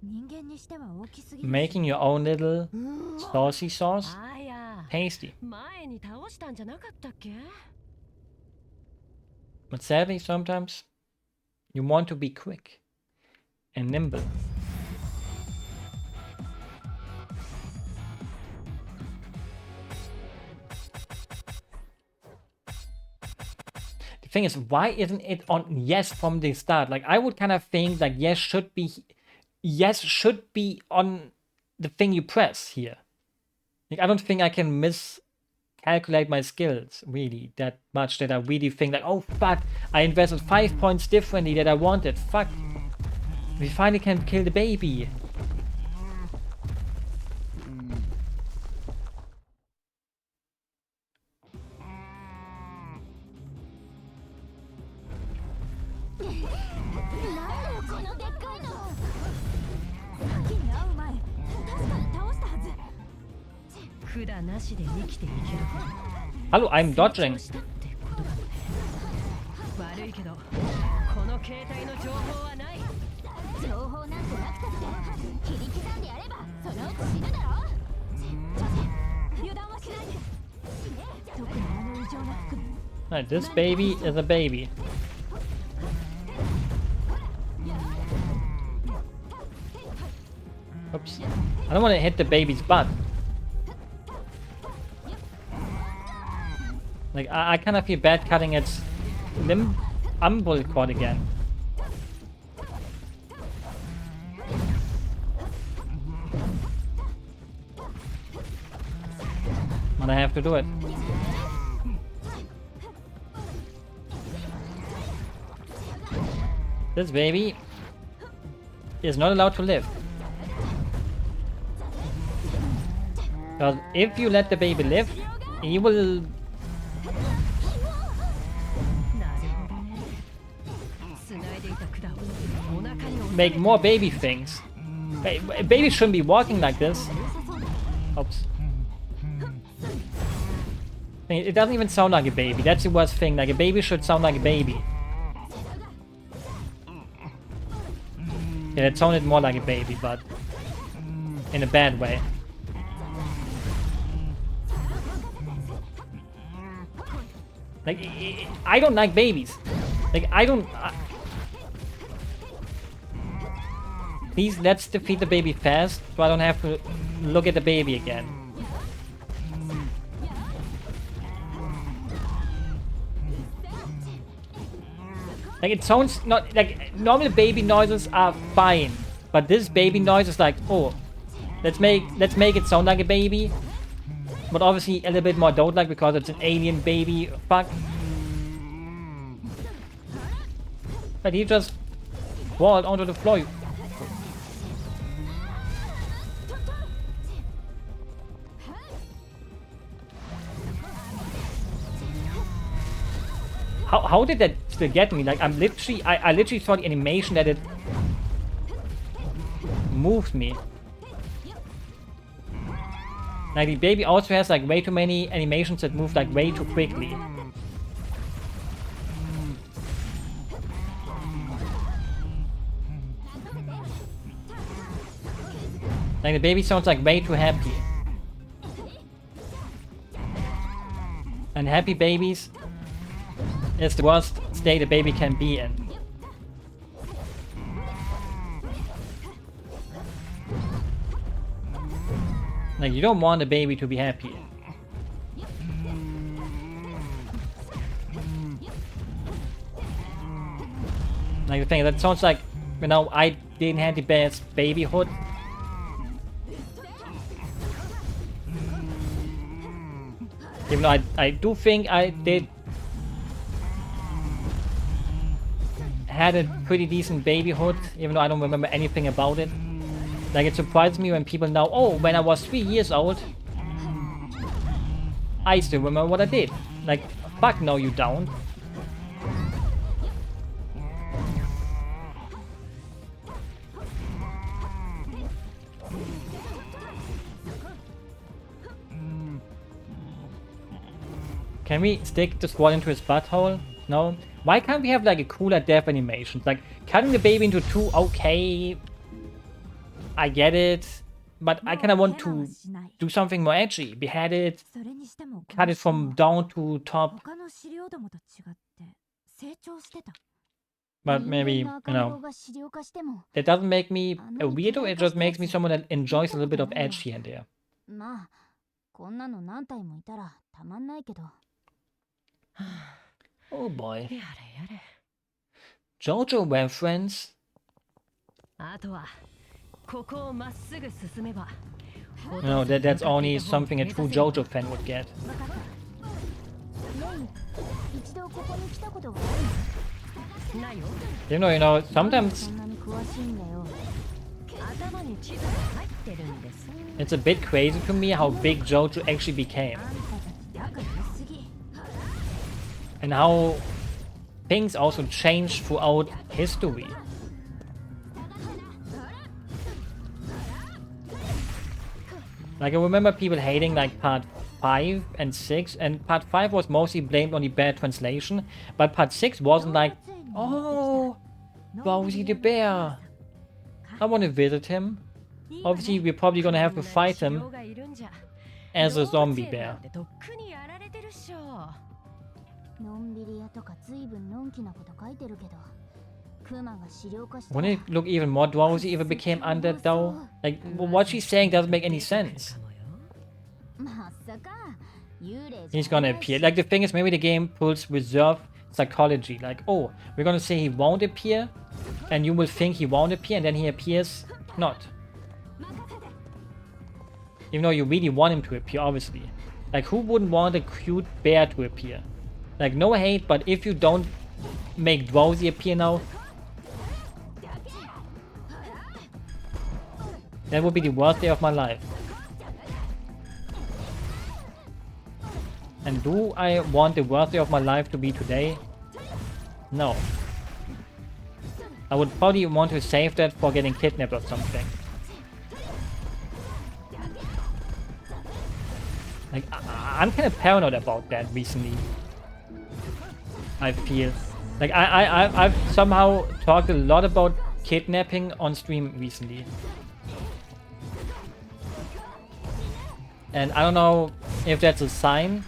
人間にしては大きすぎるし。 making your own little saucy sauce? あや Tasty. 前に倒したんじゃなかったっけ But sadly, sometimes you want to be quick and nimble. The thing is, why isn't it on yes from the start? Like, I would kind of think like yes should be on the thing you press here. Like, I don't think I can miscalculate my skills really that much that I really think like, oh fuck, I invested 5 points differently that I wanted. Fuck. We finally can kill the baby. Hello, I'm dodging. 悪いけどこの携帯の情報はない情報なんてなくたって切り刻んでやればそのうち死ぬだろ油断はしないで特にあの異常な服 Right, this baby is a baby. Oops. I don't want to hit the baby's butt. Like, I kind of feel bad cutting its umbilical cord again. But I have to do it. This baby is not allowed to live. Because if you let the baby live, he will make more baby things. Babies shouldn't be walking like this. Oops. It doesn't even sound like a baby. That's the worst thing. Like, a baby should sound like a baby. Yeah, it sounded more like a baby, but in a bad way. Like, I don't like babies. Like, I don't... Please, let's defeat the baby fast, so I don't have to look at the baby again. Like, it sounds not... Like, normal baby noises are fine. But this baby noise is like, oh, let's make it sound like a baby. But obviously a little bit more don't like because it's an alien baby. Fuck. But he just crawled onto the floor. How did that still get me? Like, I literally saw the animation that it moved me. Like, the baby also has like way too many animations that move like way too quickly. Like, the baby sounds like way too happy. And happy babies is the worst state a baby can be in. Like, you don't want a baby to be happy. Like, the thing that sounds like, you know, I didn't have the best babyhood. Even though I do think I did had a pretty decent babyhood, even though I don't remember anything about it. Like, it surprises me when people know, oh, when I was 3 years old, I still remember what I did. Like, fuck no, you don't. Can we stick the squad into his butthole? No? Why can't we have like a cooler death animation? Like cutting the baby into two, okay. I get it. But I kinda want to do something more edgy. Behead it, それにしても cut it from down to top. 他の資料どもと違って成長してた。 But maybe, you know, that doesn't make me a weirdo, it just makes me someone that enjoys a little bit of edge here and there. まあこんなの何体もいたらたまんないけど。 Oh boy. やれやれ。 JoJo reference? あとはここをまっすぐ進めば。 No, that's only something a true JoJo fan would get. 一度ここに来たことがある。ないよ。 You know, sometimes そんなに詳しいんだよ。 頭に地図が入ってるんです。 it's a bit crazy to me how big JoJo actually became. あんたたちだから言いすぎ。 And how things also changed throughout history. Like I remember people hating like part 5 and 6, and part 5 was mostly blamed on the bad translation, but part 6 wasn't like, oh, Bowsy the bear. I want to visit him. Obviously, we're probably gonna have to fight him as a zombie bear. のんびり屋とか随分のんきなこと書いてるけど、クマが資料化した。 Wouldn't it look even more drowsy if it became undead though? Like, what she's saying doesn't make any sense. まさか幽霊。 He's gonna appear. Like, the thing is, maybe the game pulls reserve psychology. Like, oh, we're gonna say he won't appear, and you will think he won't appear, and then he appears not. Even though you really want him to appear, obviously. Like, who wouldn't want a cute bear to appear? Like, no hate, but if you don't make Drowsy appear now, that would be the worst day of my life. And do I want the worst day of my life to be today? No. I would probably want to save that for getting kidnapped or something. Like, I'm kind of paranoid about that recently. I feel. Like, I've somehow talked a lot about kidnapping on stream recently. And I don't know if that's a sign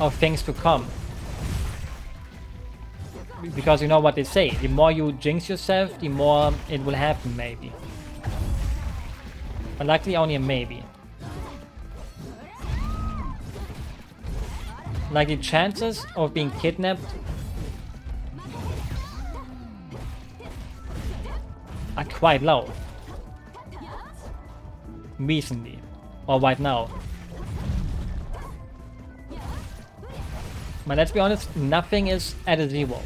of things to come. Because you know what they say, the more you jinx yourself, the more it will happen, maybe. But luckily only a maybe. Like, the chances of being kidnapped are quite low. Recently. Or right now. But let's be honest, nothing is at a zero.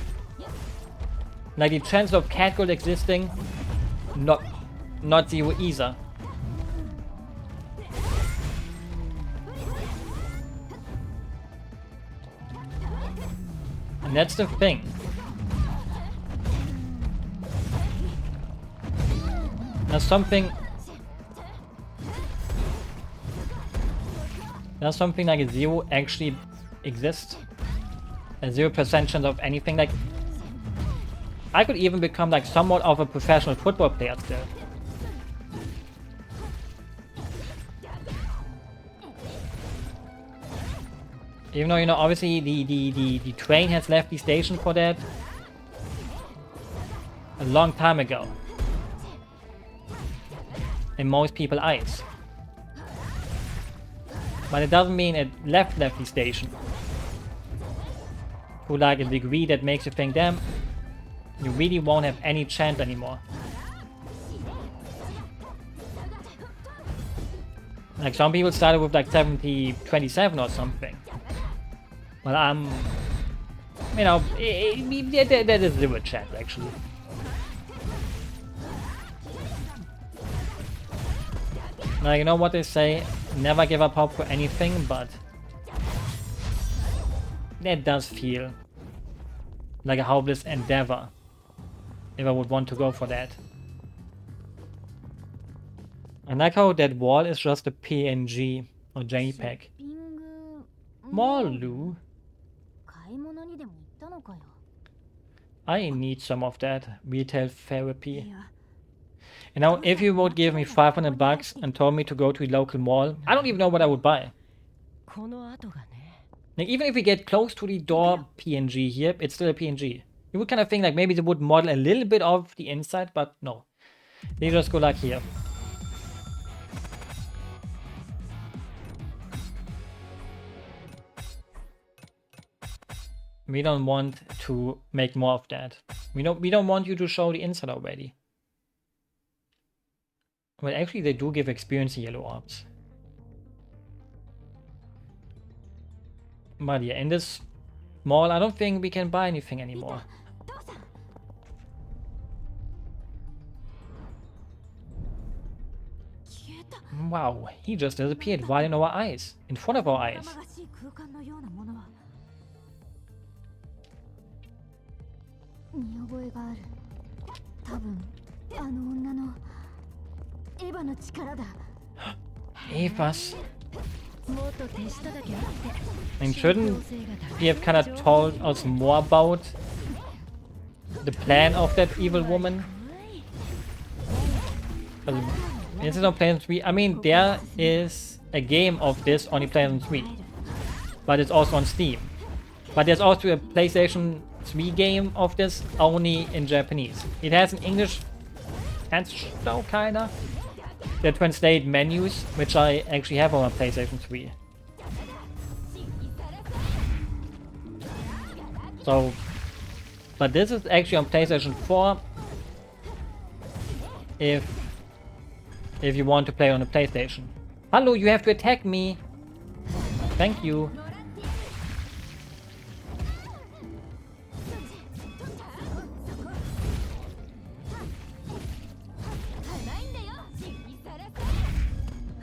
Like, the chance of catgold existing, not zero either. And that's the thing. There's something like a zero actually exists. A 0% chance of anything. Like, I could even become like somewhat of a professional football player still. Even though, you know, obviously the train has left the station for that a long time ago. In most people's eyes. But it doesn't mean it left the station. To like a degree that makes you think, damn, you really won't have any chance anymore. Like, some people started with like 70-27 or something. Well, you know, that is zero chance actually. Now, you know what they say, never give up hope for anything, but that does feel like a hopeless endeavor if I would want to go for that. I like how that wall is just a PNG or JPEG. Molu. 買い物にでも行ったのかよ。 I need some of that retail い therapy. や、 And now, if you would give me 500 bucks and told me to go to a local mall, I don't even know what I would buy. この後がね。 Like, even if we get close to the door PNG here, it's still a PNG. You would kind of think like maybe they would model a little bit of the inside, but no. They just go like here. We don't want to make more of that. We don't want you to show the inside already. Well, actually, they do give experience yellow orbs. But yeah, in this mall, I don't think we can buy anything anymore. 父さん。消えた。 Wow, he just disappeared right in our eyes. In front of our eyes. 生々しい空間のようなものは見覚えがある。多分あの女のエヴァの力だ。 Evas. もっと手下だけあって。 I mean, shouldn't he have kind of told us more about the plan of that evil woman? Instead of PlayStation 3, I mean, there is a game of this on the PlayStation 3, but it's also on Steam. But there's also a PlayStation 3 game of this only in Japanese. It has an English though, kinda. They translate menus, which I actually have on my PlayStation 3. So, but this is actually on PlayStation 4. If you want to play on a PlayStation. Hello, you have to attack me. Thank you.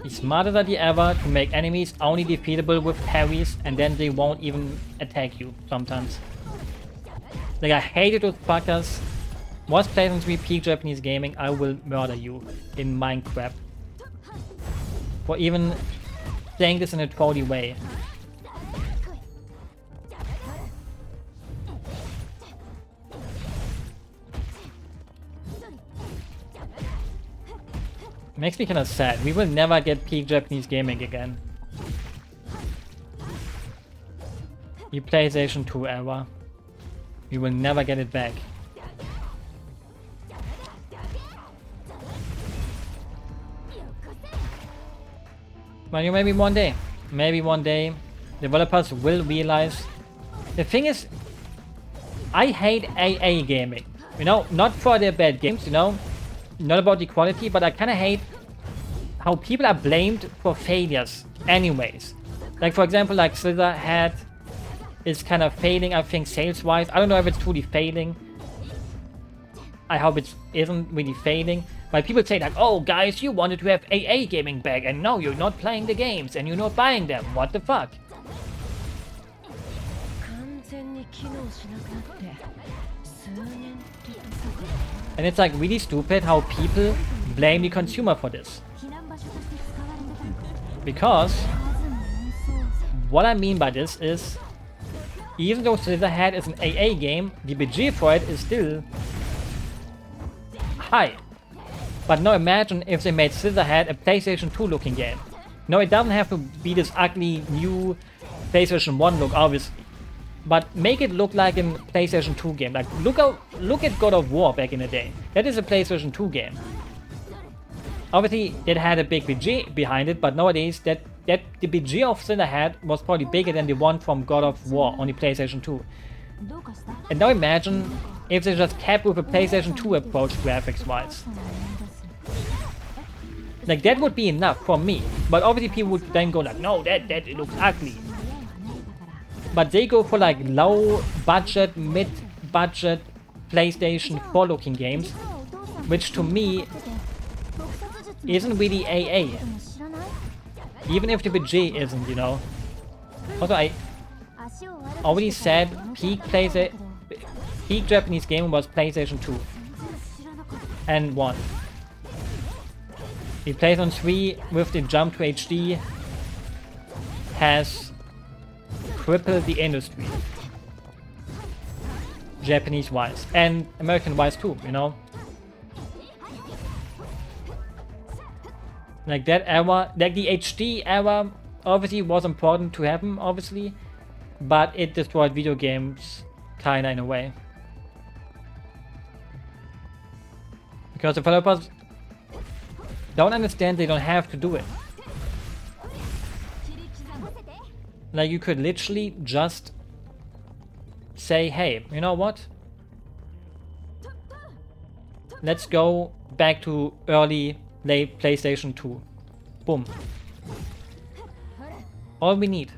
The smartest idea ever to make enemies only defeatable with parries, and then they won't even attack you sometimes. Like, I hated those fuckers. Was PlayStation 3 peak Japanese gaming, I will murder you in Minecraft. For even saying this in a trolley way. Makes me kind of sad. We will never get peak Japanese gaming again. The PlayStation 2 era. We will never get it back. But you maybe one day, developers will realize. The thing is, I hate AA gaming. You know, not for their bad games, you know, not about the quality, but I kind of hate how people are blamed for failures anyways. Like, for example, like Scissorhead is kind of failing, I think, sales-wise. I don't know if it's truly failing. I hope it isn't really failing. But people say like, oh guys, you wanted to have AA gaming back and now you're not playing the games and you're not buying them. What the fuck? And it's like really stupid how people blame the consumer for this. Because what I mean by this is, even though Scissorhead is an AA game, the budget for it is still high. But now imagine if they made Scissorhead a PlayStation 2 looking game. No, it doesn't have to be this ugly new PlayStation 1 look, obviously. But make it look like a PlayStation 2 game. Like, look at God of War back in the day. That is a PlayStation 2 game. Obviously, it had a big budget behind it, but nowadays the budget of Scissorhead was probably bigger than the one from God of War on the PlayStation 2. And now imagine if they just kept with a PlayStation 2 approach graphics-wise. Like, that would be enough for me. But obviously people would then go like, no, that it looks ugly. But they go for like low budget, mid budget PlayStation 4 looking games, which to me isn't really AA. Even if the budget isn't, you know. Also, I already said peak Japanese game was PlayStation 2 and 1. The PlayStation 3 with the jump to HD has cripple the industry. Japanese-wise. And American-wise too, you know? Like that era, like the HD era, obviously was important to happen, obviously. But it destroyed video games, kinda in a way. Because developers don't understand they don't have to do it. Like you could literally just say, hey, you know what? Let's go back to early, late PlayStation 2. Boom. All we need.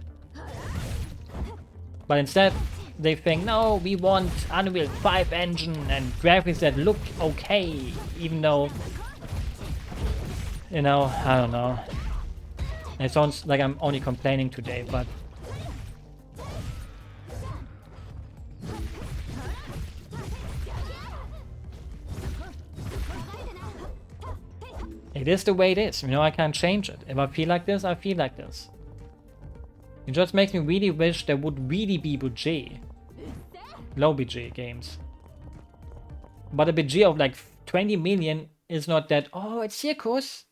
But instead, they think, no, we want Unreal 5 engine and graphics that look okay, even though, you know, I don't know. It sounds like I'm only complaining today, but it is the way it is, you know, I can't change it. If I feel like this, I feel like this. It just makes me really wish there would really be budget. Low budget games. But a budget of like 20 million is not that, oh, it's Circus.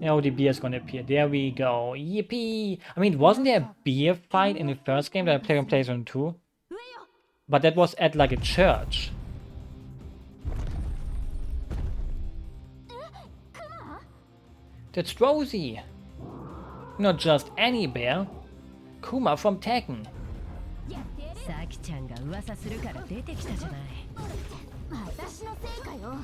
Oh, the beer is gonna appear. There we go. Yippee! I mean, wasn't there a beer fight in the first game that I played on PlayStation 2? But that was at like a church. That's Rosie. Not just any bear. Kuma from Tekken. サキちゃんが噂するから出てきたじゃない。私のせいかよ。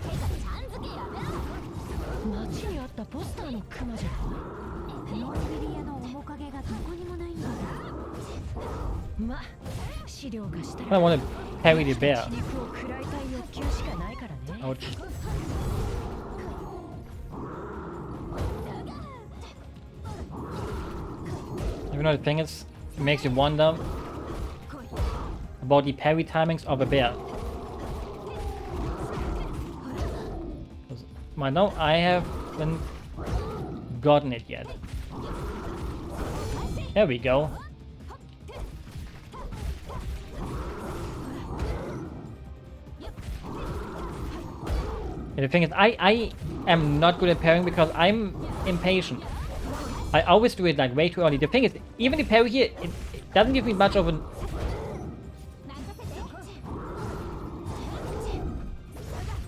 てかちゃん付けやめろ。街にあったポスターのクマじゃない。ノーベリアの面影がどこにもないんだ。ま、資料がしたら。 I want to carry the bear. 肉を食らいたい欲求しかないからね。Ouch. You know, the thing is, it makes you wonder about the parry timings of a bear. Well, no, I haven't gotten it yet. There we go. And the thing is, I am not good at parrying because I'm impatient. I always do it like way too early. The thing is, even the parry here, it doesn't give me much of an...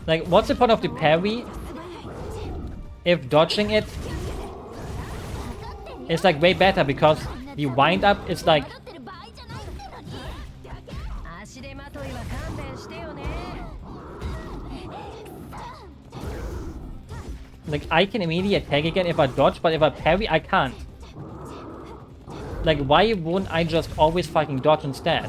Like, what's the point of the parry if dodging it is like way better, because the wind up is like... Like, I can immediately attack again if I dodge, but if I parry, I can't. Like, why wouldn't I just always fucking dodge instead?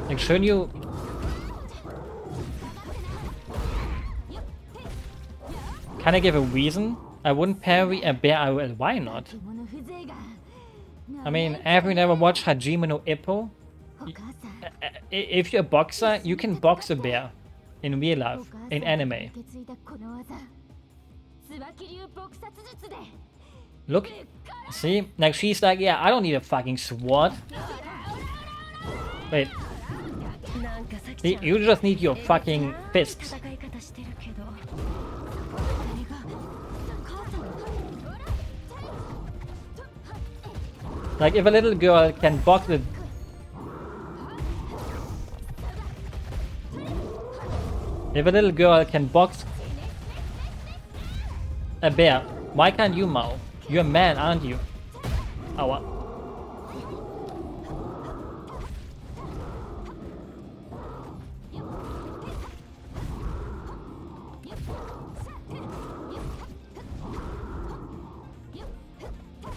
Like, shouldn't you... Can I give a reason? I wouldn't parry a bear, I will. Why not? I mean, have you never watched Hajime no Ippo? If you're a boxer, you can box a bear in real life, in anime. Look, see? Like, she's like, yeah, I don't need a fucking sword. Wait. You just need your fucking fists. Like, if a little girl can box it... If a little girl can box a bear, why can't you, Mao? You're a man, aren't you? Oh, what?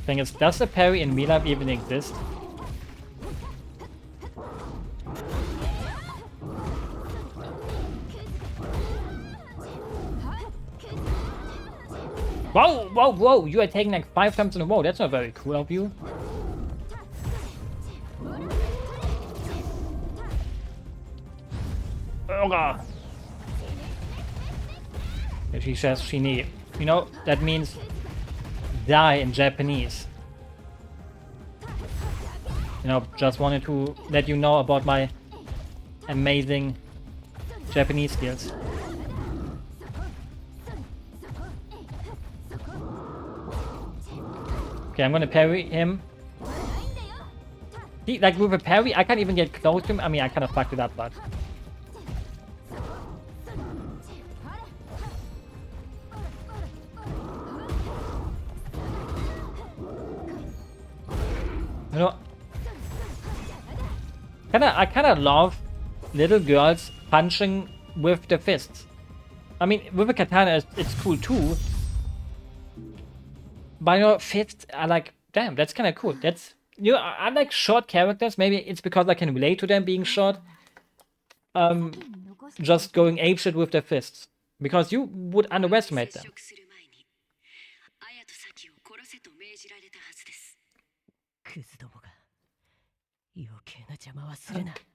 Thing is, does the parry in real life even exist? Whoa, whoa, whoa! You are taking like 5 times in a row. That's not very cool of you. Yoga. She says Shini. You know, that means die in Japanese. You know, just wanted to let you know about my amazing Japanese skills. Okay, I'm gonna parry him. See, like with a parry, I can't even get close to him. I mean, I kind of fucked it up, but... You know, I kinda love little girls punching with the fists. I mean, with a katana, it's cool too. But you know, fists are like, damn, that's kinda cool. That's, you know, I like short characters. Maybe it's because I can relate to them being short. Just going apeshit with their fists. Because you would underestimate them.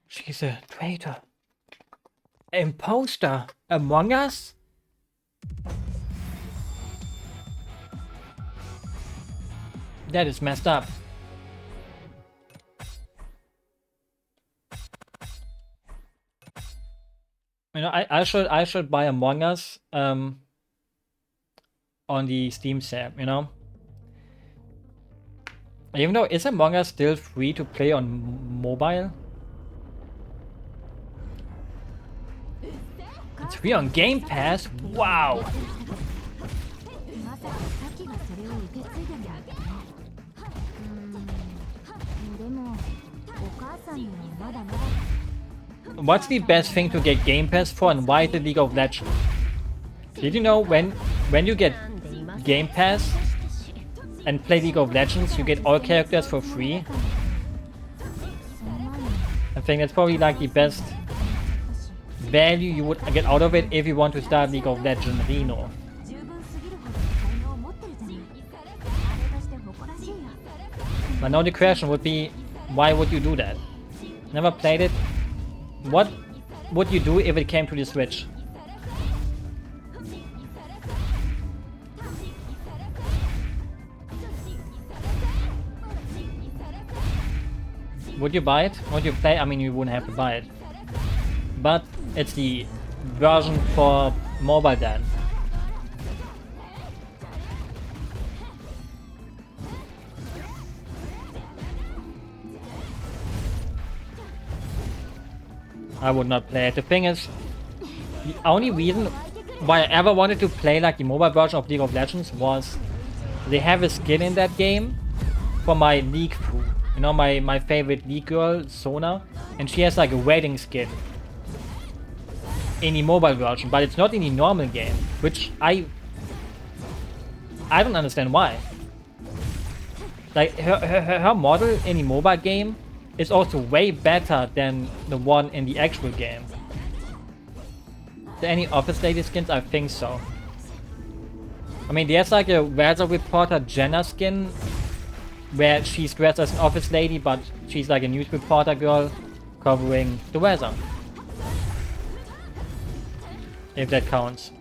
She's a traitor. Imposter among us? That is messed up. You know, I should buy Among Us on the Steam sale, you know? Even though, is Among Us still free to play on mobile? It's free on Game Pass? Wow! What's the best thing to get Game Pass for, and why the League of Legends? Did you know when you get Game Pass and play League of Legends, you get all characters for free? I think that's probably like the best value you would get out of it if you want to start League of Legends Reno. But now the question would be, why would you do that? Never played it? What would you do if it came to the Switch? Would you buy it? Would you play? I mean, you wouldn't have to buy it. But it's the version for mobile then. I would not play it. The thing is, the only reason why I ever wanted to play like the mobile version of League of Legends was they have a skin in that game for my League crew. You know, my favorite League girl, Sona, and she has like a wedding skin in the mobile version, but it's not in the normal game, which I don't understand why. Like her model in the mobile game is also way better than the one in the actual game. Are there any Office Lady skins? I think so. I mean, there's like a weather reporter Jenna skin where she's dressed as an office lady, but she's like a news reporter girl covering the weather. If that counts.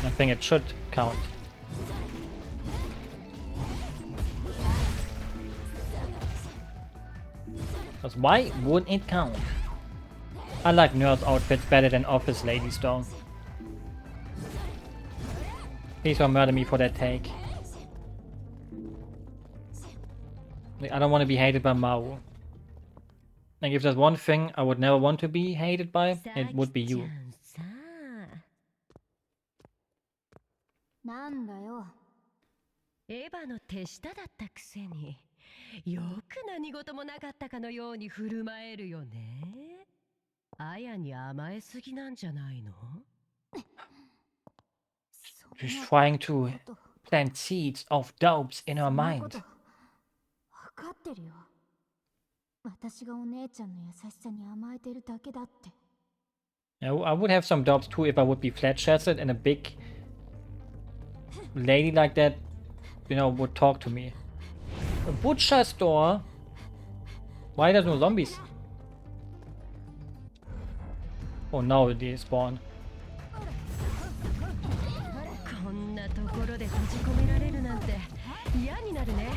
I think it should count. Because why wouldn't it count? I like nurse outfits better than office ladies though. Please don't murder me for that take. Like, I don't want to be hated by Maru. Like, if there's one thing I would never want to be hated by, it would be you. なんだよ。エヴァの手下だったくせによく何事もなかったかのように振る舞えるよね。アヤに甘えすぎなんじゃないの？ She's trying to plant seeds of doubts in her mind. 分かってるよ。私がお姉ちゃんの優しさに甘えてるだけだって。I would have some doubts too if I would be flat-chested and a big lady like that, you know, would talk to me. A butcher store? Why there's no zombies? Oh no, they spawn. こんなところで閉じ込められるなんて嫌になるね。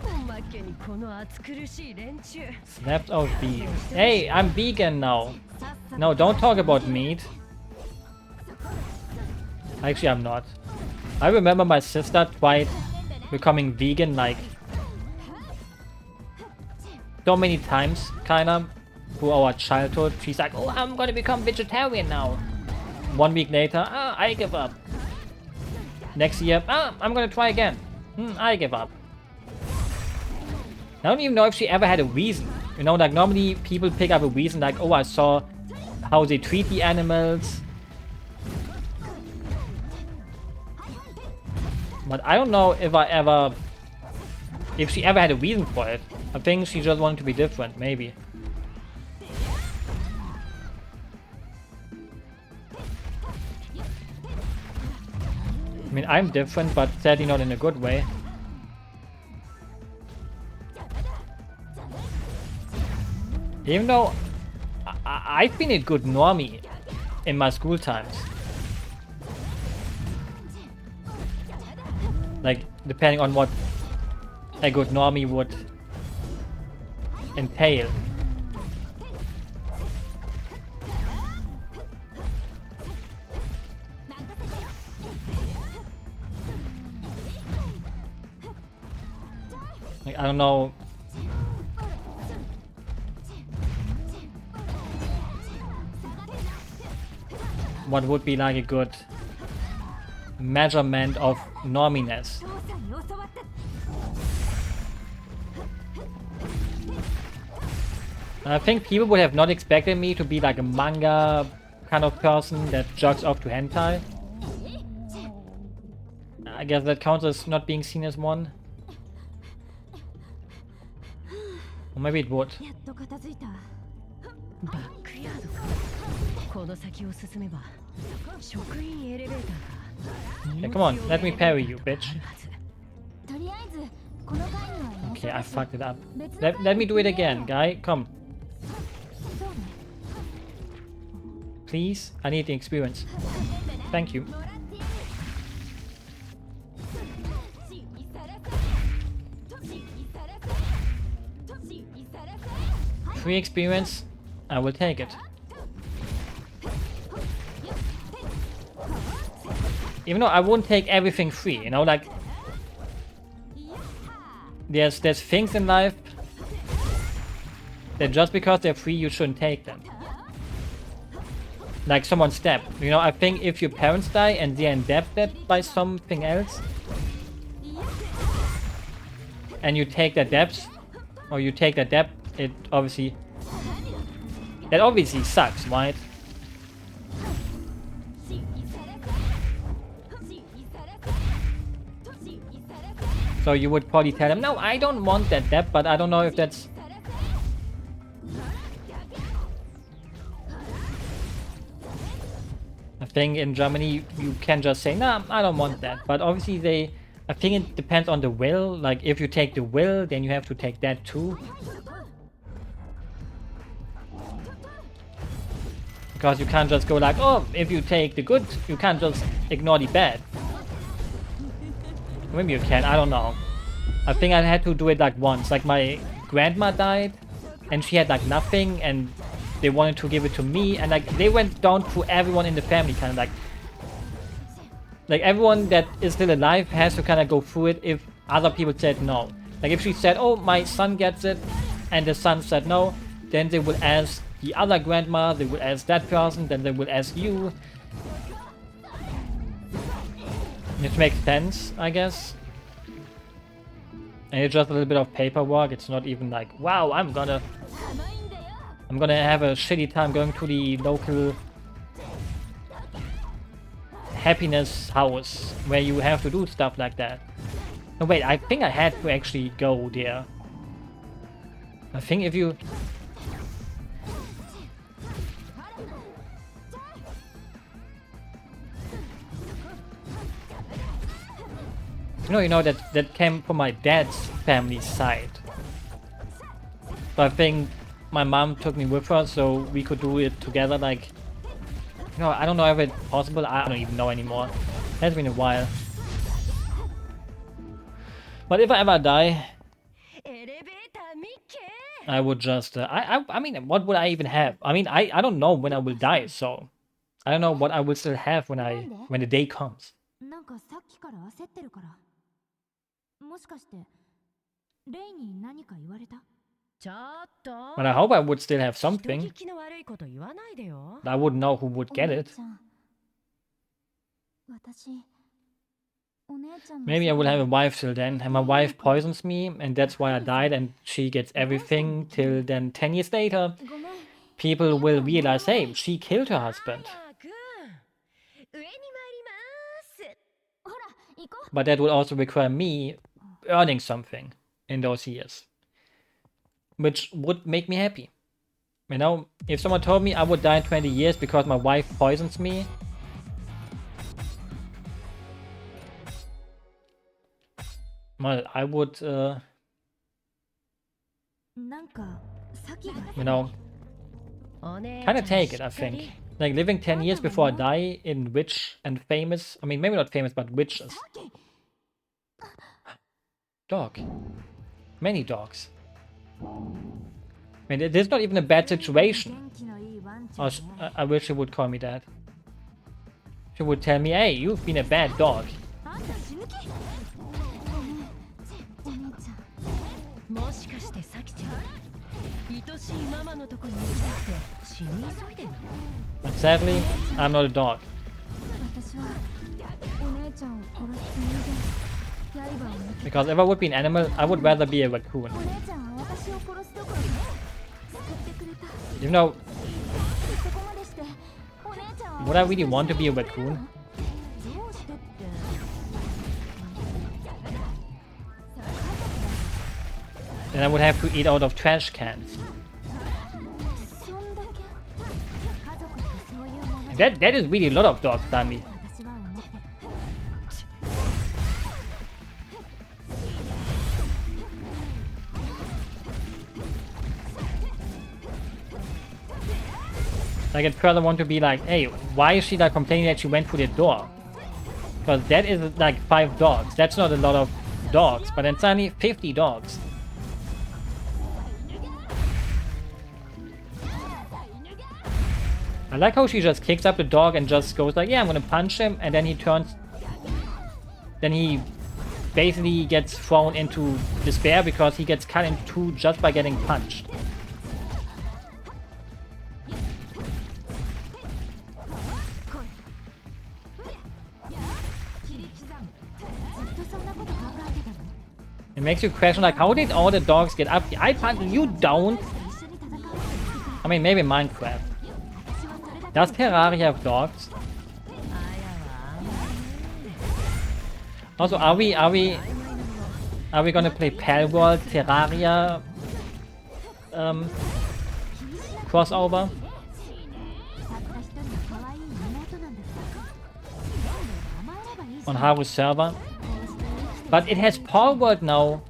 おまけにこの暑苦しい連中。 Slapped out beef. Hey, I'm vegan now. No, don't talk about meat. Actually, I'm not. I remember my sister tried becoming vegan like so many times, kinda, through our childhood. She's like, oh, I'm gonna become vegetarian now. 1 week later, I give up. Next year, I'm gonna try again. I give up. I don't even know if she ever had a reason. You know, like normally people pick up a reason like, oh, I saw how they treat the animals. But I don't know if she ever had a reason for it. I think she just wanted to be different, maybe. I mean, I'm different, but sadly not in a good way. Even though I've been a good normie in my school times. Like, depending on what a good normie would entail. Like, I don't know. What would be like a good measurement of norminess? I think people would have not expected me to be like a manga kind of person that jerks off to hentai. I guess that counts as not being seen as one. Or maybe it would. バックヤードか。この先を進めば職員エレベーター Yeah, が。 come on, let me parry you, bitch. とりあえずこの階には Okay, I fucked it up. Let me do it again, guy. Come. Please, I need the experience. Thank you. Free experience, I will take it. Even though I won't take everything free, you know, like there's things in life that just because they're free you shouldn't take them. Like someone's debt. You know, I think if your parents die and they're indebted by something else and you take that debt, or you take that debt, that obviously sucks, right? So you would probably tell them, no, I don't want that debt, but I don't know if that's... I think in Germany you can just say, nah, I don't want that. But obviously I think it depends on the will. Like if you take the will, then you have to take that too. Because you can't just go like, oh, if you take the good, you can't just ignore the bad. Maybe you can, I don't know. I think I had to do it like once. Like my grandma died and she had like nothing and they wanted to give it to me, and like they went down to everyone in the family, kind of like everyone that is still alive has to kind of go through it if other people said no. Like if she said, oh, my son gets it, and the son said no, then they would ask the other grandma, they would ask that person, then they would ask you. Which makes sense, I guess. And it's just a little bit of paperwork. It's not even like, wow, I'm gonna have a shitty time going to the local happiness house where you have to do stuff like that. No, wait, I think I had to actually go there. I think if you... that came from my dad's family side. So I think my mom took me with her so we could do it together. Like, I don't know if it's possible. I don't even know anymore. It has been a while. But if I ever die, I would just I mean, what would I even have? I mean, I don't know when I will die, so I don't know what I will still have when the day comes. なんかさっきから焦ってるから。もしかしてレイに何か言われた？ ちょっと But I hope I would still have 人 something. 聞きの悪いこと言わないでよ I wouldn't know who would get it. 私、お姉ちゃんの Maybe I will have a wife till then, and my wife poisons me, and that's why I died, and she gets everything till then 10 years later, ごめん。 people will realize, hey, she killed her husband. くん上に参りますほら、行こう。 But that would also require me earning something in those years, which would make me happy. If someone told me I would die in 20 years because my wife poisons me, well, I would, なんか先が kind of take it, I think. Like living 10 years before I die in rich and famous, I mean, maybe not famous, but riches. Dog. Many dogs. I mean, this is not even a bad situation. 元気のいいワンちゃん I wish she would call me that. She would tell me, hey, you've been a bad dog. あんた死ぬ気？お姉ちゃん。もしかしてサキちゃん愛しいママのとこに行きたくて死に急いでんの But sadly, I'm not a dog. 私はお姉ちゃんを殺すつもりで刃を抜き Because if I would be an animal, I would rather be a raccoon. お姉ちゃんは私を殺すどころか救ってくれた。 You know, そこまでしてお姉ちゃんは would I really want to be a raccoon? どうしてって Then I would have to eat out of trash cans. そんだけ家族ってそういうもの That is really a lot of dogs, Dandy. 私は思ってる。 Like, I'd further want to be like, hey, why is she like complaining that she went through the door? Because that is like 5 dogs. That's not a lot of dogs, but then suddenly 50 dogs. I like how she just kicks up the dog and just goes like, yeah, I'm gonna punch him, and then he turns... Then he basically gets thrown into despair because he gets cut in 2 just by getting punched. It makes you question, like, how did all the dogs get up? I punched you down. I mean, maybe Minecraft. Does Terraria have dogs? Also, are we gonna play Pal World Terraria crossover on Haru's server? But it has Paul World now.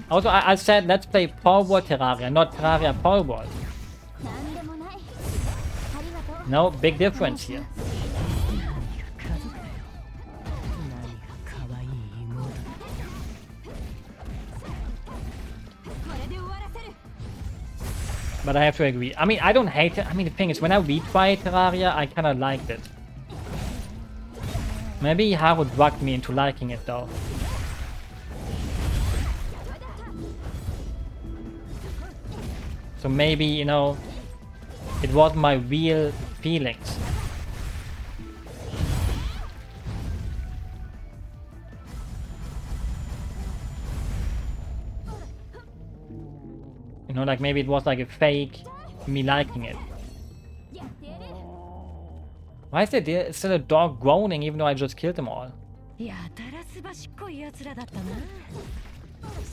Also, I said let's play Paul World Terraria, not Terraria Paul World. No, big difference here. But I have to agree. I mean, I don't hate it. I mean, the thing is, when I retry Terraria, I kind of liked it. Maybe Haru drugged me into liking it, though. So maybe, you know, it wasn't my real feelings. You know, like maybe it was like a fake me liking it. Why is there still a dog groaning even though I just killed them all? やたらすばしっこいやつらだったな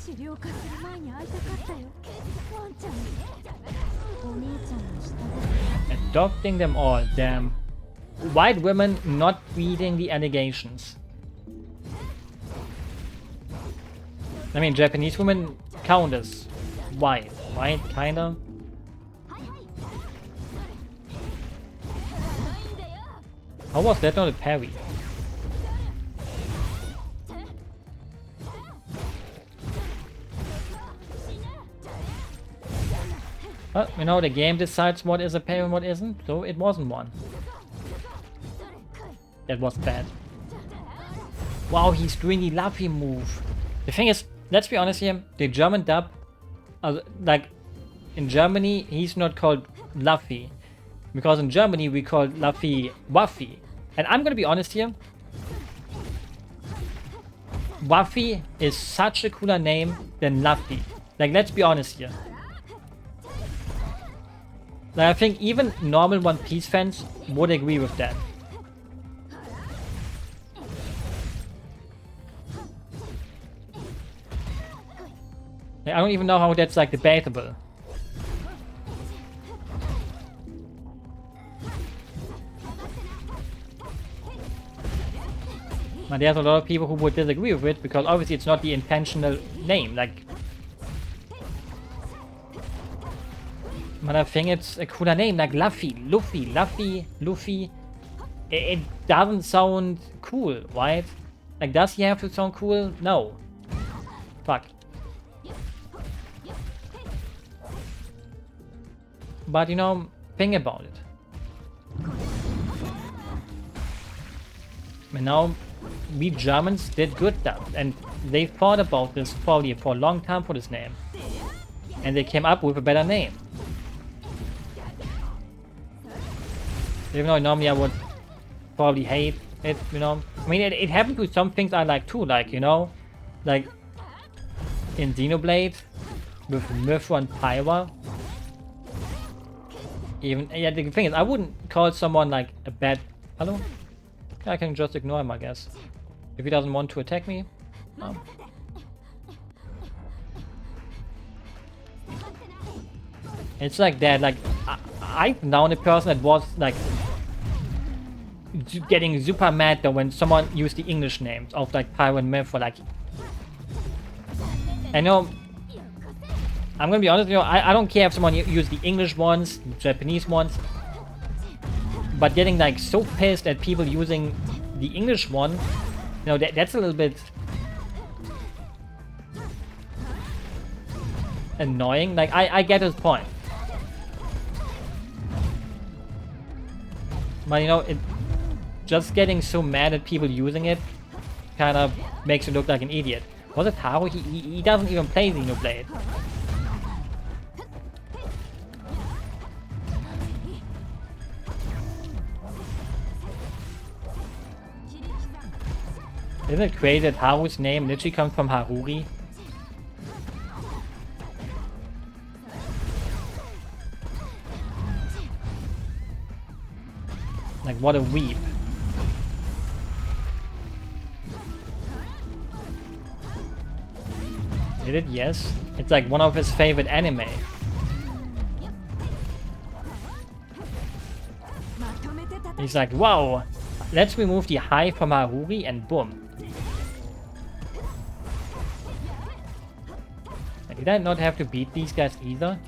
資料化する前に会いたかったよ。ワンちゃん。お兄ちゃんの下で。 Adopting them all, damn. White women not reading the allegations. I mean, Japanese women count as white, right? Kinda. How was that not a parry? But, you know, the game decides what is a parry and what isn't, so it wasn't one. That was bad. Wow, he's doing the Luffy move. The thing is, let's be honest here, the German dub, like, in Germany, he's not called Luffy. Because in Germany, we call Luffy Waffy. And I'm gonna be honest here, Waffy is such a cooler name than Luffy. Like, let's be honest here. Like, I think even normal One Piece fans would agree with that. Like, I don't even know how that's like debatable. But there's a lot of people who would disagree with it because obviously it's not the intentional name. Like, but I think it's a cooler name, like Luffy, Luffy. It doesn't sound cool, right? Like, does he have to sound cool? No. Fuck. But, you know, think about it. And now, we Germans did good stuff, and they thought about this probably for a long time for this name. And they came up with a better name. Even though normally I would probably hate it, you know. I mean, it happened with some things I like too, like, you know, like in Xenoblade with Mithra and Pyra. Even, yeah, the thing is, I wouldn't call someone like a bad... Hello? I can just ignore him, I guess. If he doesn't want to attack me. No. It's like that, like, I've known a person that was like getting super mad though when someone used the English names of like Pyro and Mithra, like, I know, I'm gonna be honest, you know, I don't care if someone use the English ones, the Japanese ones, but getting like so pissed at people using the English one, you know, that's a little bit annoying. Like, I get his point. But, you know, just getting so mad at people using it kind of makes you look like an idiot. Was it Haru? He doesn't even play Xenoblade. Isn't it crazy that Haru's name literally comes from Haruri? Like, what a weep. Did it? Yes. It's like one of his favorite anime. He's like, wow, let's remove the high from Haruri and boom. Did I not have to beat these guys either?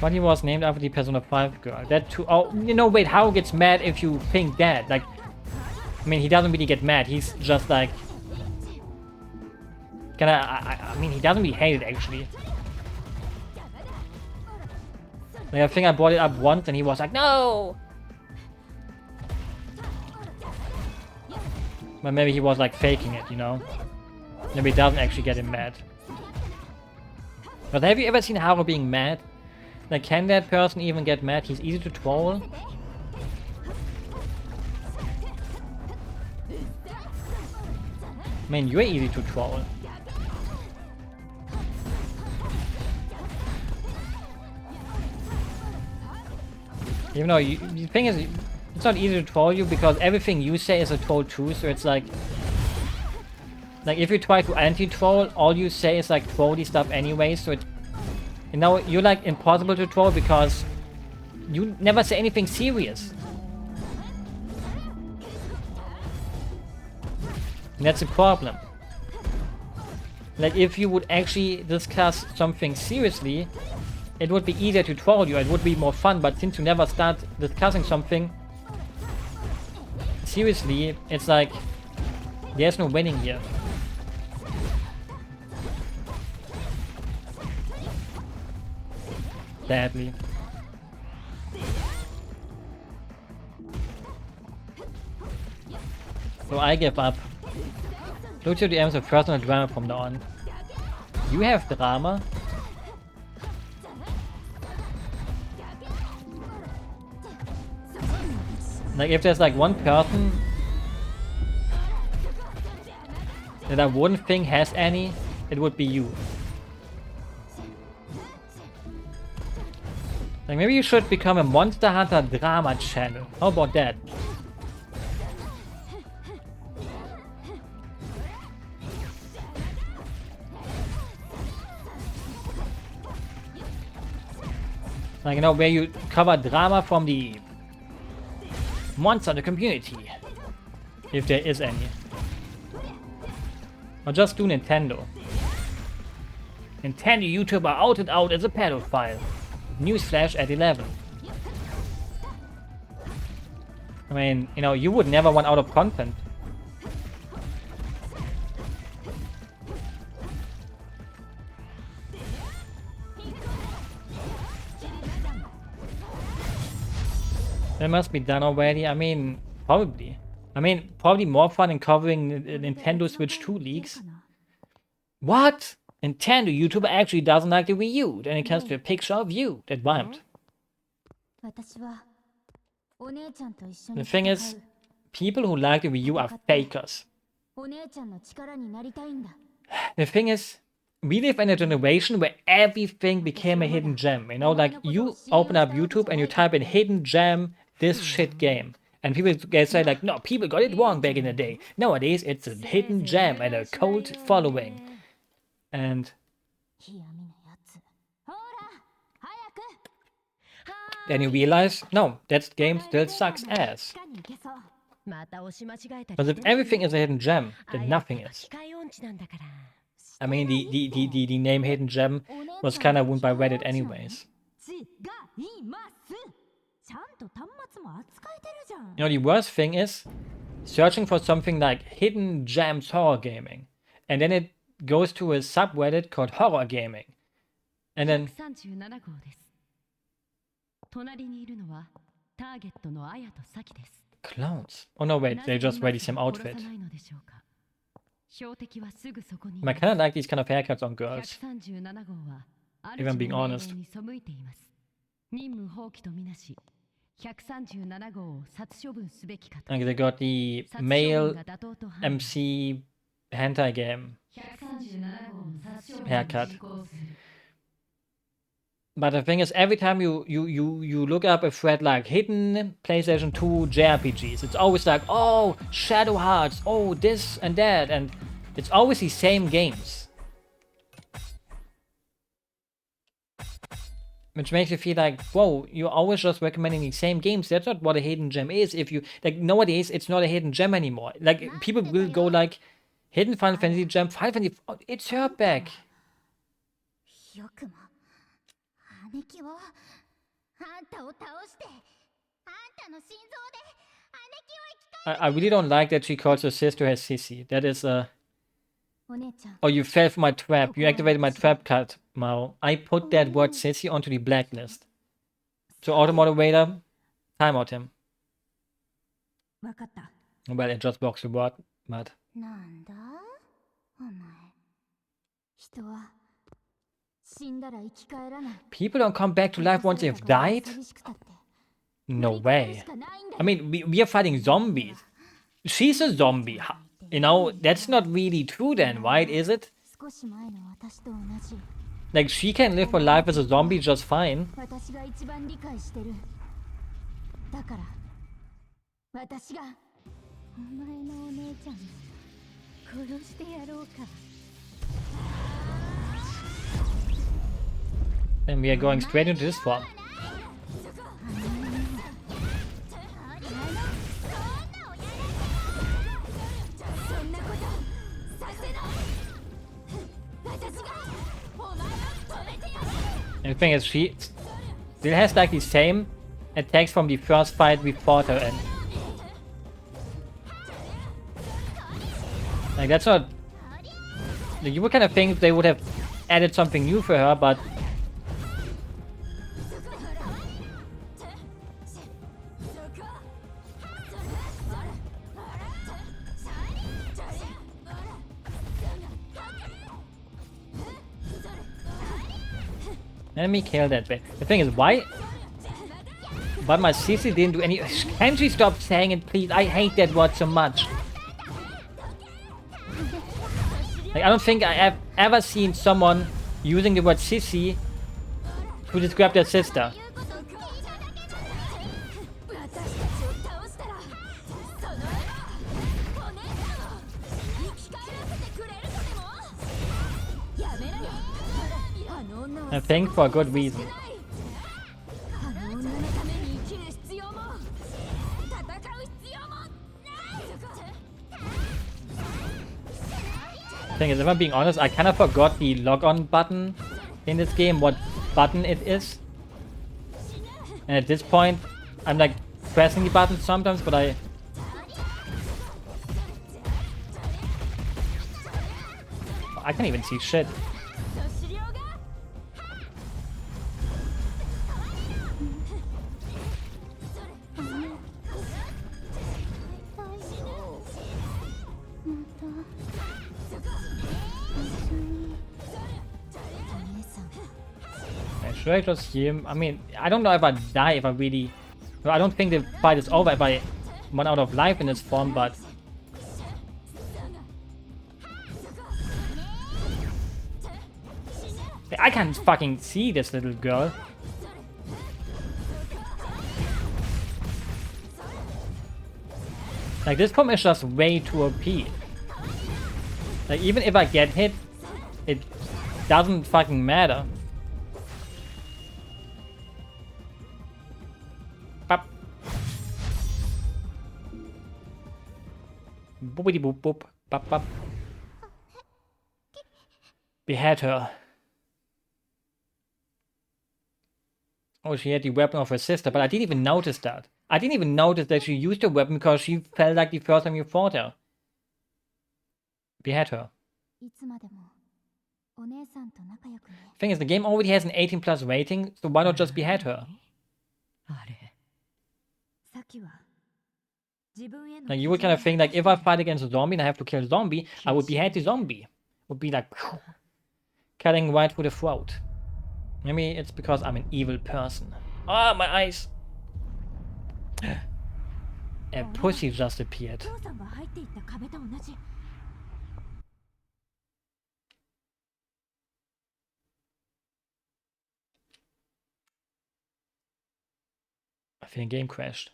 But he was named after the Persona 5 girl. That too. Oh, you know, wait, Haru gets mad if you think that. Like, I mean, he doesn't really get mad. He's just like... I mean, he doesn't really hate it, actually. Like, I think I brought it up once and he was like, no! But maybe he was like faking it, you know? Maybe it doesn't actually get him mad. But have you ever seen Haru being mad? Like, can that person even get mad? He's easy to troll. I mean, you're easy to troll. Even though the thing is, it's not easy to troll you because everything you say is a troll too, so it's like if you try to anti-troll, all you say is like trolly stuff anyway, so it's, you know, you're like impossible to troll because you never say anything serious. And that's the problem. Like, if you would actually discuss something seriously, it would be easier to troll you, it would be more fun, but since you never start discussing something seriously, it's like, there's no winning here. Sadly. So I give up. Look to the aims of personal drama from now on. You have drama? Like, if there's like one person that I wouldn't think has any, it would be you. Like, maybe you should become a Monster Hunter drama channel. How about that? Like, you know, where you cover drama from the Monster Hunter community. If there is any. Or just do Nintendo. Nintendo YouTuber outed out as a pedophile. Newsflash at 11. I mean, you know, you would never run out of content. That must be done already. I mean, probably. I mean, probably more fun in covering Nintendo Switch 2 leaks. What? Nintendo YouTuber actually doesn't like the Wii U. Then it comes to a picture of you. That rhymed. The thing is, people who like the Wii U are fakers. The thing is, we live in a generation where everything became a hidden gem. You know, like, you open up YouTube and you type in hidden gem, this shit game. And people say like, no, people got it wrong back in the day. Nowadays, it's a hidden gem and a cult following. And then you realize, no, that game still sucks ass. Because if everything is a hidden gem, then nothing is. I mean, the name hidden gem was kind of ruined by Reddit anyways. You know, the worst thing is searching for something like hidden gems horror gaming, and then it goes to a subreddit called horror gaming, and then clowns. Oh no, wait, they just wear the same outfit. I kinda like these kind of haircuts on girls, if I'm being honest. Like, they got the male MC hentai game haircut. But the thing is, every time you look up a thread like hidden PlayStation 2 JRPGs, it's always like, oh, Shadow Hearts, oh, this and that, and it's always the same games. Which makes you feel like, whoa, you're always just recommending the same games. That's not what a hidden gem is. If you, like, nowadays, it's not a hidden gem anymore. Like, people will go like, hidden Final Fantasy gem, Final Fantasy, oh, it's her back. I really don't like that she calls her sister as Sissy. That is oh, you fell for my trap. You activated my trap card, Mao. I put that word Sissy onto the blacklist. So auto moderator, time out him. Well, it just blocks the word, but people don't come back to life once they've died? No way. I mean, we are fighting zombies. She's a zombie. You know, that's not really true then, right? Is it? Like, she can live her life as a zombie just fine. And we are going straight into this form. The thing is, she still has like the same attacks from the first fight we fought her in. Like, that's not... Like, you would kind of think they would have added something new for her, but... Let me kill that bit. The thing is, why? But my CC didn't do any... Can she stop saying it, please? I hate that word so much. Like, I don't think I have ever seen someone using the word sissy to describe their sister. I think for a good reason. Thing is, if I'm being honest, I kind of forgot the log-on button in this game, what button it is. And at this point, I'm like pressing the button sometimes, but I can't even see shit. Should I just heal? I mean, I don't know if I die if I really... Well, I don't think the fight is over if I run out of life in this form, but... I can't fucking see this little girl. Like, this form is just way too OP. Like, even if I get hit, it doesn't fucking matter. Boopity boop boop. Bop bop. Behead her. Oh, she had the weapon of her sister, but I didn't even notice that. I didn't even notice that she used the weapon because she felt like the first time you fought her. Behead her. Thing is, the game already has an 18+ rating, so why not just behead her? Like, you would kind of think, like, if I fight against a zombie and I have to kill a zombie, I would behead the zombie. Would be like, cutting right through the throat. Maybe it's because I'm an evil person. Ah, my eyes! A pussy just appeared. I think the game crashed.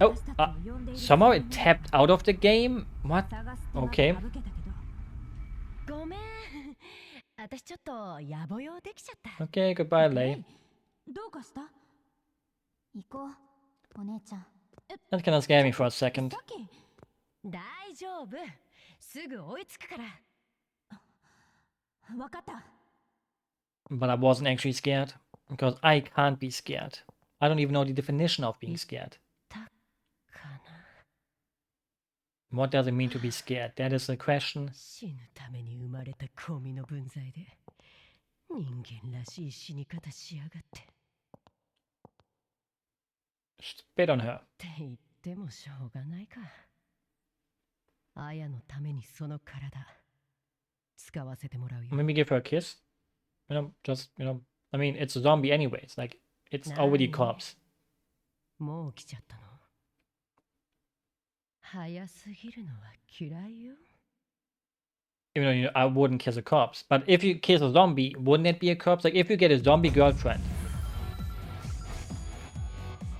Oh, somehow it tapped out of the game? What? Okay. Okay, goodbye, Lei. That kind of scared me for a second. But I wasn't actually scared, because I can't be scared. I don't even know the definition of being scared. What does it mean to be scared? That is the question. Spit on her. Maybe give her a kiss? You know, just, you know, I mean, it's a zombie anyways. Like, it's already a corpse. Even though, you know, I wouldn't kiss a corpse. But if you kiss a zombie, wouldn't it be a corpse? Like, if you get a zombie girlfriend,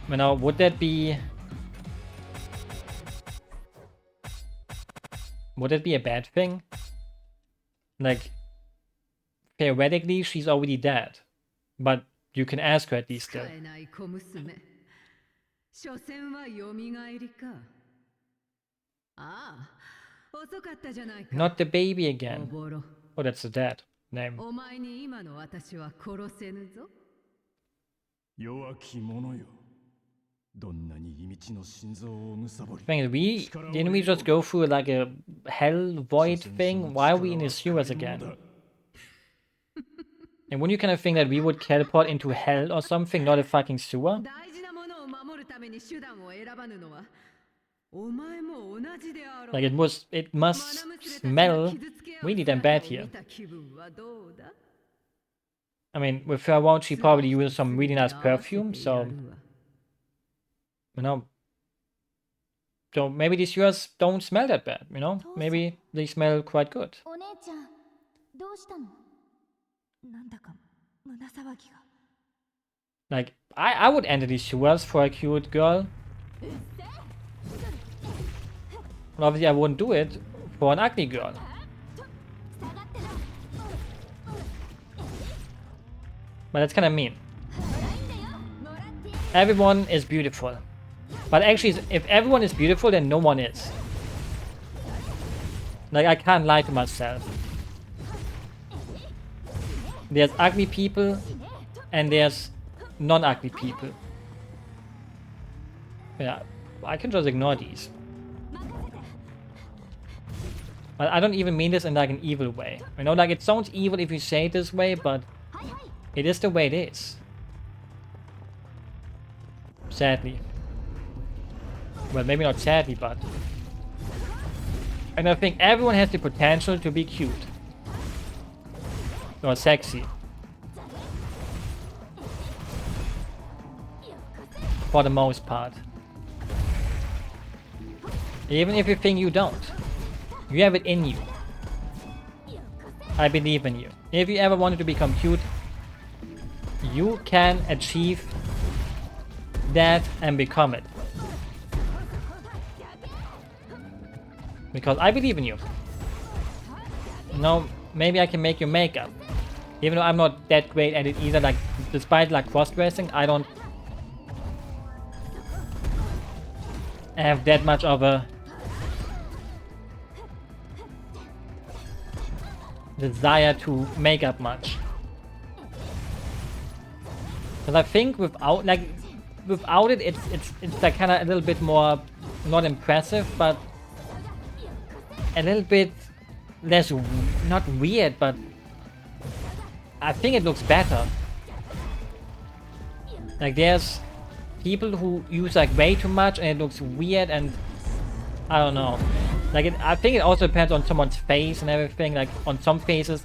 you know, would that be... Would it be a bad thing? Like, theoretically, she's already dead. But you can ask her at least still. 遅かったじゃないか。 Not the baby again. おぼろ。 Oh, that's the dad name. お前に今の私は殺せぬぞ。弱き者よ。どんなにい道の心臓を貪り。 Thing is, didn't we just go through like a hell void thing? Why are we in the sewers again? And wouldn't you kind of think that we would teleport into hell or something, not a fucking sewer? 大事なものを守るために手段を選ばぬのはお前も同じであろう。 Like it must smell really damn bad here. 見た気分はどうだ？ I mean, with her won't she probably use some really nice perfume, so you know. So maybe these sewers don't smell that bad, you know? Maybe they smell quite good. お姉ちゃんどうしたの？なんだか胸騒ぎが。 Like, I would enter these sewers for a cute girl. But obviously I wouldn't do it for an ugly girl. But that's kind of mean. Everyone is beautiful. But actually, if everyone is beautiful, then no one is. Like, I can't lie to myself. There's ugly people, and there's non-ugly people. Yeah, I can just ignore these. But I don't even mean this in like an evil way. You know, like it sounds evil if you say it this way, but it is the way it is. Sadly. Well, maybe not sadly, but... And I think everyone has the potential to be cute. Or sexy. For the most part. Even if you think you don't. You have it in you. I believe in you. If you ever wanted to become cute, you can achieve that and become it. Because I believe in you. You know, maybe I can make your makeup. Even though I'm not that great at it either, like, despite like cross-dressing, I don't have that much of a desire to make up much. Because I think without it, it's like kind of a little bit more not impressive, but a little bit less, not weird, but I think it looks better. Like there's people who use like way too much and it looks weird, and I don't know. Like I think it also depends on someone's face and everything. Like on some faces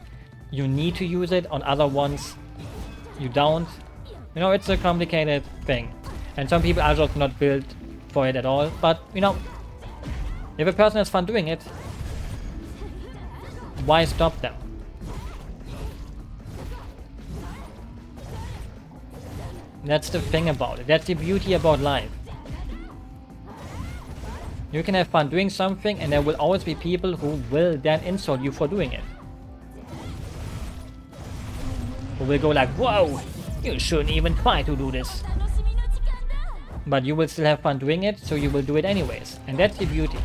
you need to use it, on other ones you don't. You know, it's a complicated thing. And some people are just not built for it at all. But, you know, if a person has fun doing it, why stop them? That's the thing about it. That's the beauty about life. You can have fun doing something, and there will always be people who will then insult you for doing it. Who will go like, whoa, you shouldn't even try to do this. But you will still have fun doing it, so you will do it anyways. And that's the beauty.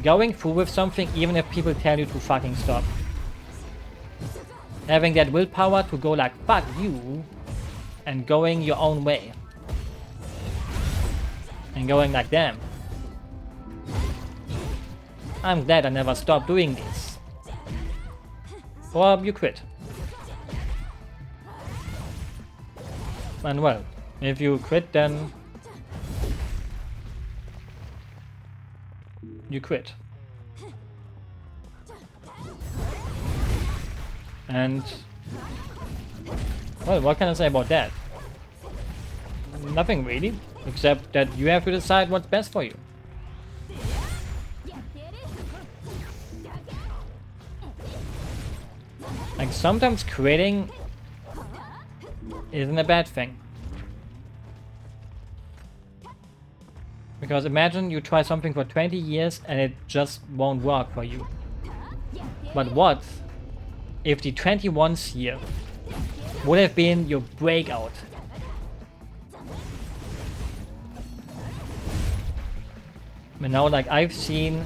Going through with something even if people tell you to fucking stop. Having that willpower to go like, fuck you, and going your own way. And going like, damn, I'm glad I never stopped doing this. Or you quit. And well, if you quit, then you quit. And well, what can I say about that? Nothing really, except that you have to decide what's best for you. Like sometimes quitting isn't a bad thing. Because imagine you try something for 20 years and it just won't work for you. But what if the 21st year would have been your breakout? You know, like I've seen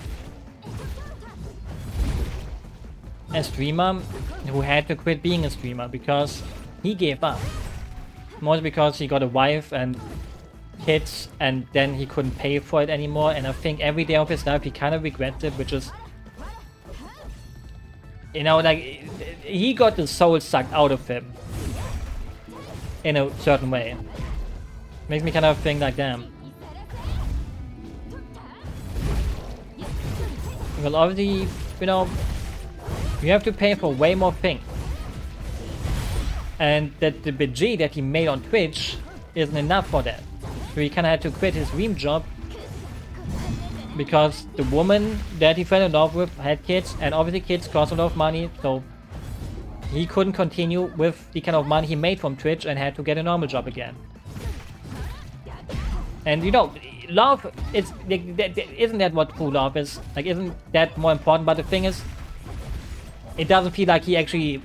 a streamer who had to quit being a streamer because he gave up. Mostly because he got a wife and kids, and then he couldn't pay for it anymore, and I think every day of his life he kind of regrets it, which is, you know, like, he got the soul sucked out of him in a certain way. Makes me kind of think like, damn. Because obviously, you know, you have to pay for way more things. And that the budget that he made on Twitch isn't enough for that. So he kinda had to quit his dream job because the woman that he fell in love with had kids, and obviously kids cost a lot of money, so he couldn't continue with the kind of money he made from Twitch and had to get a normal job again. And you know, love is, isn't that what true love is? Like, isn't that more important? But the thing is, it doesn't feel like he actually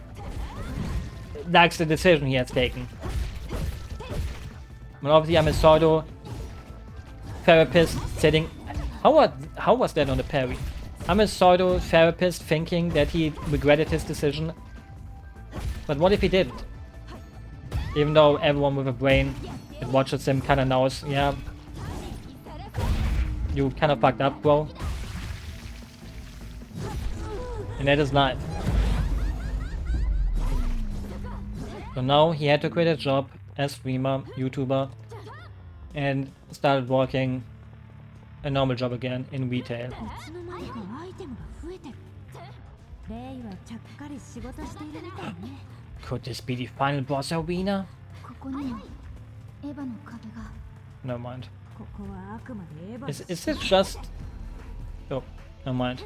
likes the decision he has taken. Well, obviously I'm a pseudo therapist sitting. How was that on the parry? I'm a pseudo therapist thinking that he regretted his decision. But what if he didn't? Even though everyone with a brain that watches him kinda knows, yeah, you kinda fucked up, bro. And that is life. So now he had to quit his job as streamer, YouTuber, and started working a normal job again in retail. Could this be the final boss arena? Never mind. Is this just... Oh, never mind.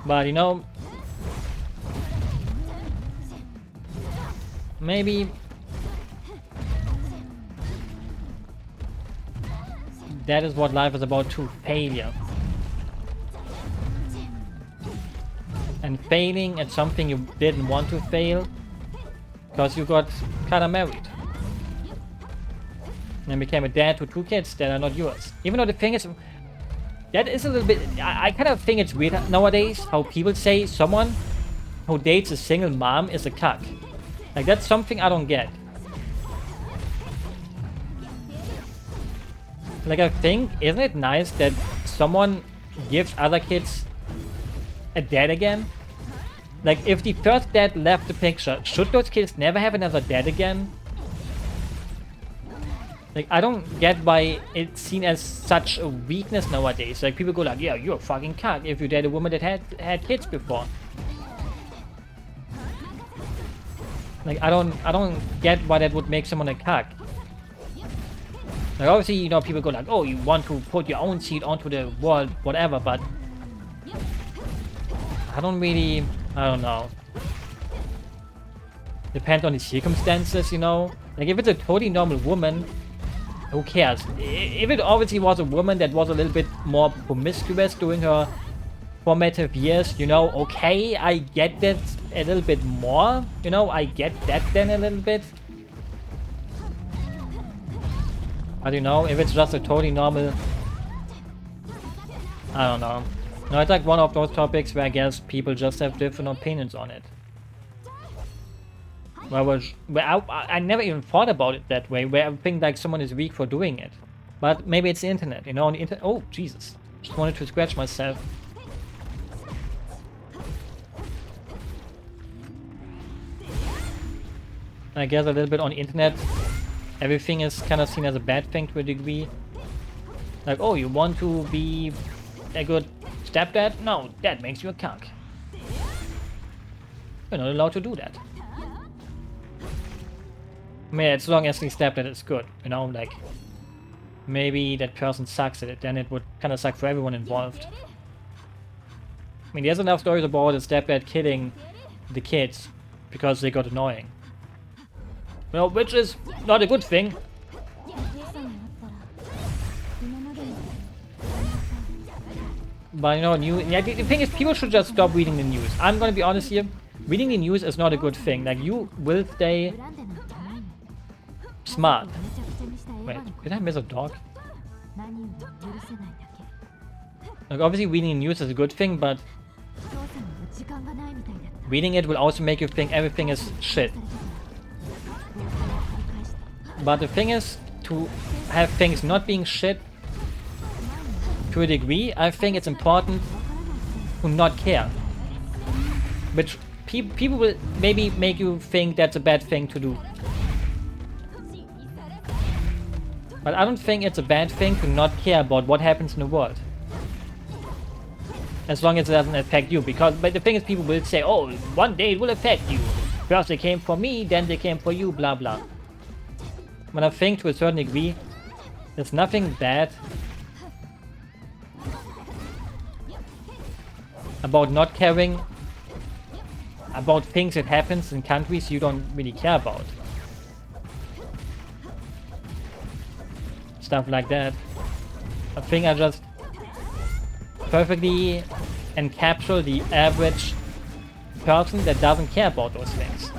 But you know, maybe that is what life is about too, failure. And failing at something you didn't want to fail because you got kinda married and became a dad to 2 kids that are not yours. Even though the thing is, that is a little bit, I kind of think it's weird nowadays how people say someone who dates a single mom is a cuck. Like, that's something I don't get. Like, I think, isn't it nice that someone gives other kids a dad again? Like, if the first dad left the picture, should those kids never have another dad again? Like, I don't get why it's seen as such a weakness nowadays. Like, people go like, yeah, you're a fucking cuck if you date a woman that had kids before. Like, I don't get why that would make someone a cuck. Like, obviously, you know, people go like, oh, you want to put your own seed onto the world, whatever, but I don't know. Depends on the circumstances, you know? Like, if it's a totally normal woman, who cares? If it obviously was a woman that was a little bit more promiscuous during her formative years, you know, okay, I get that a little bit more, you know, I get that then a little bit. But you know, if it's just a totally normal, I don't know. No, it's like one of those topics where I guess people just have different opinions on it. Where I never even thought about it that way, where I think like someone is weak for doing it. But maybe it's the internet, you know, on the internet. Oh, Jesus. Just wanted to scratch myself. I guess a little bit on the internet, everything is kind of seen as a bad thing to a degree. Like, oh, you want to be a good stepdad? No, that makes you a cuck. You're not allowed to do that. I mean, as long as the stepdad is good, you know, like, maybe that person sucks at it, then it would kind of suck for everyone involved. I mean, there's enough stories about a stepdad killing the kids because they got annoying. Well, which is not a good thing. But you know, the thing is, people should just stop reading the news. I'm gonna be honest here, reading the news is not a good thing. Like, you will stay smart. Wait, did I miss a dog? Like, obviously reading news is a good thing, but 父さんにも時間がないみたいだった。 reading it will also make you think everything is shit. But the thing is, to have things not being shit to a degree, I think it's important to not care. Which people will maybe make you think that's a bad thing to do. But I don't think it's a bad thing to not care about what happens in the world. As long as it doesn't affect you. But the thing is, people will say, oh, one day it will affect you. First they came for me, then they came for you, blah blah. But I think to a certain degree, there's nothing bad about not caring about things that happens in countries you don't really care about. Stuff like that. I think I just perfectly encapsulate the average person that doesn't care about those things.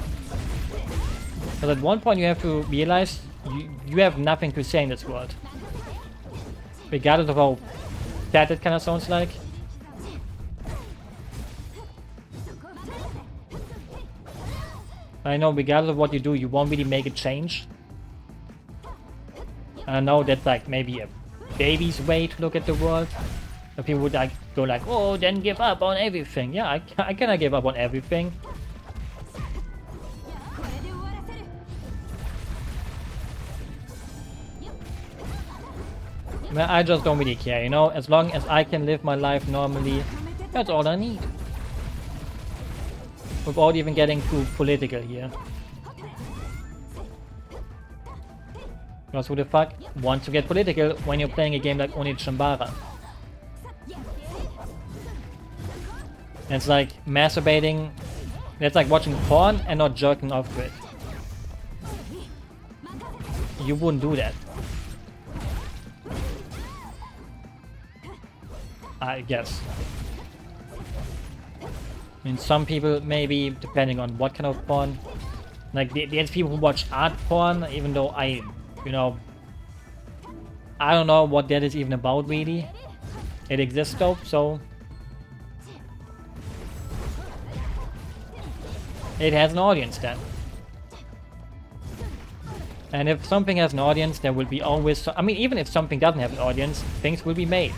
Because at one point you have to realize you have nothing to say in this world. Regardless of how bad it kind of sounds like. I know regardless of what you do, you won't really make a change. I know that's like maybe a baby's way to look at the world. But people would like go like, oh, then give up on everything. Yeah, I cannot give up on everything. I just don't really care, you know? As long as I can live my life normally, that's all I need. Without even getting too political here. Because who the fuck wants to get political when you're playing a game like Onee Chanbara? It's like masturbating. It's like watching porn and not jerking off to it. You wouldn't do that. I guess. I mean, some people maybe, depending on what kind of porn. Like, there's people who watch art porn, even though I don't know what that is even about, really. It exists though, so... it has an audience then. And if something has an audience, there will be always... I mean, even if something doesn't have an audience, things will be made.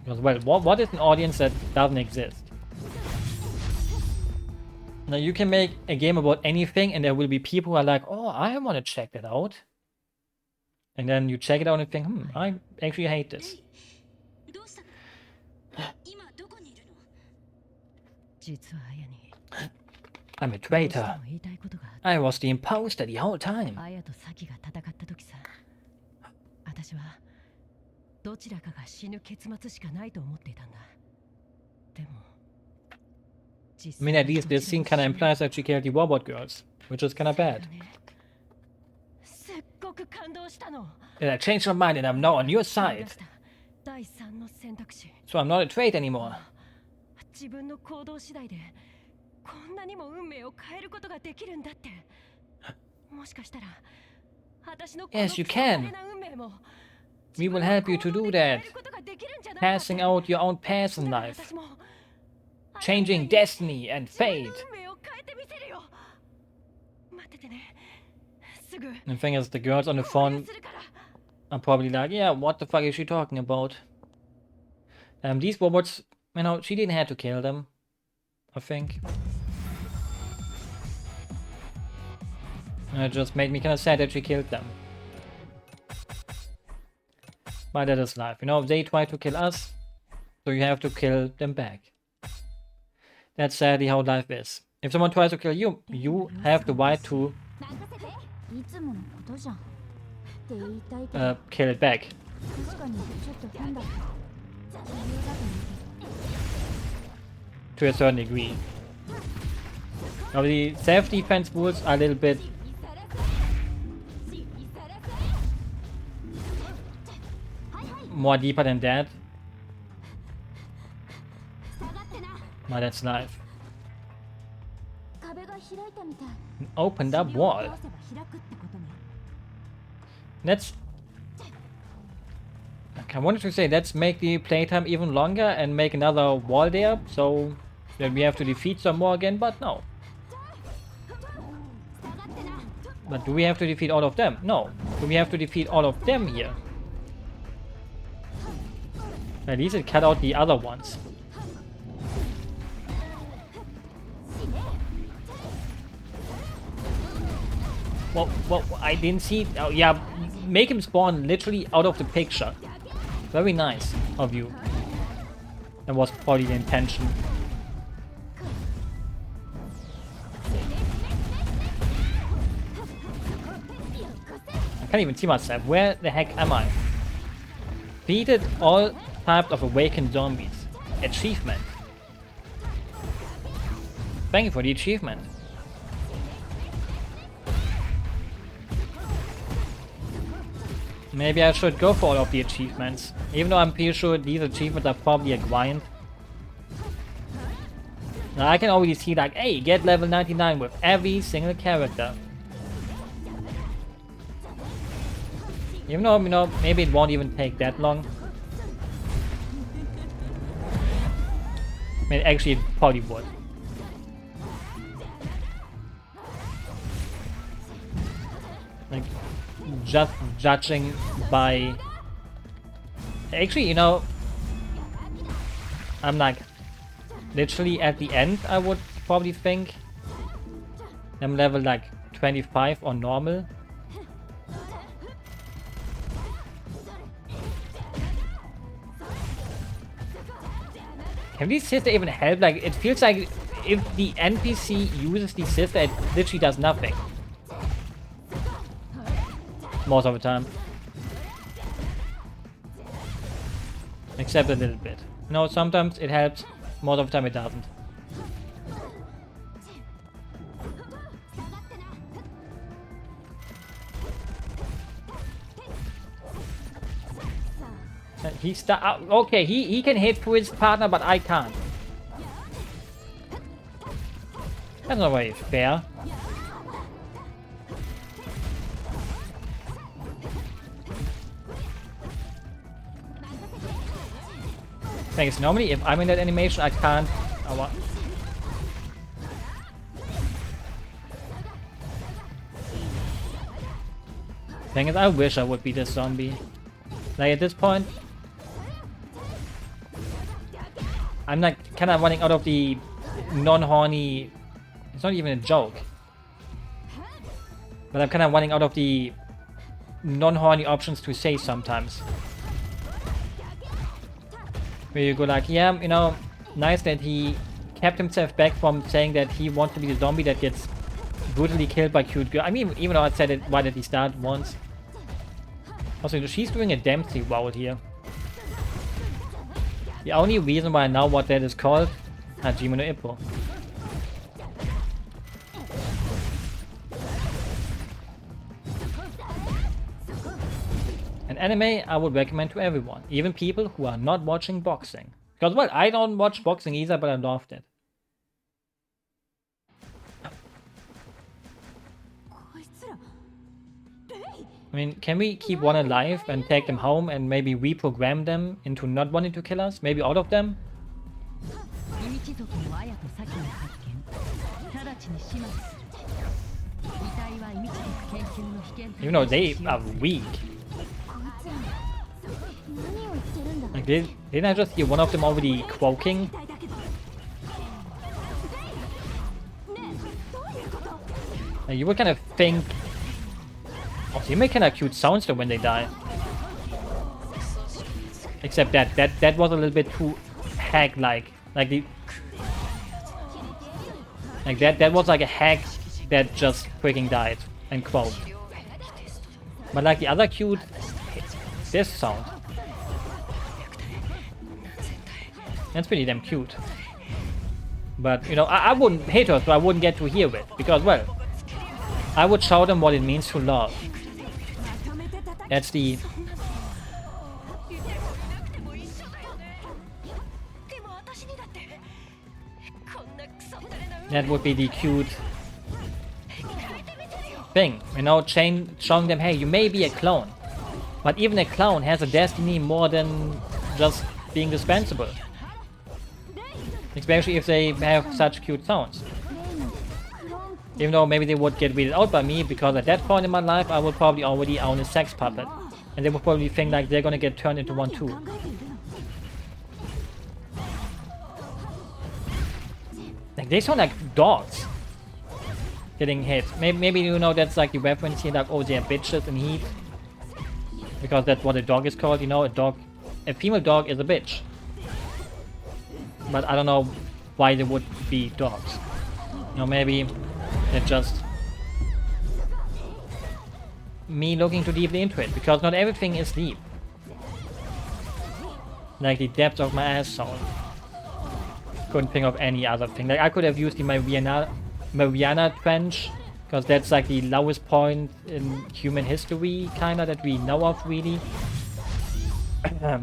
Because, well, what is an audience that doesn't exist? Now, you can make a game about anything, and there will be people who are like, oh, I want to check that out. And then you check it out and think, I actually hate this. I'm a traitor. I was the imposter the whole time. どちらかが死ぬ結末しかないと思っていたんだ。でも I mean, at least this scene kind of implies that she killed the robot girls, which is kind of bad. And I changed my mind and I'm now on your side. So I'm not a traitor anymore. Yes, you can. We will help you to do that. Passing out your own path in life. Changing destiny and fate. The thing is, the girls on the phone are probably like, yeah, what the fuck is she talking about? These robots, you know, she didn't have to kill them, I think. And it just made me kind of sad that she killed them. But that is life, you know, they try to kill us, so you have to kill them back. That's sadly how life is. If someone tries to kill you, you have the right to kill it back. To a certain degree. Now the self-defense rules are a little bit more deeper than that. But that's life. An opened up wall. Let's... I wanted to say, let's make the playtime even longer and make another wall there, so that we have to defeat some more again, but no. But do we have to defeat all of them? No. Do we have to defeat all of them here? At least it cut out the other ones. Well, I didn't see... Oh, yeah, make him spawn literally out of the picture. Very nice of you. That was probably the intention. I can't even see myself. Where the heck am I? Defeated all types of awakened zombies. Achievement. Thank you for the achievement. Maybe I should go for all of the achievements. Even though I'm pretty sure these achievements are probably a grind. Now I can already see like, hey, get level 99 with every single character. Even though, you know, maybe it won't even take that long. I mean, actually, it probably would. Like, just judging by... Actually, you know, I'm like, literally at the end, I would probably think. I'm level like 25 on normal. Can these sister even help? Like, it feels like if the NPC uses the sister, it literally does nothing. Most of the time. Except a little bit. No, sometimes it helps, most of the time it doesn't. Okay, he can hit for his partner, but I can't. That's not very fair. Thanks. Normally, if I'm in that animation, I can't. Oh, what? Thing is, I wish I would be this zombie. Like at this point, I'm like kind of running out of the non-horny. It's not even a joke. But I'm kind of running out of the non-horny options to say sometimes. Where you go like, yeah, you know, nice that he kept himself back from saying that he wants to be the zombie that gets brutally killed by cute girl. I mean, even though I said it right at the start once. Also, she's doing a Dempsey route here. The only reason why I know what that is called, Hajime no Ippo. An anime I would recommend to everyone, even people who are not watching boxing. Because, well, I don't watch boxing either, but I loved it. I mean, can we keep one alive and take them home and maybe reprogram them into not wanting to kill us? Maybe all of them? Even though they are weak. Like, didn't I just hear one of them already croaking? Like, you would kind of think... Oh, they make kind of cute sounds though when they die. Except that was a little bit too hack-like. Like the... Like that was like a hack that just freaking died and croaked. But like the other cute... This sound. That's pretty damn cute. But, you know, I wouldn't hate her, so I wouldn't get to hear it. Because, well, I would show them what it means to love. That's the... That would be the cute... thing, you know, showing them, hey, you may be a clone, but even a clone has a destiny more than just being dispensable. Especially if they have such cute sounds. Even though maybe they would get weeded out by me, because at that point in my life I would probably already own a sex puppet. And they would probably think like they're gonna get turned into one too. Like, they sound like dogs getting hit. Maybe you know that's like the reference here, like, oh, they're bitches in heat. Because that's what a dog is called, you know, a female dog is a bitch. But I don't know why they would be dogs. You know, maybe it's just me looking too deeply into it, because not everything is deep. Like the depths of my asshole. Couldn't think of any other thing. Like, I could have used the Mariana Trench, because that's like the lowest point in human history, kinda, that we know of, really.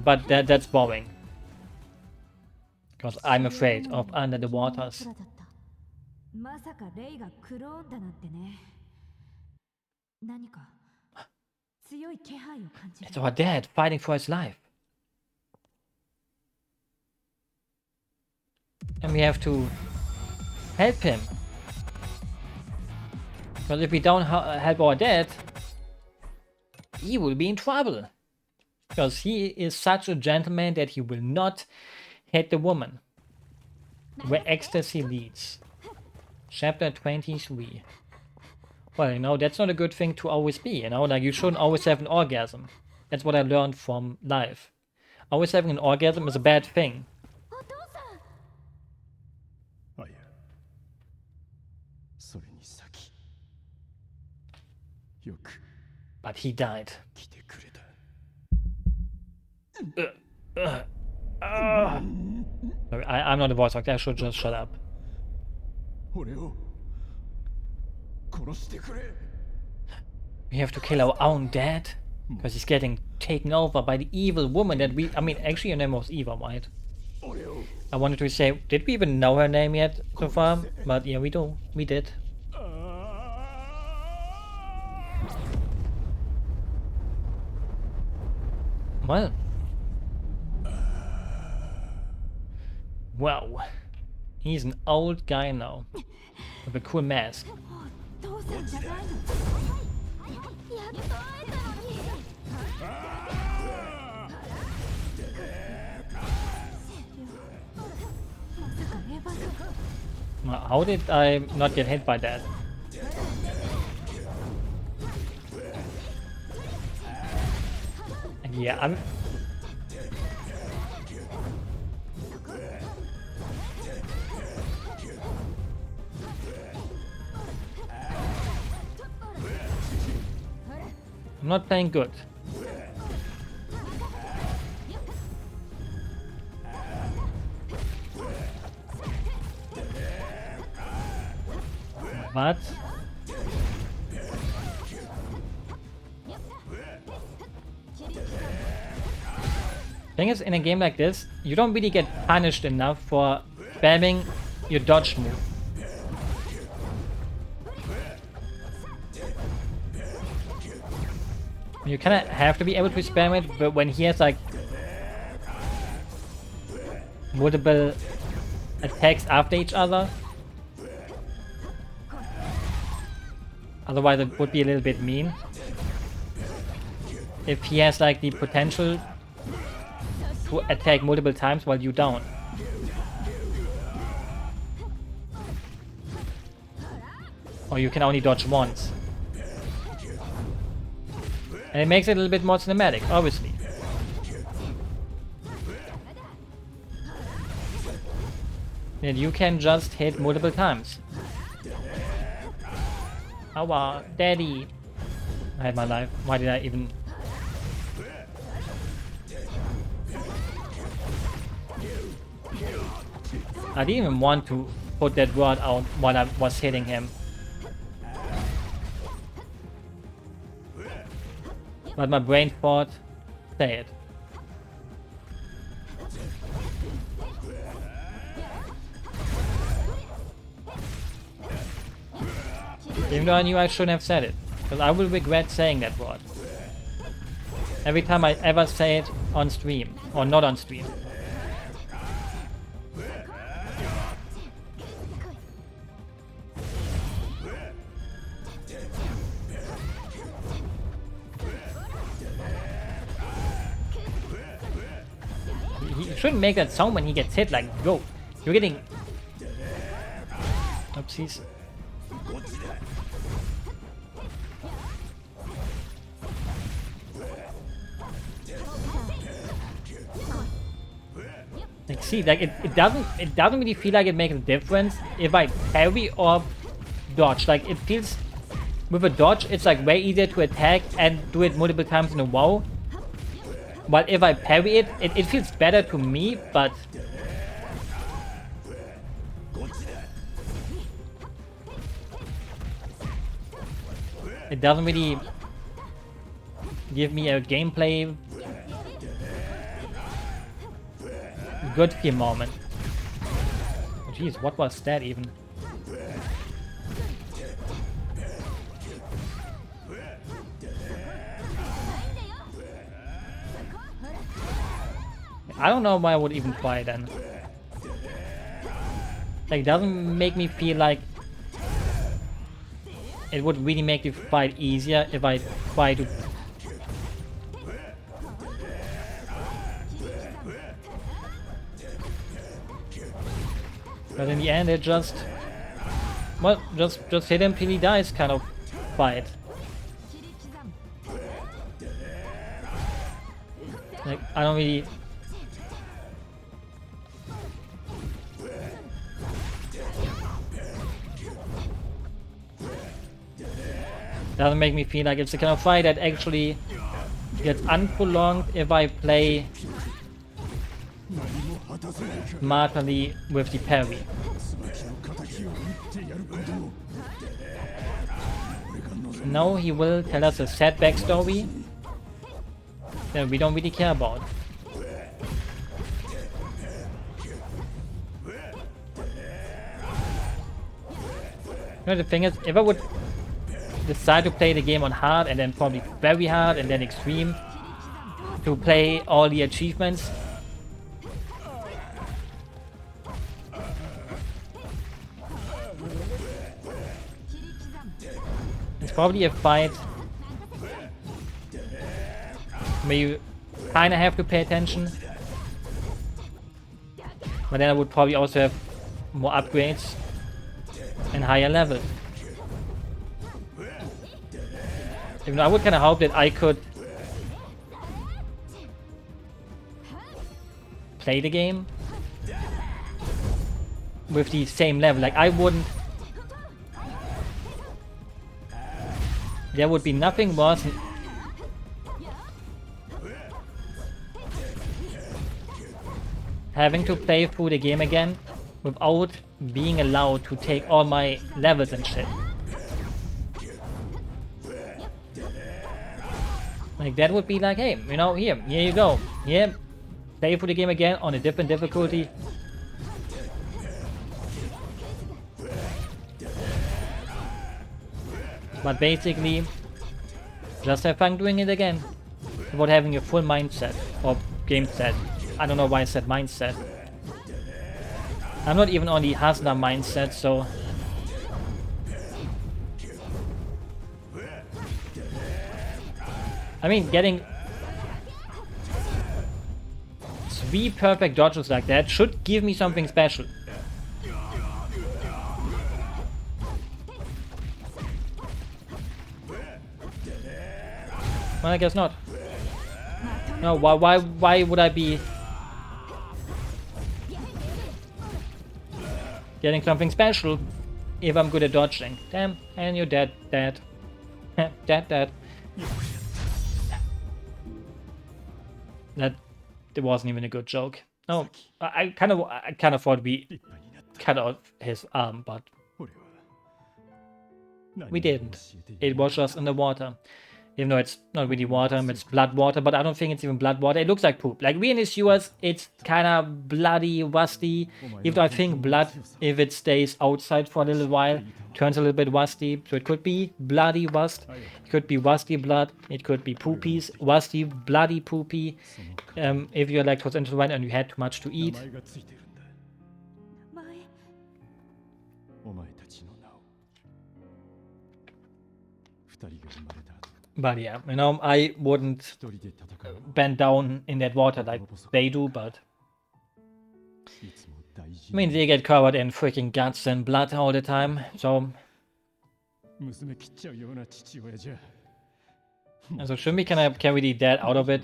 But that's boring. Because I'm afraid of under the waters. It's our dad fighting for his life. And we have to help him. Because if we don't help our dad, he will be in trouble. Because he is such a gentleman that he will not hit the woman. Where ecstasy leads. Chapter 23. Well, you know, that's not a good thing to always be, you know? Like, you shouldn't always have an orgasm. That's what I learned from life. Always having an orgasm is a bad thing. But he died. Sorry, I'm not a voice actor, I should just shut up. We have to kill our own dad? Because he's getting taken over by the evil woman that I mean, actually her name was Eva, right? I wanted to say, did we even know her name yet so far? But yeah, we do. We did. Well. Wow. He's an old guy now. With a cool mask. How did I not get hit by that? Yeah, I'm not playing good. But thing is, in a game like this, you don't really get punished enough for spamming your dodge move. You kinda have to be able to spam it, but when he has like multiple attacks after each other, otherwise it would be a little bit mean. If he has like the potential to attack multiple times while you don't. Or you can only dodge once. And it makes it a little bit more cinematic, obviously. And you can just hit multiple times. Awa, daddy. I had my life. Why did I even... I didn't even want to put that word out while I was hitting him. But my brain thought, say it. Even though I knew I shouldn't have said it. Because I will regret saying that word. Every time I ever say it on stream. Or not on stream. He shouldn't make that sound when he gets hit. Like, go. You're getting... Oopsies. Like, see, like it doesn't really feel like it makes a difference if I parry or dodge. Like, it feels with a dodge, it's like way easier to attack and do it multiple times in a row. But if I parry it, it feels better to me, but it doesn't really give me a gameplay good feel moment. Oh, jeez, what was that even? I don't know why I would even try then. Like, it doesn't make me feel like it would really make the fight easier if I try to. But in the end, it just, well, just hit him till he dies kind of fight. Like, I don't really. Doesn't make me feel like it's the kind of fight that actually gets unprolonged if I play smartly with the parry. No, he will tell us a sad backstory that we don't really care about. You know, the thing is, if I would decide to play the game on hard and then probably very hard and then extreme to play all the achievements, it's probably a fight where you kinda have to pay attention, but then I would probably also have more upgrades and higher level. Even though I would kind of hope that I could play the game with the same level. Like, I wouldn't. There would be nothing worse than having to play through the game again without being allowed to take all my levels and shit. Like, that would be like, hey, you know, here you go. Here, play through the game again on a different difficulty. But basically, just have fun doing it again. Without having a full mindset or game set. I don't know why I said mindset. I'm not even on the hustler mindset, so. I mean, getting 3 perfect dodges like that should give me something special. Well, I guess not. No, why would I be getting something special if I'm good at dodging? Damn, and you're dead. Dead. Dead. That wasn't even a good joke. No, I kind of thought we cut off his arm, but we didn't. It was just in the water. Even though it's not really water, it's blood water, but I don't think it's even blood water. It looks like poop. Like, we in the sewers, it's kind of bloody, rusty. Even though I think blood, if it stays outside for a little while, turns a little bit rusty. So it could be bloody rust. It could be rusty blood. It could be poopies. Rusty, bloody poopy. If you're lactose intolerant and you had too much to eat. 名前がついてるんだ。前お前たちの名を。二人が生まれた後、 But yeah, you know, I wouldn't 一人で戦う。 bend down in that water like they do, but いつも大事 I mean, they get covered in freaking guts and blood all the time, so 娘切っちゃうような父親じゃ。 so shouldn't we kind of carry the dad out of it?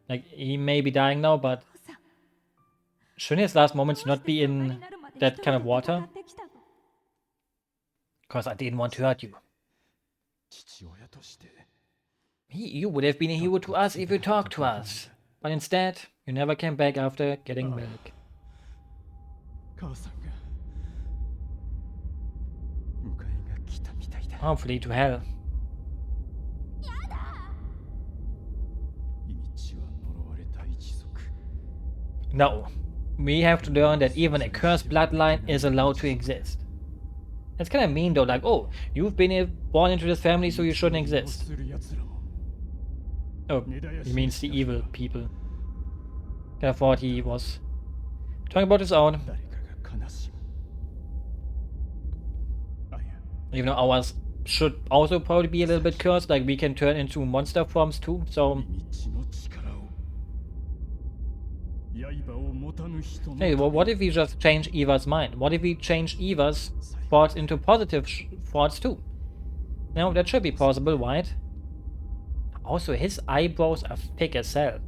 Like, he may be dying now, but 父さん shouldn't his last moments not be in that kind of water? 戦ってきたの Because I didn't want to hurt you. 父親として You would have been a hero to us if you talked to us. But instead, you never came back after getting milk. 母さんが迎えが来たみたいだ。 Hopefully to hell. イミチは呪われた一族。 No. We have to learn that even a cursed bloodline is allowed to exist. That's kind of mean though, like, oh, you've been born into this family so you shouldn't exist. する奴らも Oh, he means the evil people. I thought he was talking about his own. 誰かが悲しむ。あや、 Even though ours should also probably be a little bit cursed, like we can turn into monster forms too, so... イミチの力を。刃を持たぬ人の。 Hey, well, what if we just change Eva's mind? What if we change Eva's thoughts into positive thoughts too? No, that should be possible, right? Also, his eyebrows are thick as hell.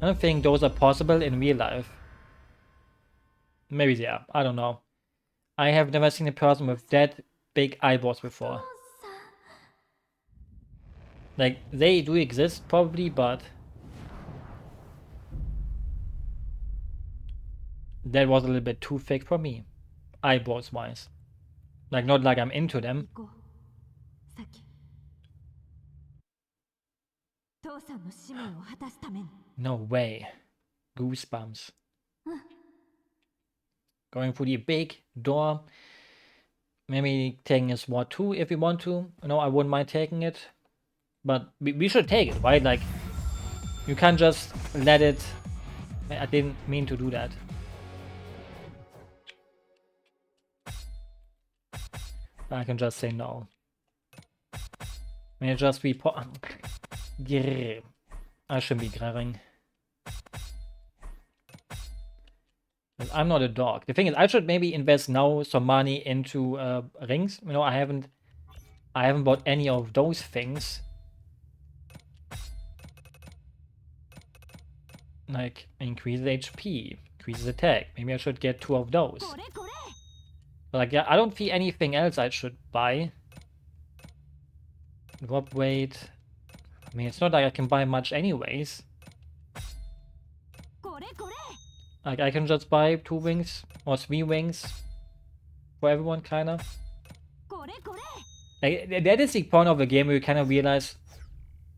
I don't think those are possible in real life. Maybe they are, I don't know. I have never seen a person with that big eyebrows before. Like, they do exist probably, but... that was a little bit too thick for me, eyebrows wise. Like, not like I'm into them. 行こうさき父さんの使命を果たすために No way. Goosebumps. Going through the big door. Maybe taking a SWAT 2 if we want to. No, I wouldn't mind taking it. But we should take it, right? Like, you can't just let it... I didn't mean to do that. I can just say no. May I just report? Grrr. I shouldn't be grrring. I'm not a dog. The thing is, I should maybe invest now some money into rings. You know, I haven't bought any of those things. Like increases HP, increases attack. Maybe I should get 2 of those. これこれ But like, yeah, I don't see anything else I should buy. Drop weight. I mean, it's not like I can buy much anyways. これこれ Like, I can just buy 2 wings or 3 wings for everyone, kinda. これこれ Like, that is the point of the game where you kind of realize,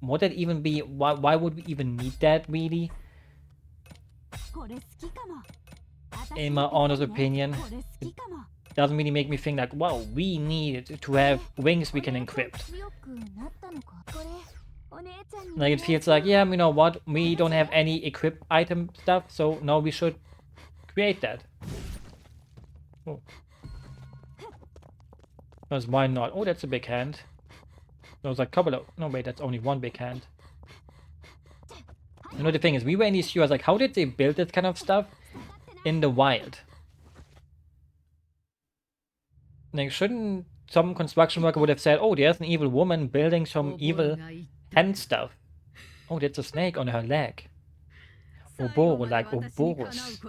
would that even be, why would we even need that, really? これ好きかも In my honest opinion, これ好きかも doesn't really make me think like, wow, we need to have wings we can encrypt. 強くなったのかこれお姉ちゃんに Like, it feels like, yeah, you know what, we don't have any equip item stuff, so now we should create that. Oh. Because why not? Oh, that's a big hand. There's a couple of... no, wait, that's only one big hand. You know, the thing is, we were in these sewers, like, how did they build this kind of stuff in the wild? Like, shouldn't some construction worker would have said, oh, there's an evil woman building some evil hand stuff. Oh, that's a snake on her leg. Oboro, like Oboros.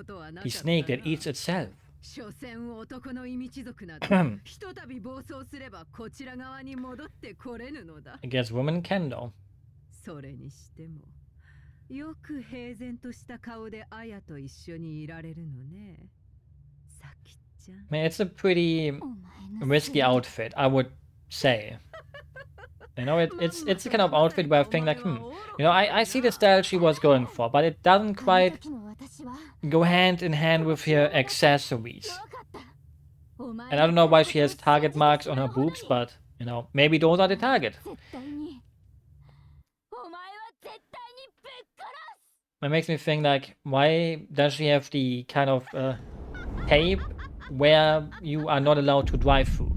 The snake that eats itself. 所詮男の意味貴族などひとたび暴走すればこちら側に戻ってこれぬのだ I guess women can though. それにしてもよく平然とした顔でアヤと一緒にいられるのねさきちゃん I mean, it's a pretty お前の risky outfit, I would say. You know, it's the kind of outfit where I think like, you know, I see the style she was going for, but it doesn't あの quite 時の私は go hand in hand with her accessories. 怖かったお前 And I don't know why she has target marks on her boobs, but, you know, maybe those are the target. 絶対にお前は絶対にぶっ殺す It makes me think like, why does she have the kind of tape where you are not allowed to drive through?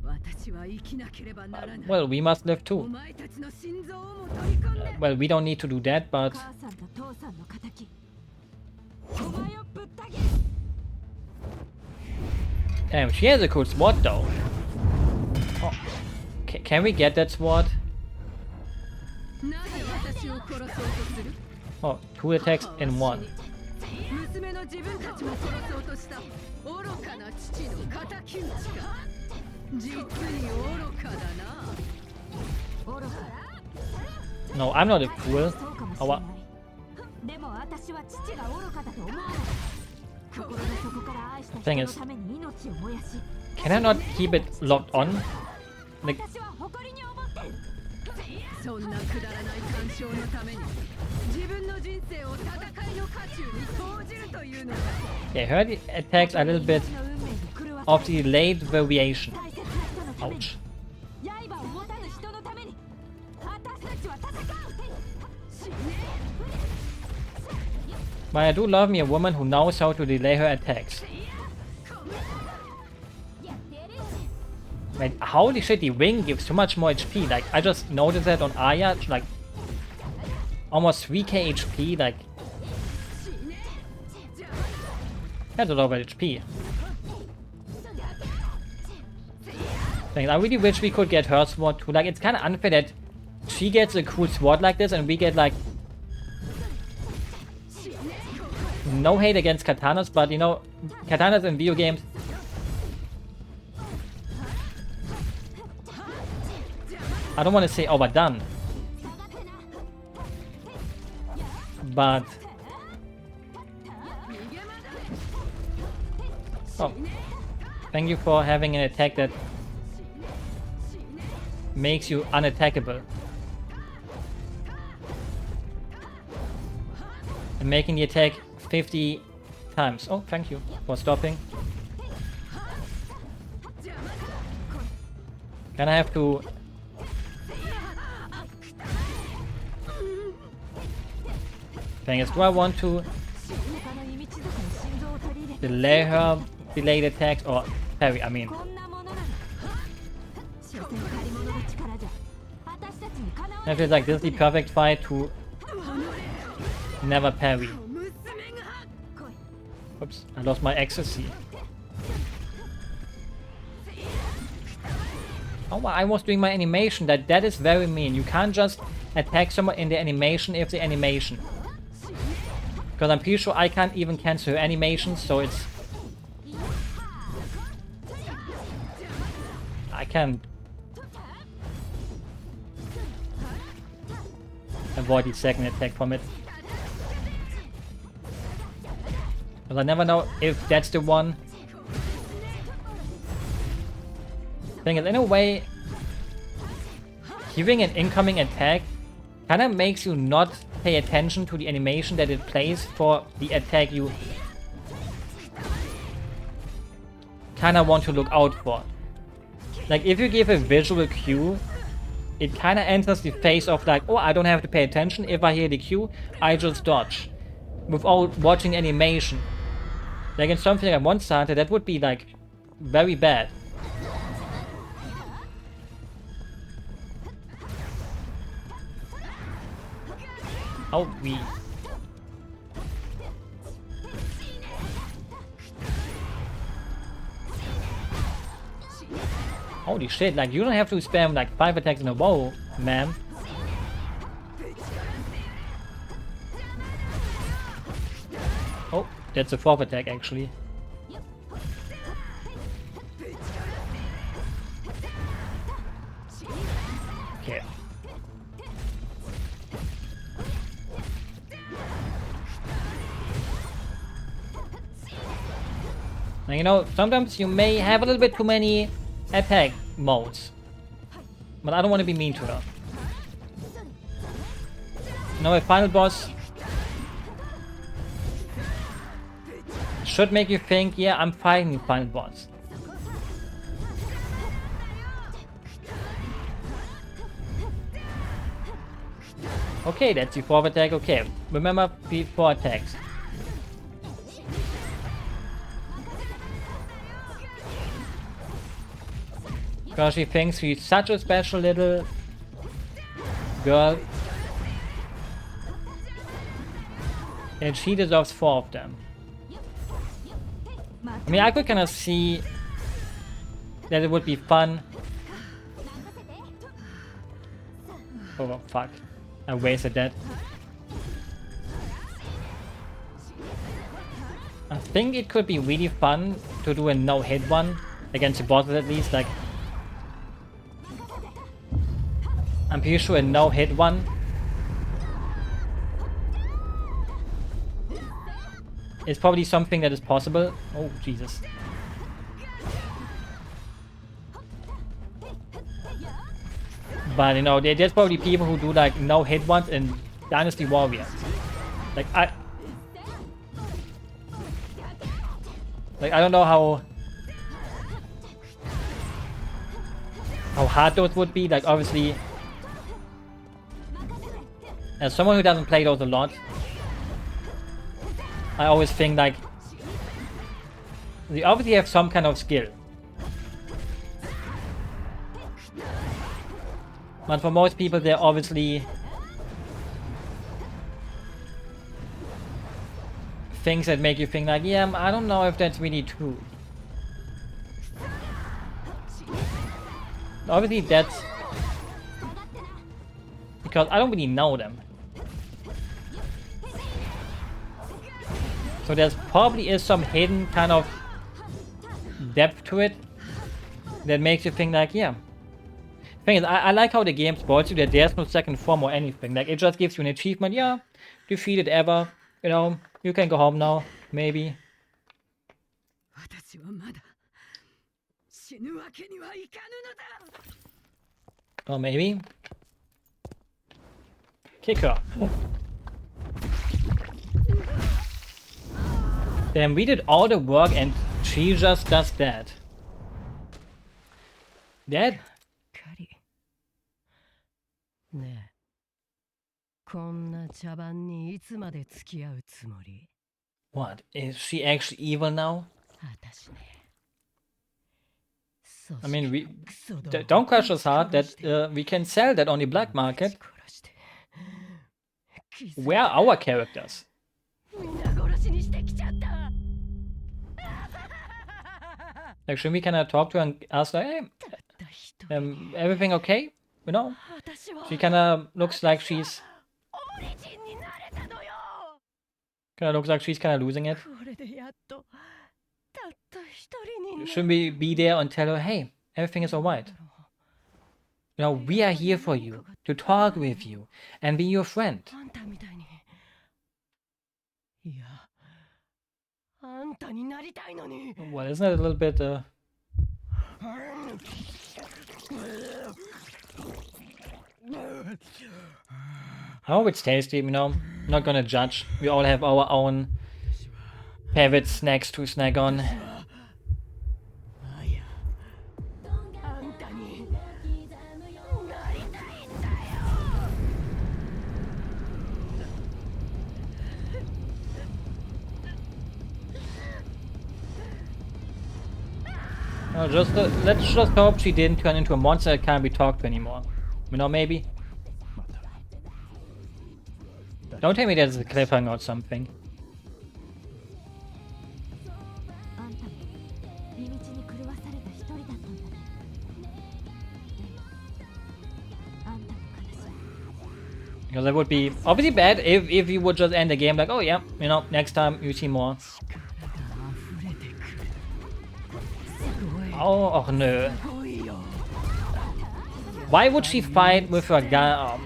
私は生きなければならない Well, we must live お too. 前たちの心臓をも取り込んで Well, we don't need to do that, but 母さんと父さんの仇お前をぶった切る damn, she has a cool sword though. Oh. Can we get that sword? なぜ私を殺そうとする Oh, 2 attacks in 1. 娘の自分たちも殺そうとした愚かな父の敵討ちか実に愚かだな 愚か No, I'm not a fool. そうかもし Oh, れ what? ないでも私は父が愚かだと思わない心の底から愛した Thing 人 is- のために命を燃やし Can I not keep it locked on? Like, 私は誇りに思ってるそんなくだらない干渉のために自分の人生を戦いの渦中に投じるというのか yeah, her attacks are a little bit 命の運命に狂わ of せ the late variation. 大切な人のために Ouch. 刃を持たぬ人のために私たちは戦う But I do love me a woman who knows how to delay her attacks. Wait, holy shit, the wing gives so much more HP. Like, I just noticed that on Arya, like, almost 3k HP, like... That's a lot of HP. Thing, I really wish we could get her sword too. Like, it's kind of unfair that she gets a cool sword like this and we get, like... No hate against katanas, but, you know, katanas in video games... I don't want to say overdone, but oh, thank you for having an attack that makes you unattackable and making the attack 50 times. Oh, thank you for stopping. Can I have to... Thing is, do I want to 他の意味地族に心臓を取り入れ delay her delayed attacks or parry? I mean, こんなものなの所詮借り物の力じゃ私たちにかなわ I feel like this is the perfect fight to never parry. Oops, I lost my ecstasy. Oh, I was doing my animation. That is very mean. You can't just attack someone in the animation if the animation. Because I'm pretty sure I can't even cancel her animations, so it's... I can avoid the second attack from it. Because I never know if that's the one. Thing is, in a way, giving an incoming attack kind of makes you not pay attention to the animation that it plays for the attack you kind of want to look out for. Like, if you give a visual cue, it kind of enters the phase of like, oh, I don't have to pay attention. If I hear the cue, I just dodge without watching animation. Like in something like Monster Hunter, that would be like very bad. Oh, we... Holy shit, like you don't have to spam like 5 attacks in a row, man. Oh, that's a 4th attack actually. Okay. Now, you know, sometimes you may have a little bit too many attack modes. But I don't want to be mean to her. Now a final boss should make you think, yeah, I'm fighting the final boss. Okay, that's the forward attack. Okay, remember before attacks. Because she thinks she's such a special little girl. And she deserves 4 of them. I mean, I could kind of see that it would be fun. Oh, fuck. I wasted that. I think it could be really fun to do a no-hit one against the bosses at least. Like, I'm pretty sure a no-hit one is probably something that is possible. Oh, Jesus. But you know, there's probably people who do like no-hit ones in Dynasty Warriors. Like I don't know how hard those would be. Like obviously, as someone who doesn't play those a lot, I always think like they obviously have some kind of skill. But for most people, they're obviously things that make you think like, yeah, I don't know if that's really true. Obviously, that's because I don't really know them. So there's probably is some hidden kind of depth to it that makes you think like, yeah. Thing is, I like how the game spoils you that there's no second form or anything. Like, it just gives you an achievement. Yeah, defeated ever. You know, you can go home now. Maybe. Or maybe. Kick her. Damn, we did all the work and she just does that. Dead? ねえ、こんな茶番にいつまで付き合うつもり？ What? Is she actually evil now? 私ね。I mean, don't crush us hard that we can sell that on the black market. Where are our characters? Like, should we kind of talk to her and ask her, hey, everything okay? You know? She kind of looks like she's kind of losing it. Shouldn't we be there and tell her, hey, everything is alright? You know, we are here for you, to talk with you, and be your friend. Well, isn't it a little bit, I hope it's tasty, you know. I'm not gonna judge. We all have our own favorite snacks to snack on. Let's just hope she didn't turn into a monster that can't be talked to anymore. You know, maybe? Don't tell me there's a cliffhanger or something. Because that would be obviously bad if you would just end the game like, oh yeah, you know, next time you see more. Oh no. Why would she fight with her gun?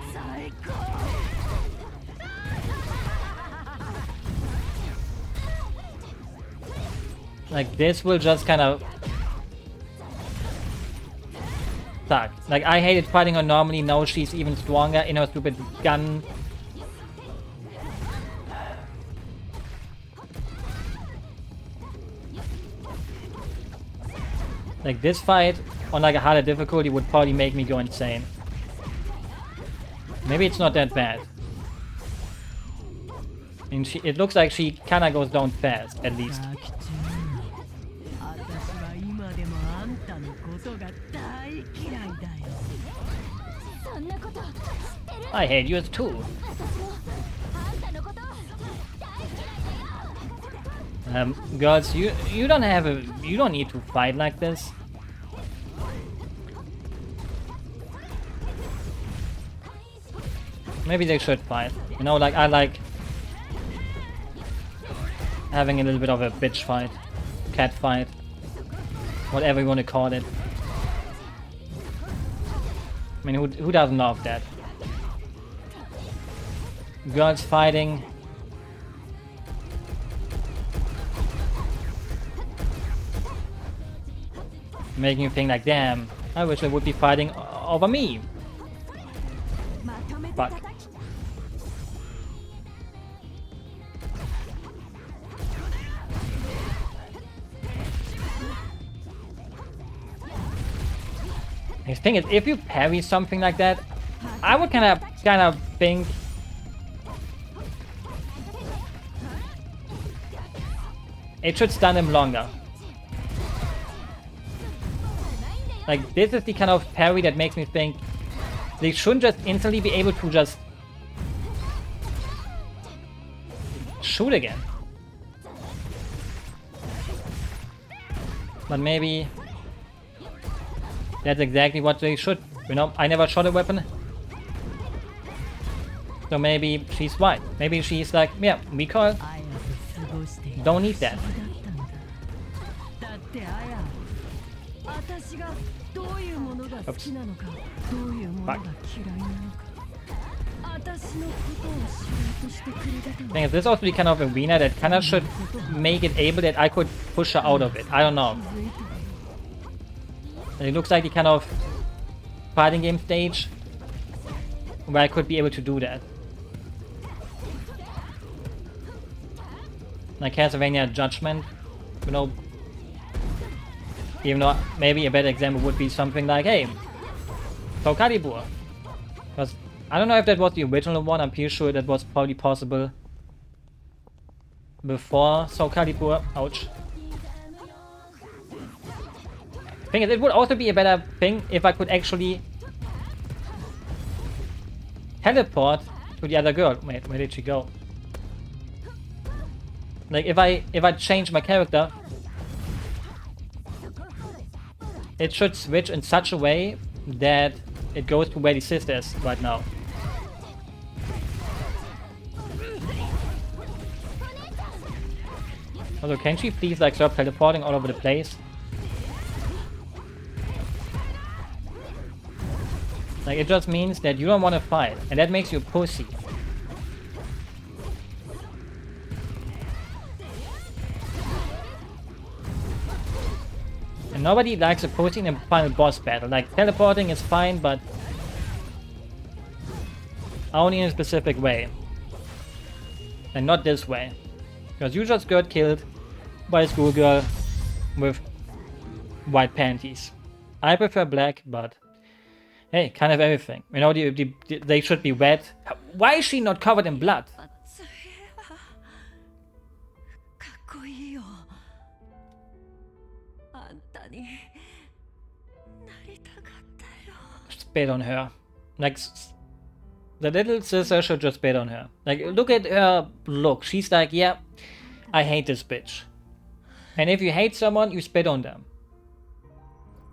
Like, this will just kind of stuck. Like, I hated fighting her normally, now she's even stronger in her stupid gun. Like, this fight on like a harder difficulty would probably make me go insane. Maybe it's not that bad. I mean, it looks like she kinda goes down fast, at least. I hate you too. Girls, you don't need to fight like this. Maybe they should fight. You know, like I like having a little bit of a bitch fight, cat fight, whatever you want to call it. I mean, who doesn't love that? Girls fighting. Making you think like, damn, I wish they would be fighting over me. Fuck. The thing is, if you parry something like that, I would kind of think it should stun him longer. Like, this is the kind of parry that makes me think they shouldn't just instantly be able to just shoot again. But maybe that's exactly what they should. You know, I never shot a weapon. So maybe she's right. Maybe she's like, yeah, recoil. Don't need that. Oops. Fuck. I think this also be kind of a arena that kind of should make it able that I could push her out of it. I don't know. It looks like the kind of fighting game stage where I could be able to do that. Like Castlevania Judgment, you know. Even though maybe a better example would be something like, hey, Soul Calibur. Because I don't know if that was the original one, I'm pretty sure that was probably possible before Soul Calibur. Ouch. Thing is, it would also be a better thing if I could actually teleport to the other girl. Wait, where did she go? Like if I change my character, it should switch in such a way that it goes to where the sister is right now. Also, can she please like stop teleporting all over the place? Like, it just means that you don't want to fight, and that makes you a pussy. And nobody likes a pussy in a final boss battle. Like, teleporting is fine, but only in a specific way. And not this way. Because you just got killed by a schoolgirl with white panties. I prefer black, but hey, kind of everything. You know, they should be wet. Why is she not covered in blood? Spit on her. Like, the little sister should just spit on her. Like, look at her look. She's like, yeah, I hate this bitch. And if you hate someone, you spit on them.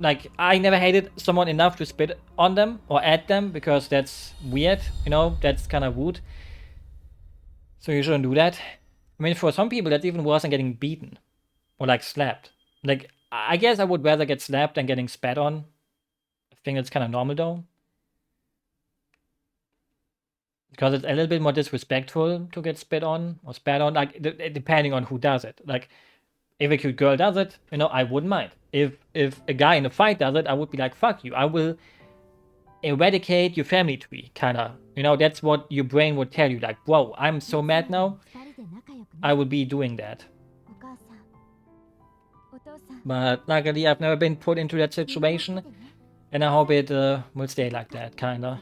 Like, I never hated someone enough to spit on them or at them because that's weird, you know, that's kind of rude. So you shouldn't do that. I mean, for some people, that's even worse than getting beaten or like slapped. Like, I guess I would rather get slapped than getting spat on. I think it's kind of normal though. Because it's a little bit more disrespectful to get spit on or spat on, like, depending on who does it. Like, If a cute girl does it, you know, I wouldn't mind. If a guy in a fight does it, I would be like, fuck you. I will eradicate your family tree, kinda. You know, that's what your brain would tell you. Like, whoa, I'm so mad now. 二人で仲良くね I would be doing that. お母さんお父さん But luckily, I've never been put into that situation. And I hope it will stay like that, kinda.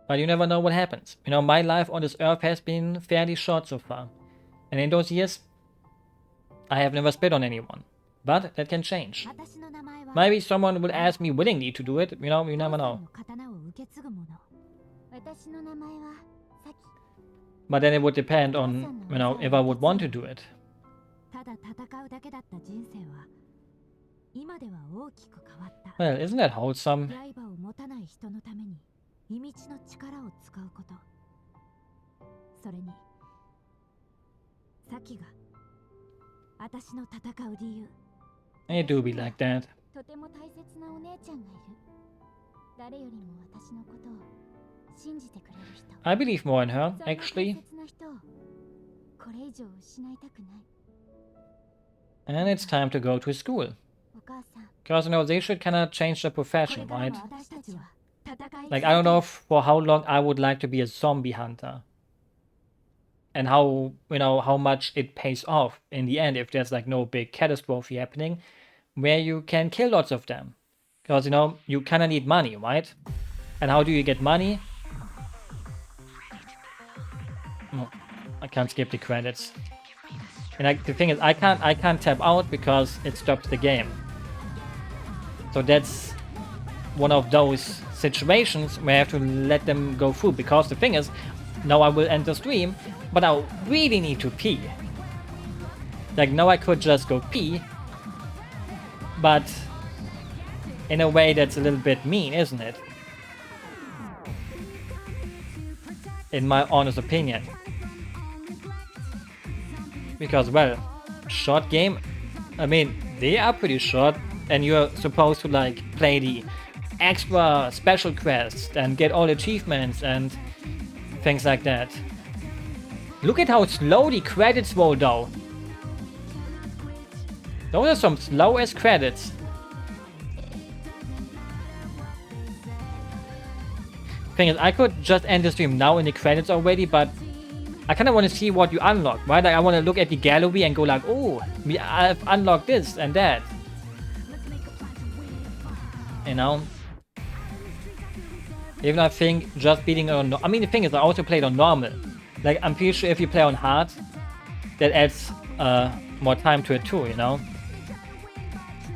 But you never know what happens. You know, my life on this earth has been fairly short so far. And in those years, I have never spit on anyone. But that can change. 私の名前は Maybe someone will ask me willingly to do it. You know, you never お父さん know. の刀を受け継ぐ者私の名前はサキ But then it would depend on, you know, if I would want to do it. ただ戦うだけだった人生は今では大きく変わった Well, isn't that wholesome? 刃を持たない人のために秘密の力を使うことそれにサキが私の戦う理由 It do be like that. とても大切なお姉ちゃんがいる誰よりも私のことを信じてくれる人 I believe more in her, そんな大 actually. 切な人をこれ以上失いたくない And it's time to go to school. お母さん Because, you know, they should kind of change their こ profession, れから right? の私たちは戦い Like, I don't know for how long I would like to be a zombie hunter. And how, you know, how much it pays off in the end if there's like no big catastrophe happening where you can kill lots of them. Because, you know, you kind of need money, right? And how do you get money? Oh, I can't skip the credits. And like, the thing is, I can't tap out because it stops the game. So that's one of those situations where I have to let them go through. Because the thing is, now I will end the stream, but I really need to pee. Like, now I could just go pee, but in a way that's a little bit mean, isn't it? In my honest opinion. Because, well, short game, I mean, they are pretty short, and you're supposed to, like, play the extra special quests and get all achievements and things like that. Look at how slow the credits roll though. Those are some slow as credits. Thing is, I could just end the stream now in the credits already, but I kind of want to see what you unlock, right? Like, I want to look at the gallery and go like, oh, I've unlocked this and that. You know? Even I think just beating it on... I mean, the thing is, I also played on normal. Like, I'm pretty sure if you play on hard, that adds more time to it too, you know?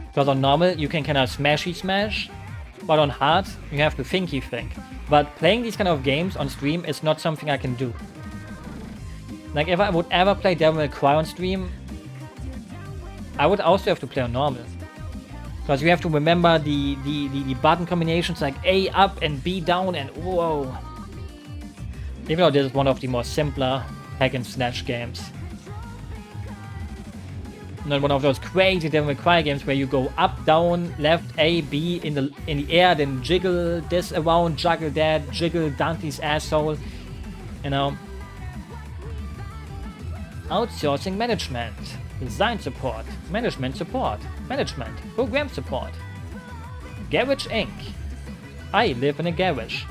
Because on normal, you can kind of smashy smash, but on hard, you have to thinky think. But playing these kind of games on stream is not something I can do. Like, if I would ever play Devil May Cry on stream, I would also have to play on normal. Because you have to remember the button combinations like A up and B down and whoa. Even though this is one of the more simpler hack and slash games. Not one of those crazy Devil May Cry games where you go up, down, left, A, B in the air, then jiggle this around, juggle that, jiggle Dante's asshole. You know. Outsourcing management. Design support, management, program support. Garage Inc. I live in a garage.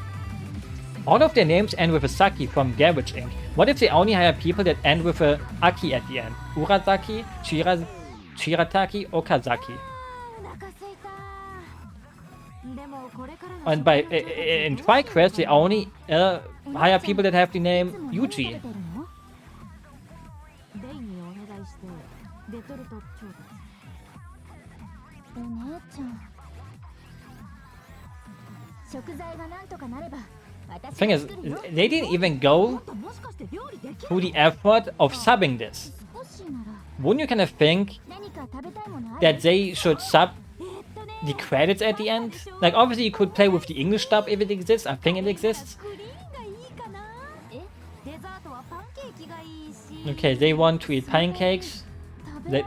All of their names end with a Saki from Garage Inc. What if they only hire people that end with a Aki at the end? Urasaki, Shirataki, Okazaki. And in TriQuest they only hire people that have the name Yuji. レトルトちょうだいお姉ちゃん食材がなんとかなれば Thing is, they didn't even go through the effort of subbing this. Wouldn't you kind of think that they should sub the credits at the end? Like, obviously you could play with the English dub if it exists. I think it exists. Okay, they want to eat pancakes. Like,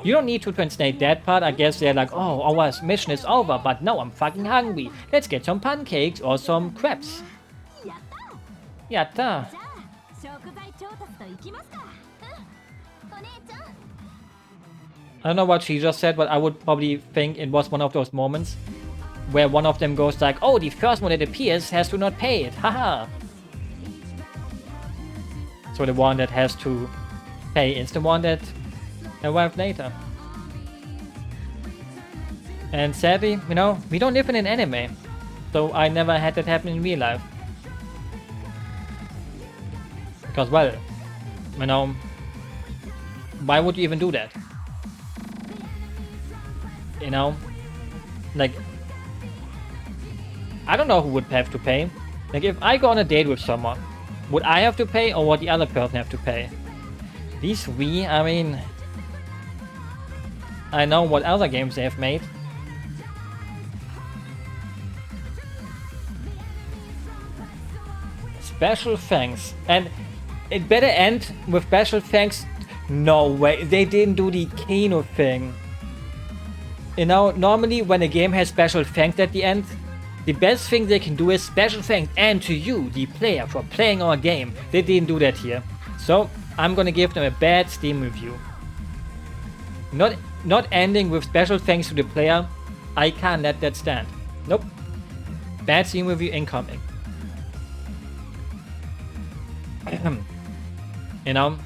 you don't need to translate that part. I guess they're like, oh, our mission is over, but no, I'm fucking hungry. Let's get some pancakes or some crepes. Yatta. I don't know what she just said, but I would probably think it was one of those moments where one of them goes like, oh, the first one that appears has to not pay it, haha. So the one that has to pay is the one that arrived later. And sadly, you know, we don't live in an anime, so I never had that happen in real life. Because, well, you know, why would you even do that? You know, like, I don't know who would have to pay. Like, if I go on a date with someone, would I have to pay or would the other person have to pay? These three, I mean, I know what other games they have made. Special thanks. And it better end with special thanks. No way, they didn't do the Kano thing. You know, normally when a game has special thanks at the end, the best thing they can do is special thanks and to you, the player, for playing our game. They didn't do that here. So, I'm gonna give them a bad Steam review. Not ending with special thanks to the player. I can't let that stand. Nope. Bad Steam review incoming. You know,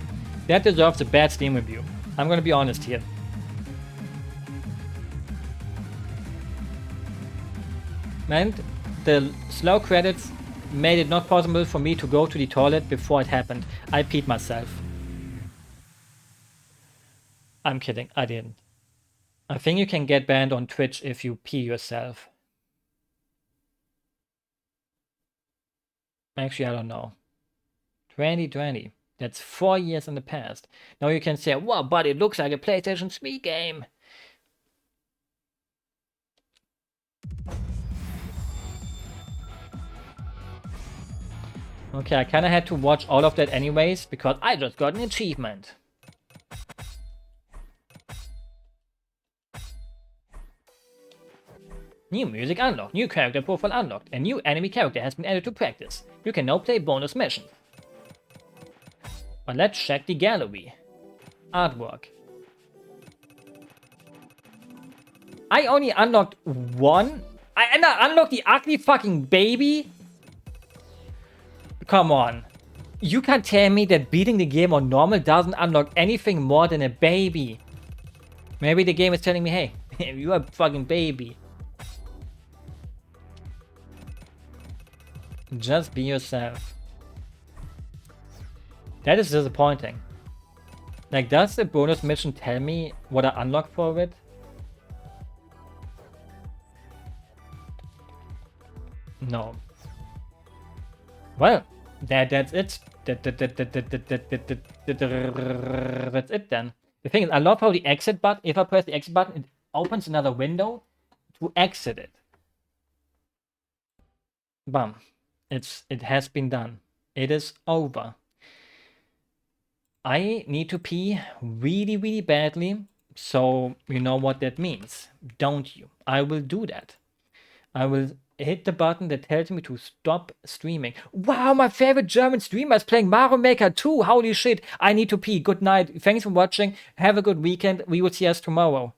that deserves a bad Steam review. I'm gonna be honest here. And the slow credits made it not possible for me to go to the toilet before it happened. I peed myself. I'm kidding, I didn't. I think you can get banned on Twitch if you pee yourself. Actually, I don't know. 2020. That's 4 years in the past. Now you can say, wow, but it looks like a PlayStation 3 game. Okay, I kinda had to watch all of that anyways, because I just got an achievement. New music unlocked, new character profile unlocked, a new enemy character has been added to practice. You can now play bonus missions. But let's check the gallery. Artwork. I only unlocked one? I unlocked the ugly fucking baby? Come on. You can't tell me that beating the game on normal doesn't unlock anything more than a baby. Maybe the game is telling me, hey, you're a fucking baby. Just be yourself. That is disappointing. Like, does the bonus mission tell me what I unlocked for it? No. Well, that's it. That's it then. The thing is, I love how the exit button, if I press the exit button, it opens another window to exit it. Bam. It has been done. It is over. I need to pee really, really badly, so you know what that means, don't you? I will do that. I will hit the button that tells me to stop streaming. Wow, my favorite German streamer is playing Mario Maker 2. Holy shit, I need to pee. Good night. Thanks for watching. Have a good weekend. We will see us tomorrow.